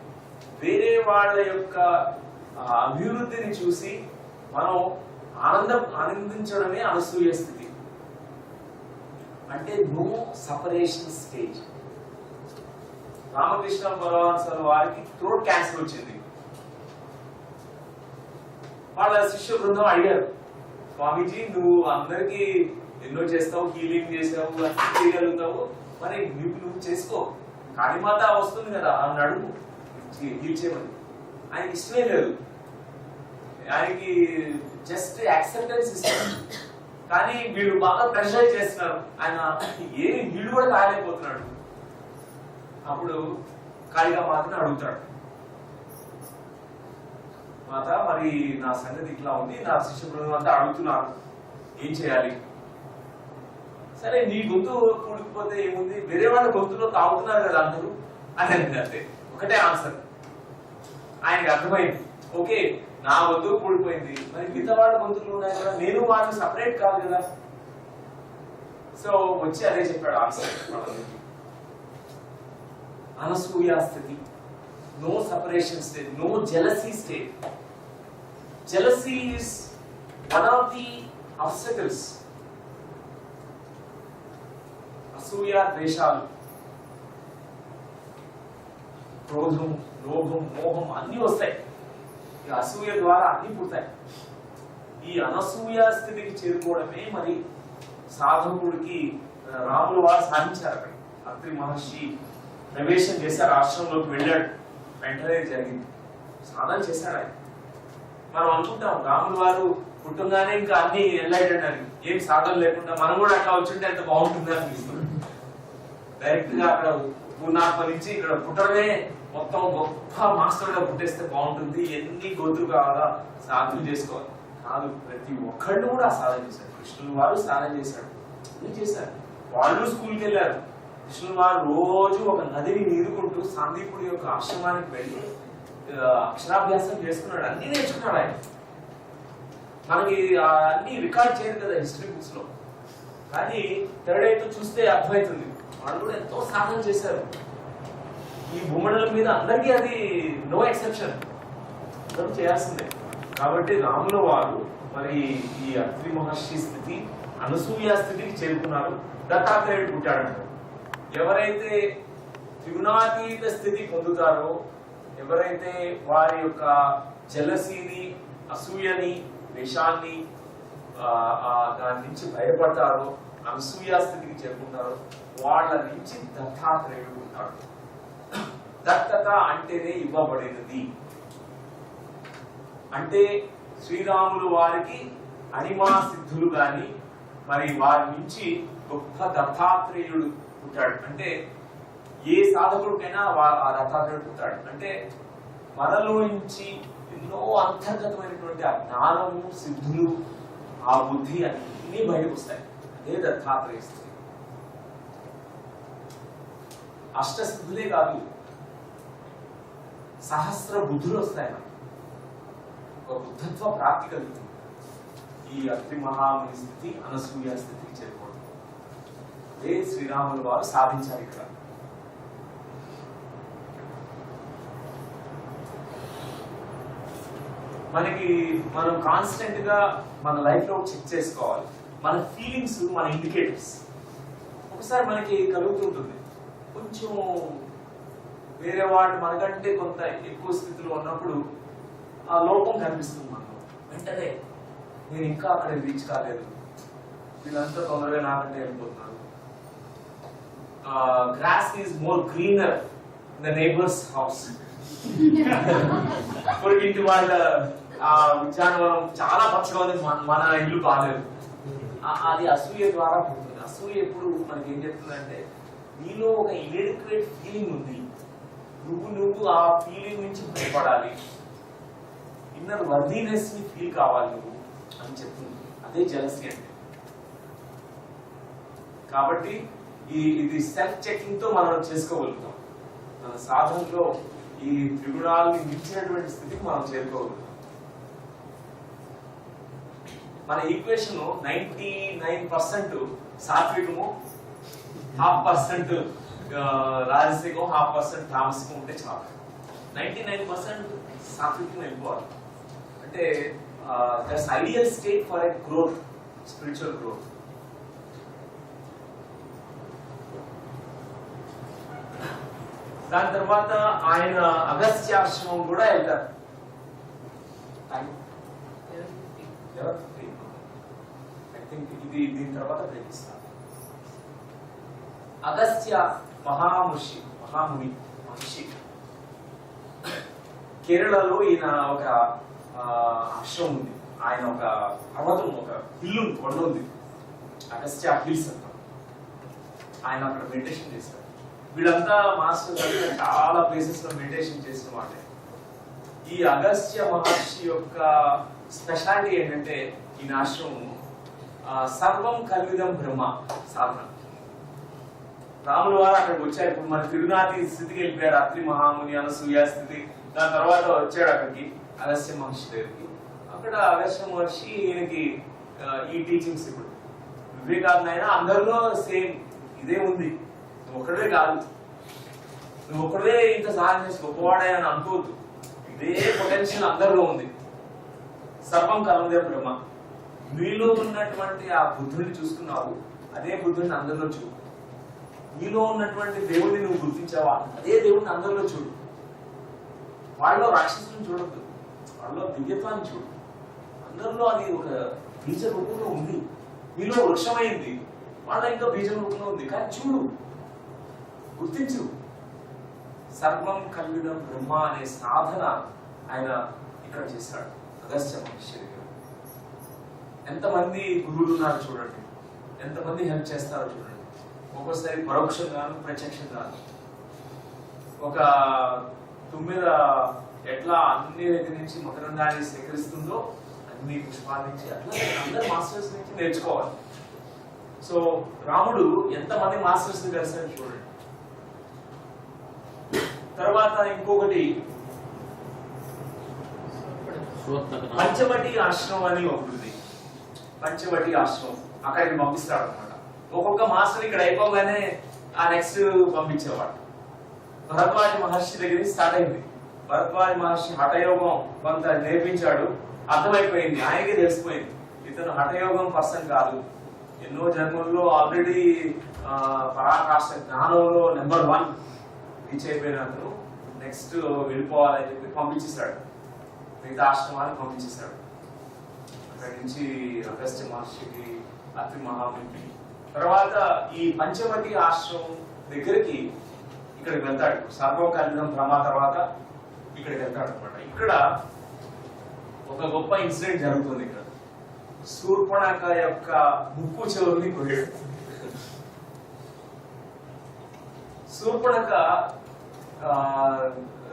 Speaker 1: వేరే వాళ్ళ యొక్క అభివృద్ధిని చూసి మనం ఆనందించడమే అనసూయ స్థితి. అంటే no separation stage. Ramakrishna Paramahamsa వారికి థ్రోట్ క్యాన్సర్ వచ్చింది. వాళ్ళ శిష్య బృందం అడిగారు, స్వామీజీ నువ్వు అందరికి ఎన్నో చేస్తావు, హీలింగ్ చేసావు, చేయగలుగుతావు, మరి నువ్వు చేసుకో, కాళీమాత వస్తుంది కదా అని అడుగు, హీల్ చేయమని. ఆయనకి ఇష్టమే లేదు. ఆయనకి జస్ట్ యాక్సెప్టెన్స్ ఇష్టం. కానీ వీళ్ళు బాగా ప్రెషర్ చేస్తున్నారు. ఆయన ఏమి వీళ్ళు కూడా కాయలేకపోతున్నాడు. అప్పుడు కాళికా మాతని అడుగుతాడు, మాత మరి నా సంగతి ఇట్లా ఉంది, నా శిష్య బృందం అంతా అడుగుతున్నారు, ఏం చేయాలి? సరే నీ గొంతు పూడికిపోతే ఏముంది, వేరే వాళ్ళ గొంతులో తాగుతున్నారు కదా అందరూ అని అంతే. ఒకటే ఆన్సర్. ఆయనకి అర్థమైంది, ఓకే నా గొంతు కూడిపోయింది, మరి మిగతా వాళ్ళ గొంతులు ఉన్నాయి కదా, నేను వాళ్ళు సపరేట్ కాదు కదా. సో వచ్చి అదే చెప్పాడు ఆన్సర్. అనసూయ స్థితి, no separation state, no jealousy state. Jealousy is one of the obstacles. అసూయ, ద్వేషాలు, క్రోధం, లోభం, మోహం అన్ని వస్తాయి. ఈ అసూయ ద్వారా అన్ని పుడతాయి. ఈ అనసూయ స్థితికి చేరుకోవడమే మరి సాధకుడికి రాములు వారు సాధించారు. అత్రి మహర్షి ప్రవేశం చేశారు, ఆశ్రమంలోకి వెళ్ళాడు, వెంటనే జరిగింది, సాధన చేశాడు ఆయన. మనం అనుకుంటాం రాములు వారు పుట్టంగానే ఇంకా అన్ని ఎన్లైటెడ్ అని, ఏం సాధన లేకుండా మనం కూడా అట్లా వచ్చుంటే ఎంత బాగుంటుంది అనిపిస్తుంది. డైరెక్ట్ గా అక్కడ పూర్ణాత్మ నుంచి ఇక్కడ పుట్టడమే మొత్తం గొప్ప మాస్టర్ గా పుట్టేస్తే బాగుంటుంది, ఎన్ని గోతులు కావాలా సాధన చేసుకోవాలి. కాదు, ప్రతి ఒక్కళ్ళు కూడా సాధన చేశారు. కృష్ణులు వారు సాధన చేశాడు, అన్ని చేశారు. వాళ్ళు స్కూల్కి వెళ్ళారు. కృష్ణులు వారు రోజు ఒక నదిని నీరుకుంటూ సాందీపుడి యొక్క ఆశ్రమానికి వెళ్ళి అక్షరాభ్యాసం చేసుకున్నాడు, అన్ని నేర్చుకున్నాడు ఆయన. మనకి అన్ని రికార్డ్ చేయరు కదా హిస్టరీ బుక్స్ లో, కానీ థర్డ్ అయితే చూస్తే అర్థమవుతుంది. వాళ్ళు కూడా ఎంతో సాధన చేశారు. ఈ భూమండలం మీద అందరికీ అది నో ఎక్సెప్షన్, అందరూ చేయాల్సిందే. కాబట్టి రాముల వారు మరి ఈ అత్రి మహర్షి స్థితి, అనసూయ స్థితికి చేరుకున్నారు. దత్తాత్రేయుడు పుట్టాడంటారు. ఎవరైతే త్రిగుణాతీత స్థితి పొందుతారో, ఎవరైతే వారి యొక్క జలసీని, అసూయని, ద్వేషాన్ని దాని నుంచి భయపడతారో, అనసూయ స్థితికి చేరుకుంటారో, వాళ్ళ నుంచి దత్తాత్రేయుడు ఉంటాడు. దత్తత అంటేనే ఇవ్వబడినది. అంటే శ్రీరాములు వారికి అనిమా సిద్ధులు గాని, మరి వారి నుంచి గొప్ప దత్తాత్రేయుడు పుట్టాడు. అంటే ఏ సాధకుడికైనా ఆ దత్తాత్రేయుడు పుట్టాడు. అంటే మనలో నుంచి ఎన్నో అంతర్గతమైనటువంటి ఆ జ్ఞానము, సిద్ధులు, ఆ బుద్ధి అన్ని బయటకు వస్తాయి. అదే దత్తాత్రేయ స్థితి. అష్టసిద్ధులే కాదు, సహస్ర బుద్ధులు వస్తాయి మనకి. ఒక బుద్ధత్వ ప్రాప్తి కలుగుతుంది ఈ అత్రి మహాముని స్థితి, అనసూయ స్థితికి చేరుకోవడం. అదే శ్రీరాములు వారు సాధించారు ఇక్కడ. మనం కాన్స్టెంట్ గా మన లైఫ్ లో చెక్ చేసుకోవాలి. మన ఫీలింగ్స్ మన ఇండికేటర్స్. ఒకసారి మనకి కలుగుతుంటుంది కొంచెం వేరే వాడు మనకంటే కొంత ఎక్కువ స్థితిలో ఉన్నప్పుడు ఆ లోపం కనిపిస్తుంది మనకు. వెంటనే నేను ఇంకా అక్కడ రీచ్ కాలేదు, వీళ్ళంతా తొందరగా నాకంటే వెళ్ళిపోతున్నారు. Grass is more greener in the neighbour's house. పొరుగింటి వాళ్ళ ఉద్యానవనం చాలా పచ్చగా ఉంది, మన ఇల్లు బాగాలేదు. అది అసూయ ద్వారా పుడుతుంది. అసూయ ఎప్పుడు మనకి ఏం చెప్తుందంటే, నీలో ఒక ఇన్ఎడిక్వేట్ ఫీలింగ్ ఉంది, నువ్వు ఆ ఫీలింగ్ నుంచి భయపడాలి, ఇన్నర్ వర్దీనెస్ ని ఫీల్ కావాలి నువ్వు అని చెప్తుంది. అదే జెలసీ అంటే. కాబట్టి ఇది సెల్ఫ్ చెకింగ్ తో మనం చేసుకోగలుగుతాం. మన సాధనలో ఈ త్రిగుణాలని మించినటువంటి స్థితికి మనం చేరుకోగలుగుతాం. మన ఈక్వేషన్ 99% సాత్వికము, 0.5% రాజసికం, 0.5% తామసికం ఉంటే చాలు. 99% సాత్వికం వెళ్ళిపోవాలి. అంటే that's ideal state for a growth, spiritual growth. దాని తర్వాత ఆయన అగస్త్యాశ్రమం కూడా వెళ్తారు. ఇది దీని తర్వాత ప్రయత్నిస్తాను. అగస్త్య మహాముని మహర్షి కేరళలో ఈయన ఒక ఆశ్రమం ఉంది. ఆయన ఒక పర్వతం, ఒక హిల్ కొండ ఉంది, అగస్త్య హిల్స్ అంటారు. ఆయన అక్కడ మెడిటేషన్ చేస్తారు. వీళ్ళంతా మాస్టర్ గారు చాలా ప్లేసెస్ లో మెడిటేషన్ చేసిన వాళ్ళే. ఈ అగస్త్య మహర్షి యొక్క స్పెషాలిటీ ఏంటంటే, ఈయన ఆశ్రమం సర్వం కల్విదం బ్రహ్మ సాధన. రాముల వారు అక్కడికి వచ్చారు. ఇప్పుడు మన తిరునాథి స్థితికి వెళ్ళిపోయారు, అత్రి మహాముని, అనసూయ స్థితి. దాని తర్వాత వచ్చాడు అక్కడికి అగస్త్య మహర్షి దగ్గరికి. అక్కడ అగస్త్య మహర్షి ఈయనకి ఈ టీచింగ్స్ ఇప్పుడు వివేకానంద అందరిలో సేమ్ ఇదే ఉంది. నువ్వు ఒక్కడే కాదు, నువ్వు ఒక్కడే ఇంత సాధన చేసి గొప్పవాడే అని అనుకోవద్దు. ఇదే పొటెన్షియల్ అందరిలో ఉంది. సర్వం కల్విదం బ్రహ్మ. నీలో ఉన్నటువంటి ఆ బుద్ధుడిని చూసుకున్నావు, అదే బుద్ధుడిని అందరిలో చూడు. నీలో ఉన్నటువంటి దేవుడిని నువ్వు గుర్తించావా, అదే దేవుడిని అందరిలో చూడు. వాళ్ళలో రాక్షసులను చూడద్దు, వాళ్ళలో దివ్యత్వాన్ని చూడు. అందరిలో అది ఒక బీజ రూపంలో ఉంది. మీలో వృక్షమైంది, వాళ్ళ ఇంకా బీజ రూపంలో ఉంది, కానీ చూడు, గుర్తించు. సర్వం కల్విదం బ్రహ్మ అనే సాధన ఆయన ఇక్కడ చేశాడు అగస్త్య మహర్షి దగ్గర. ఎంతమంది గురువులు ఉన్నారు చూడండి, ఎంతమంది హెల్ప్ చేస్తారో చూడండి. ఒక్కోసారి పరోక్షంగాను, ప్రత్యక్షంగాను. ఒక తుమ్మిద ఎట్లా అన్ని దగ్గర నుంచి మకరందాన్ని సేకరిస్తుందో, అన్ని పుష్పాల నుంచి, అట్లా అందరు మాస్టర్స్ నుంచి నేర్చుకోవాలి. సో రాముడు ఎంతమంది మాస్టర్స్ కలిసాడు చూడండి. తర్వాత ఇంకొకటి పంచవటి ఆశ్రమం అని ఒకటి ఉంది. పంచవటి ఆశ్రమం అక్కడికి పంపిస్తాడు అనమాట. ఒక్కొక్క మాస్టర్ ఇక్కడ అయిపోగానే ఆ నెక్స్ట్ పంపించేవాడు. భరద్వాజ మహర్షి దగ్గర స్టార్ట్ అయింది. భరద్వాజ మహర్షి హఠయోగం కొంత నేర్పించాడు, అర్థమైపోయింది, ఆయనకి తెలిసిపోయింది ఇతను హఠయోగం పర్సన్ కాదు, ఎన్నో జన్మల్లో ఆల్రెడీ పరాకాష్ఠ జ్ఞానంలో నెంబర్ 1 రీచ్ అయిపోయినప్పుడు నెక్స్ట్ వెళ్ళిపోవాలని చెప్పి పంపించేశాడు. మిగతా ఆశ్రమాన్ని పంపించేశాడు. అక్కడి నుంచి అగస్త్య మహర్షికి, అత్రి మహామునికి. తర్వాత ఈ పంచవటి ఆశ్రమం దగ్గరికి ఇక్కడికి వెళ్తాడు. సర్వం కల్విదం బ్రహ్మ తర్వాత ఇక్కడికి వెళ్తాడు అనమాట. ఇక్కడ ఒక గొప్ప ఇన్సిడెంట్ జరుగుతుంది. ఇక్కడ శూర్పణఖ యొక్క ముక్కు చెవుల్ని కొయ్యాడు. శూర్పణఖ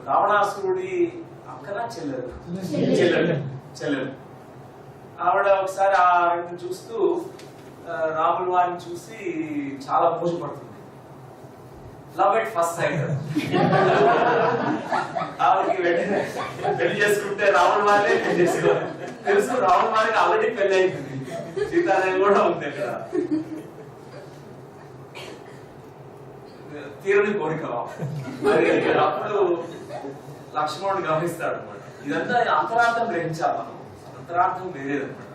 Speaker 1: రావణాసురుడి అక్కన చెల్లెలు
Speaker 3: చెల్లెలు.
Speaker 1: చెల్లెలు ఆవిడ ఒకసారి ఆ రెండుని చూస్తూ రాముల వారిని చూసి చాలా మోసపడుతుంది. Love at first sight. ఆవిడకి వెంటనే పెళ్లి చేసుకుంటే రాముల వారినే పెళ్లి చేసుకోవాలి తెలుసు. రాముల వారికి ఆల్రెడీ పెళ్లి అయిపోయింది, సీతాదేవి కూడా ఉంది అక్కడ. తీరని కోరిక. మరి అప్పుడు లక్ష్మణుడు గమనిస్తాడు అనమాట. ఇదంతా అంతరార్థం గ్రహించాలి మనం. అంతరార్థం వేరేదన్నమాట.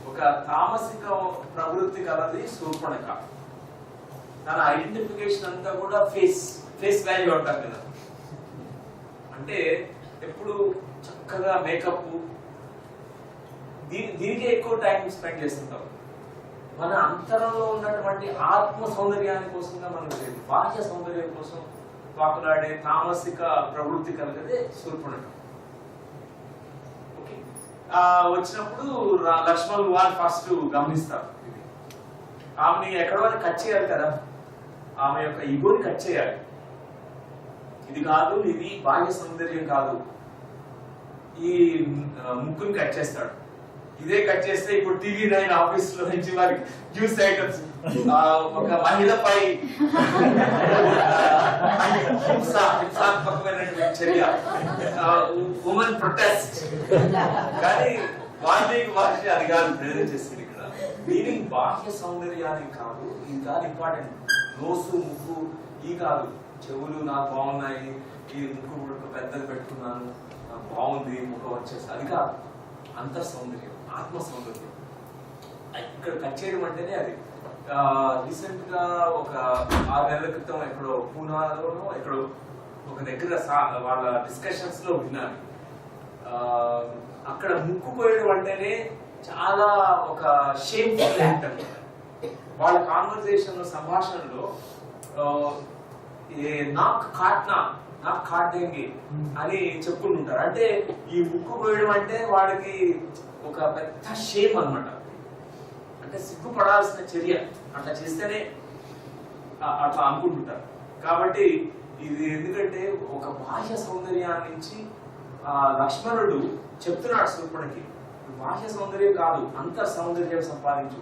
Speaker 1: ఒక తామసిక ప్రవృత్తి కలది శూర్పణఖ. తన ఐడెంటిఫికేషన్ అంతా కూడా ఫేస్ వాల్యూ అంటారు కదా. అంటే ఎప్పుడు చక్కగా మేకప్ దీనికే ఎక్కువ టైం స్పెండ్ చేస్తుంటాం. మన అంతరంలో ఉన్నటువంటి ఆత్మ సౌందర్యాన్ని కోసంగా మనం లేదు, బాహ్య సౌందర్యం కోసం పాకులాడే తామసిక ప్రవృత్తి కలిగదే శూర్పణఖ. ఓకే, వచ్చినప్పుడు లక్ష్మణుడు వారు ఫస్ట్ గమనిస్తారు. ఆమెని ఎక్కడో కట్ చేయాలి కదా, ఆమె యొక్క ఈగోని కట్ చేయాలి. ఇది కాదు, ఇది బాహ్య సౌందర్యం కాదు. ఈ ముక్కుని కట్ చేస్తాడు. ఇదే కట్ చేస్తే ఇప్పుడు TV9 ఆఫీస్ లో నుంచి వారికి న్యూస్ ఐటమ్స్ ఒక మహిళపై హింసాత్మకమైనటువంటి చర్య, ఉమెన్ ప్రొటెస్ట్. కానీ వాల్మీకి మహర్షి అది కాదు ప్రేరణ చేసింది. ఇక్కడ మీనింగ్ బాహ్య సౌందర్యానికి కాదు, ఇంకా ఇంపార్టెంట్. నోసు ముక్కు ఈ కాదు, చెవులు నాకు బాగున్నాయి, ఈ ముక్కు కూడా పెద్దది పెట్టుకున్నాను, నాకు బాగుంది ముఖం వచ్చేసి, అది కాదు. అంతర్ సౌందర్యం, ఆత్మ సౌందర్యం ఇక్కడ కట్ చేయడం అంటేనే అది. రీసెంట్ గా ఒక 6 నెలల క్రితం ఎక్కడో పూనాలోనో ఎక్కడో ఒక దగ్గర వాళ్ళ డిస్కషన్స్ లో విన్నాను. అక్కడ ముక్కు కోయడం అంటేనే చాలా ఒక షేమ్ఫుల్ యాక్ట్ అన్నమాట. వాళ్ళ కాన్వర్సేషన్ సంభాషణలో నాకు కాట్దేంగి అని చెప్పుకుంటుంటారు. అంటే ఈ ముక్కు కోయడం అంటే వాడికి ఒక పెద్ద షేమ్ అన్నమాట. అంటే సిగ్గుపడాల్సిన చర్య, అట్లా చేస్తేనే అట్లా అనుకుంటుంటారు. కాబట్టి ఇది ఎందుకంటే ఒక బాహ్య సౌందర్యాన్ని నుంచి లక్ష్మణుడు చెప్తున్నాడు శూర్పణఖకి, బాహ్య సౌందర్యం కాదు, అంతర్ సౌందర్యం సంపాదించు.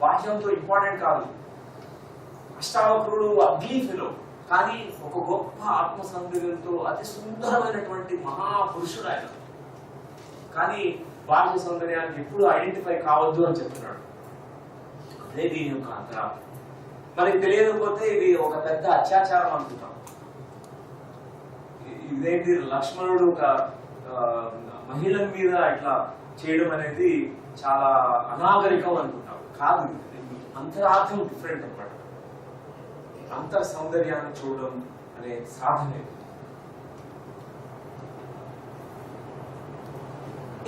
Speaker 1: బాహ్యంతో ఇంపార్టెంట్ కాదు. అష్టావక్రుడు అగ్లీ ఫెలో, కానీ ఒక గొప్ప ఆత్మ సౌందర్యంతో అతి సుందరమైనటువంటి మహాపురుషుడు ఆయన. కానీ బాహ్య సౌందర్యానికి ఎప్పుడు ఐడెంటిఫై కావద్దు అని చెప్తున్నాడు. అదే దీని యొక్క అంతరార్థం. మనకి తెలియకపోతే ఇది ఒక పెద్ద అత్యాచారం అనుకుంటాం. ఇదేంటి లక్ష్మణుడు ఒక మహిళల మీద ఇట్లా చేయడం అనేది చాలా అనాగరికం అనుకుంటాం. కాదు, అంతరార్థం డిఫరెంట్ అన్నమాట. అంతర్ సౌందర్యాన్ని చూడడం అనే సాధనే.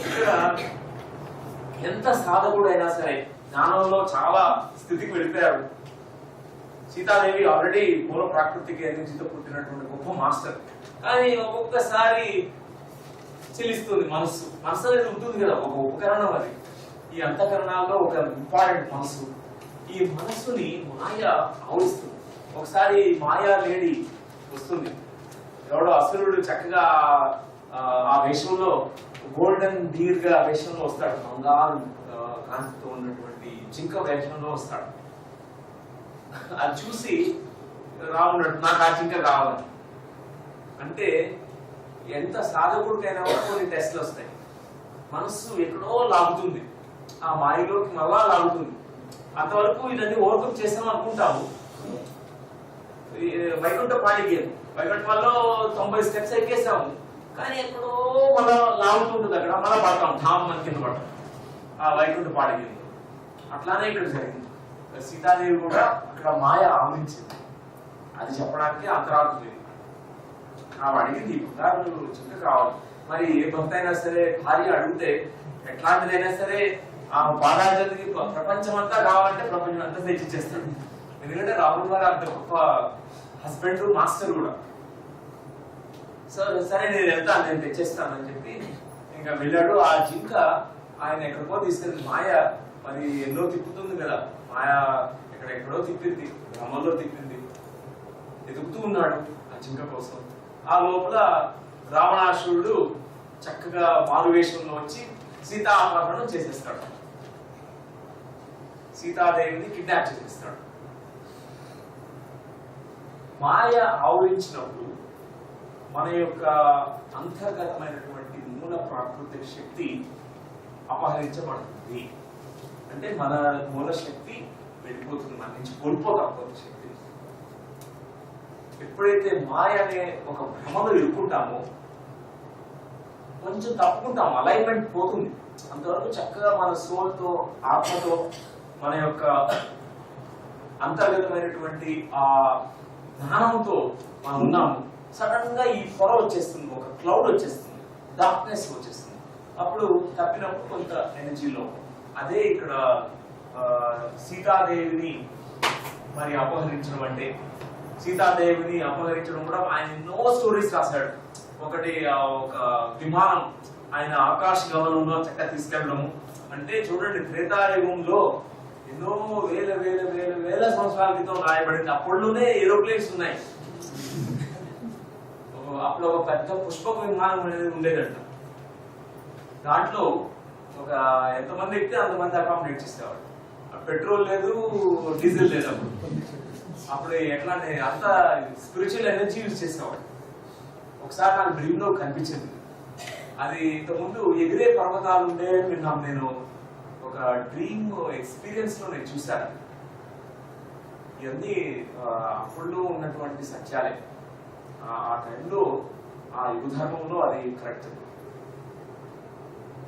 Speaker 1: ఇక్కడ ఎంత సాధకుడైనా సరే జ్ఞానంలో చాలా స్థితికి వెళ్ళిపోయాడు. సీతాదేవి ఆల్రెడీ మూల ప్రాకృతికి నుంచి పుట్టినటువంటి గొప్ప మాస్టర్. కానీ ఒక్కొక్కసారి చెల్లిస్తుంది మనస్సు. మనసు అనేది ఉంటుంది కదా, ఒక ఉపకరణం అది. ఈ అంతఃకరణాల్లో ఒక ఇంపార్టెంట్ మనసు. ఈ మనస్సుని మాయ ఆవరిస్తుంది. ఒకసారి మాయా లేడీ వస్తుంది. ఎవడో అసురుడు చక్కగా ఆ వేషంలో గోల్డెన్ డీర్ గా వేషంలో వస్తాడు. బంగారు కాంతితో ఉన్నటువంటి జింక వేషంలో వస్తాడు. అది చూసి రాముడు నాకు ఆ జింక కావాలని. అంటే ఎంత సాధకుడికైనా కొన్ని టెస్ట్లు వస్తాయి. మనస్సు ఎక్కడో లాగుతుంది, ఆ మాయలోకి మళ్ళా లాగుతుంది. అంతవరకు ఇవన్నీ ఓవర్కమ్ చేస్తాం అనుకుంటాము. వైకుంఠపాళికి వైకుంఠపాల్లో 90 స్టెప్స్ ఎక్కేసాము, కానీ ఎక్కడో మళ్ళా లాగుతుంటుంది. అక్కడ మళ్ళా పడతాం, ధామ్ మన కింద పడతాం ఆ వైకుంఠపాళికి. అట్లానే ఇక్కడ జరిగింది. సీతాదేవి కూడా అక్కడ మాయ ఆవరించింది. అది చెప్పడానికి అంతరార్థం. ఆమె అడిగింది, బంగారు చింత కావాలి. మరి ఏ భక్తి అయినా సరే భార్య అడిగితే ఎట్లాంటిదైనా సరే ఆమె పాదార్థానికి ప్రపంచం అంతా కావాలంటే ప్రపంచం అంతా తెచ్చిచ్చేస్తాడు. ఎందుకంటే రాముడు గారు అంత గొప్ప హస్బెండ్, మాస్టర్ కూడా. సరే నేను వెళ్తాను, నేను తెచ్చేస్తానని చెప్పి ఇంకా వెళ్ళాడు. ఆ జింక ఆయన ఎక్కడికో తీసుకెళ్ళి మాయ మరి ఎన్నో తిప్పుతుంది కదా. మాయ ఎక్కడెక్కడో తిప్పింది, గ్రామంలో తిప్పింది. ఎదుగుతూ ఉన్నాడు ఆ జింక కోసం. ఆ లోపల రావణాసురుడు
Speaker 2: చక్కగా మారువేషంలో వచ్చి సీతా అపహరణం చేసేస్తాడు, సీతాదేవిని కిడ్నాప్ చేసేస్తాడు. మాయ ఆవరించినప్పుడు మన యొక్క అంతర్గతమైనటువంటి మూల ప్రాకృతిక శక్తి అపహరించబడుతుంది. అంటే మన మూల శక్తి వెళ్ళిపోతుంది, మన నుంచి కోల్పోతాం శక్తి. ఎప్పుడైతే మాయ అనే ఒక భ్రమను ఎదుర్కొంటామో కొంచెం తప్పుకుంటాం, అలైన్మెంట్ పోతుంది. అంతవరకు చక్కగా మన సోల్తో, ఆత్మతో, మన యొక్క అంతర్గతమైనటువంటి ఆ జ్ఞానంతో మనం ఉన్నాము. సడన్ గా ఈ పొర వచ్చేస్తుంది, ఒక క్లౌడ్ వచ్చేస్తుంది, డార్క్నెస్ వచ్చేస్తుంది. అప్పుడు తప్పినప్పుడు కొంత ఎనర్జీలో అదే ఇక్కడ సీతాదేవిని మరి అపహరించడం అంటే, సీతాదేవిని అపహరించడం కూడా ఆయన ఎన్నో స్టోరీస్ రాశాడు. ఒకటి ఒక విమానం ఆయన ఆకాశ గమనంలో చక్కగా తీసుకెళ్ళడము అంటే చూడండి, త్రేతాయుగంలో ఎన్నో వేల వేల వేల వేల సంవత్సరాల క్రితం రాయబడింది. అప్పట్లోనే ఏరోప్లేన్స్ ఉన్నాయి. అప్పుడు ఒక పెద్ద పుష్పక విమానం అనేది ఉండేదంట. దాంట్లో ఒక ఎంతమంది ఎక్కితే అంతమంది అకామిడేట్ చేసేవాడు. పెట్రోల్ లేదు, డీజిల్ లేదు. అప్పుడు ఎట్లా అంటే అంత స్పిరిచువల్ ఎనర్జీ యూజ్ చేసేవాడు. ఒకసారి నాకు డ్రీమ్ లో కనిపించింది. అది ఇంతకుముందు ఎగిరే పర్వతాలు ఉండే విన్నాం. నేను ఒక డ్రీమ్ ఎక్స్పీరియన్స్ లో నేను చూశాను. ఇవన్నీ అప్పుడు ఉన్నటువంటి సత్యాలే. ఆ టైంలో ఆ యుగ ధర్మంలో అది కరెక్ట్.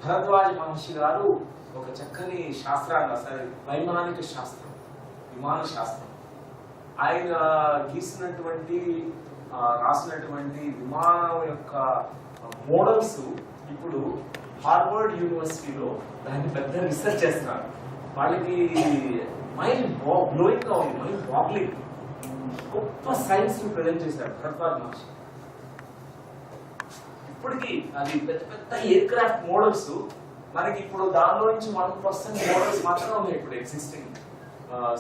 Speaker 2: భరద్వాజ మహర్షి గారు ఒక చక్కని శాస్త్రాన్ని రాశారు, వైమానిక శాస్త్రం, విమాన శాస్త్రం. ఆయన గీసినటువంటి రాసినటువంటి విమానం యొక్క మోడల్స్ ఇప్పుడు హార్వర్డ్ యూనివర్సిటీలో దాన్ని పెద్ద రీసెర్చ్ చేస్తున్నారు. వాళ్ళకి మైండ్ బ్లోయింగ్ గా ఉంది, మైండ్ బాగ్లింగ్. గొప్ప సైన్స్ ని ప్రజెంట్ చేశారు భరద్వాజ మహర్షి. ఇప్పటికీ అది పెద్ద పెద్ద ఎయిర్ క్రాఫ్ట్ మోడల్స్ మనకి ఇప్పుడు దానిలో నుంచి 1% మోడల్స్ మాత్రమే ఉన్నాయి ఇప్పుడు existing.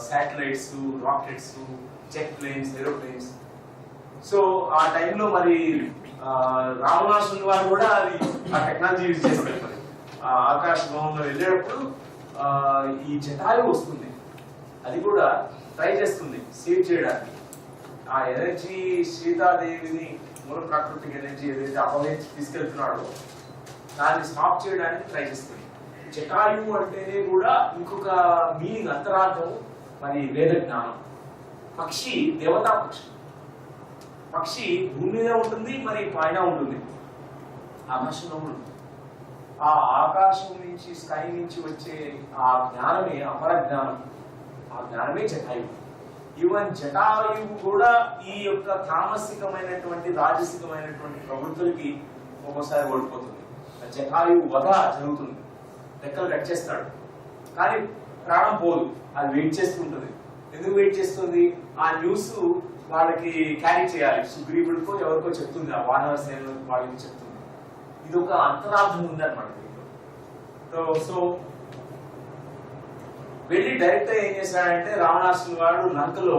Speaker 2: Satellites, rockets, jet planes, aeroplanes. So ఆ టైంలో మరి రావణాసురుని వారు కూడా అది ఆ టెక్నాలజీ యూజ్ చేస్తారు. మరి ఆకాశ భవనంలో వెళ్ళేటప్పుడు ఈ జటాయు వస్తుంది, అది కూడా ట్రై చేస్తుంది సేవ్ చేయడానికి. ఆ ఎనర్జీ సీతాదేవిని మూల ప్రాకృతిక ఎనర్జీ ఏదైతే అపహరించి తీసుకెళ్తున్నాడో దాన్ని స్టాప్ చేయడానికి ట్రై చేస్తుంది. జటాయు అంటేనే కూడా ఇంకొక మీనింగ్, అంతరార్థం మరి వేద జ్ఞానం. పక్షి దేవతా పక్షి. పక్షి భూమి మీద ఉంటుంది, మరి పైన ఉంటుంది, ఆకాశంలో ఉంటుంది. ఆ ఆకాశం నుంచి, స్కై నుంచి వచ్చే ఆ జ్ఞానమే అపర జ్ఞానం. ఆ జ్ఞానమే జటాయువు. ఈవెన్ జటాయువు కూడా ఈ యొక్క తామసికమైనటువంటి, రాజసికమైనటువంటి ప్రవృత్తులకి ఒక్కోసారి ఓడిపోతుంది. జటాయువు వధ జరుగుతుంది, రెక్కలు కట్ చేస్తాడు, కానీ ప్రాణం పోదు. అది వెయిట్ చేస్తుంటుంది. ఎందుకు వెయిట్ చేస్తుంది? ఆ న్యూస్ వాళ్ళకి క్యారీ చేయాలి. సుగ్రీవుడికో ఎవరికో చెప్తుంది, ఆ వానర సేన వాళ్ళకి చెప్తుంది. ఇది ఒక అంతరార్థం ఉందన్నమాట దీంట్లో. సో వెళ్ళి డైరెక్ట్ గా ఏం చేశాడంటే, రావణాసురుని వాడు లంకలో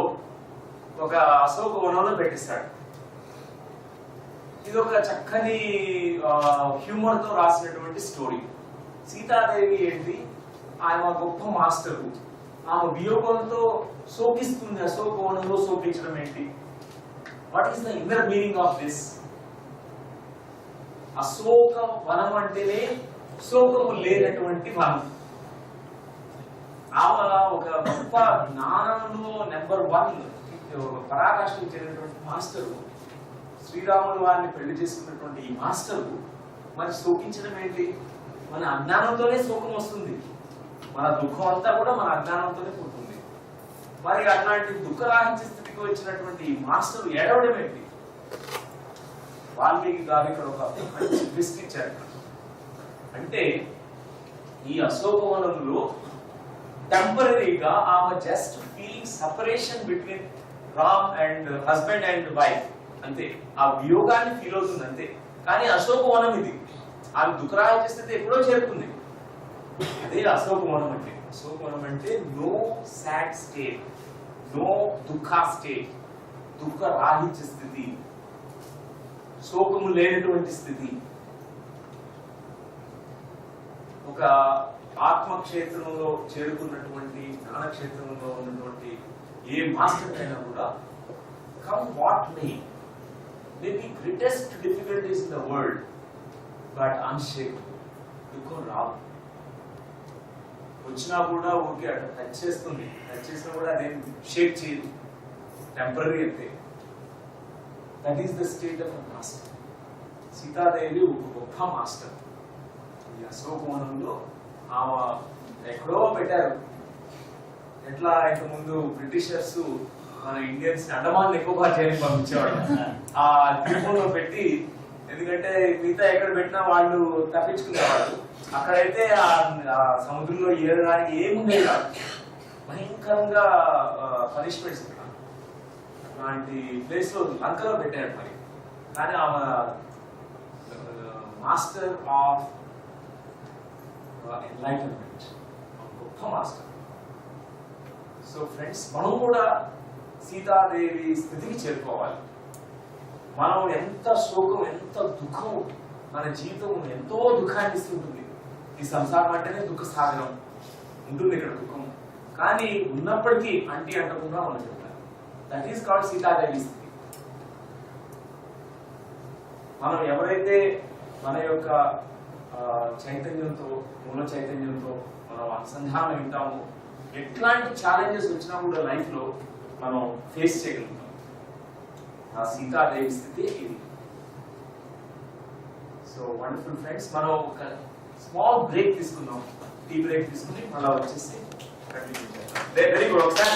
Speaker 2: ఒక అశోక వనంలో పెట్టిస్తాడు. ఇది ఒక చక్కని హ్యూమర్ తో రాసినటువంటి స్టోరీ. సీతాదేవి ఏంటి, ఆమె గొప్ప మాస్టరు. ఆమె వియోగంతో శోకిస్తుంది. అశోక వనంలో శోకించడం ఏంటి? What is the inner meaning of this? Ashoka వనం అంటేనే శోకము లేనటువంటి వనం. ఆమె ఒక గొప్ప జ్ఞానంలో నెంబర్ 1 పరాకాష్ఠకు చెందినటువంటి మాస్టరు. శ్రీరాములు వారిని పెళ్లి చేసుకున్నటువంటి ఈ మాస్టరు మరి శోకించడం ఏంటి? మన అజ్ఞానంతోనే శోకం వస్తుంది. మన దుఃఖం అంతా కూడా మన అజ్ఞానంతోనే పుట్టింది. మరి అట్లాంటి దుఃఖరాహిత్య స్థితికి వచ్చినటువంటి ఈ మాస్టర్ ఏడవడం ఏంటి? వాల్మీకి గారు ఇక్కడ ఒక మంచి ట్విస్ట్ ఇచ్చారు. అంటే ఈ అశోకవనంలో టెంపరీగా ఆమె just feeling separation between Ram and husband and wife, అంతే. ఆ వియోగాన్ని ఫీల్ అవుతుంది అంతే. కానీ అశోకవనం ఇది. ఆమె దుఃఖరాహిత్య స్థితి ఎప్పుడో చేరుకుంది. అదే అశోకవనం అంటే. అశోకవనం అంటే నో సాడ్ స్టేట్, నో దుఃఖ స్టేట్, దుఃఖ రాహిత్య స్థితి, శోకము లేనటువంటి స్థితి.
Speaker 1: ఒక ఆత్మక్షేత్రంలో చేరుకున్నటువంటి జ్ఞానక్షేత్రంలో ఉన్నటువంటి ఏ మాస్టర్ అయినా కూడా come what may be greatest difficulties in the world but unshakable. దుఃఖం రాదు, వచ్చినా కూడా ఊరికే అట్లా టచ్ చేస్తుంది, టచ్ చేసినా కూడా అదేం షేక్ చేయదు, టెంపరీ అంతే. That is the state of a master. Sitadevi ఒక గొప్ప మాస్టర్. ఈ అశోకవనంలో ఆమె ఎక్కడో పెట్టారు. ఎట్లా ఇంతకుముందు బ్రిటిషర్స్ మన ఇండియన్స్ అండమాన్ నికోబార్ చేయని పంపించేవాళ్ళు, ఆ ద్వీపంలో పెట్టి. ఎందుకంటే మిగతా ఎక్కడ పెట్టినా వాళ్ళు తప్పించుకునేవాళ్ళు. అక్కడైతే ఆ సముద్రంలో ఏదడానికి ఏముండే కాదు, భయంకరంగా పనిష్మెంట్స్. అలాంటి ప్లేస్ లో లంకలో పెట్టాడు మరి. కానీ ఆమె మాస్టర్ ఆఫ్ ఎన్లైటన్మెంట్, గొప్ప మాస్టర్. సో ఫ్రెండ్స్, మనం కూడా సీతాదేవి స్థితికి చేరుకోవాలి. మనం ఎంత శోకం, ఎంత దుఃఖం, మన జీవితం ఎంతో దుఃఖాన్ని ఇస్తుంటుంది. ఈ సంసారం అంటేనే దుఃఖ సాగరం ఉంటుంది, ఇక్కడ దుఃఖం. కానీ ఉన్నప్పటికీ అంటకుండా మనం చెప్తారు. దట్ ఈస్ కాల్డ్ సీతాదేవి స్థితి. మనం ఎవరైతే మన యొక్క చైతన్యంతో, మూల చైతన్యంతో మనం అనుసంధానం ఉంటామో, ఎట్లాంటి ఛాలెంజెస్ వచ్చినా కూడా లైఫ్ లో మనం ఫేస్ చేయగలుగుతాం. ఆ సీతాదేవి స్థితి ఇది. సో వండర్ఫుల్ ఫ్రెండ్స్, మనం ఒక స్మాల్ బ్రేక్ తీసుకుందాం. టీ బ్రేక్ తీసుకుని మళ్ళీ వచ్చేసి కంటిన్యూ చేద్దాం. Very good. ఒకసారి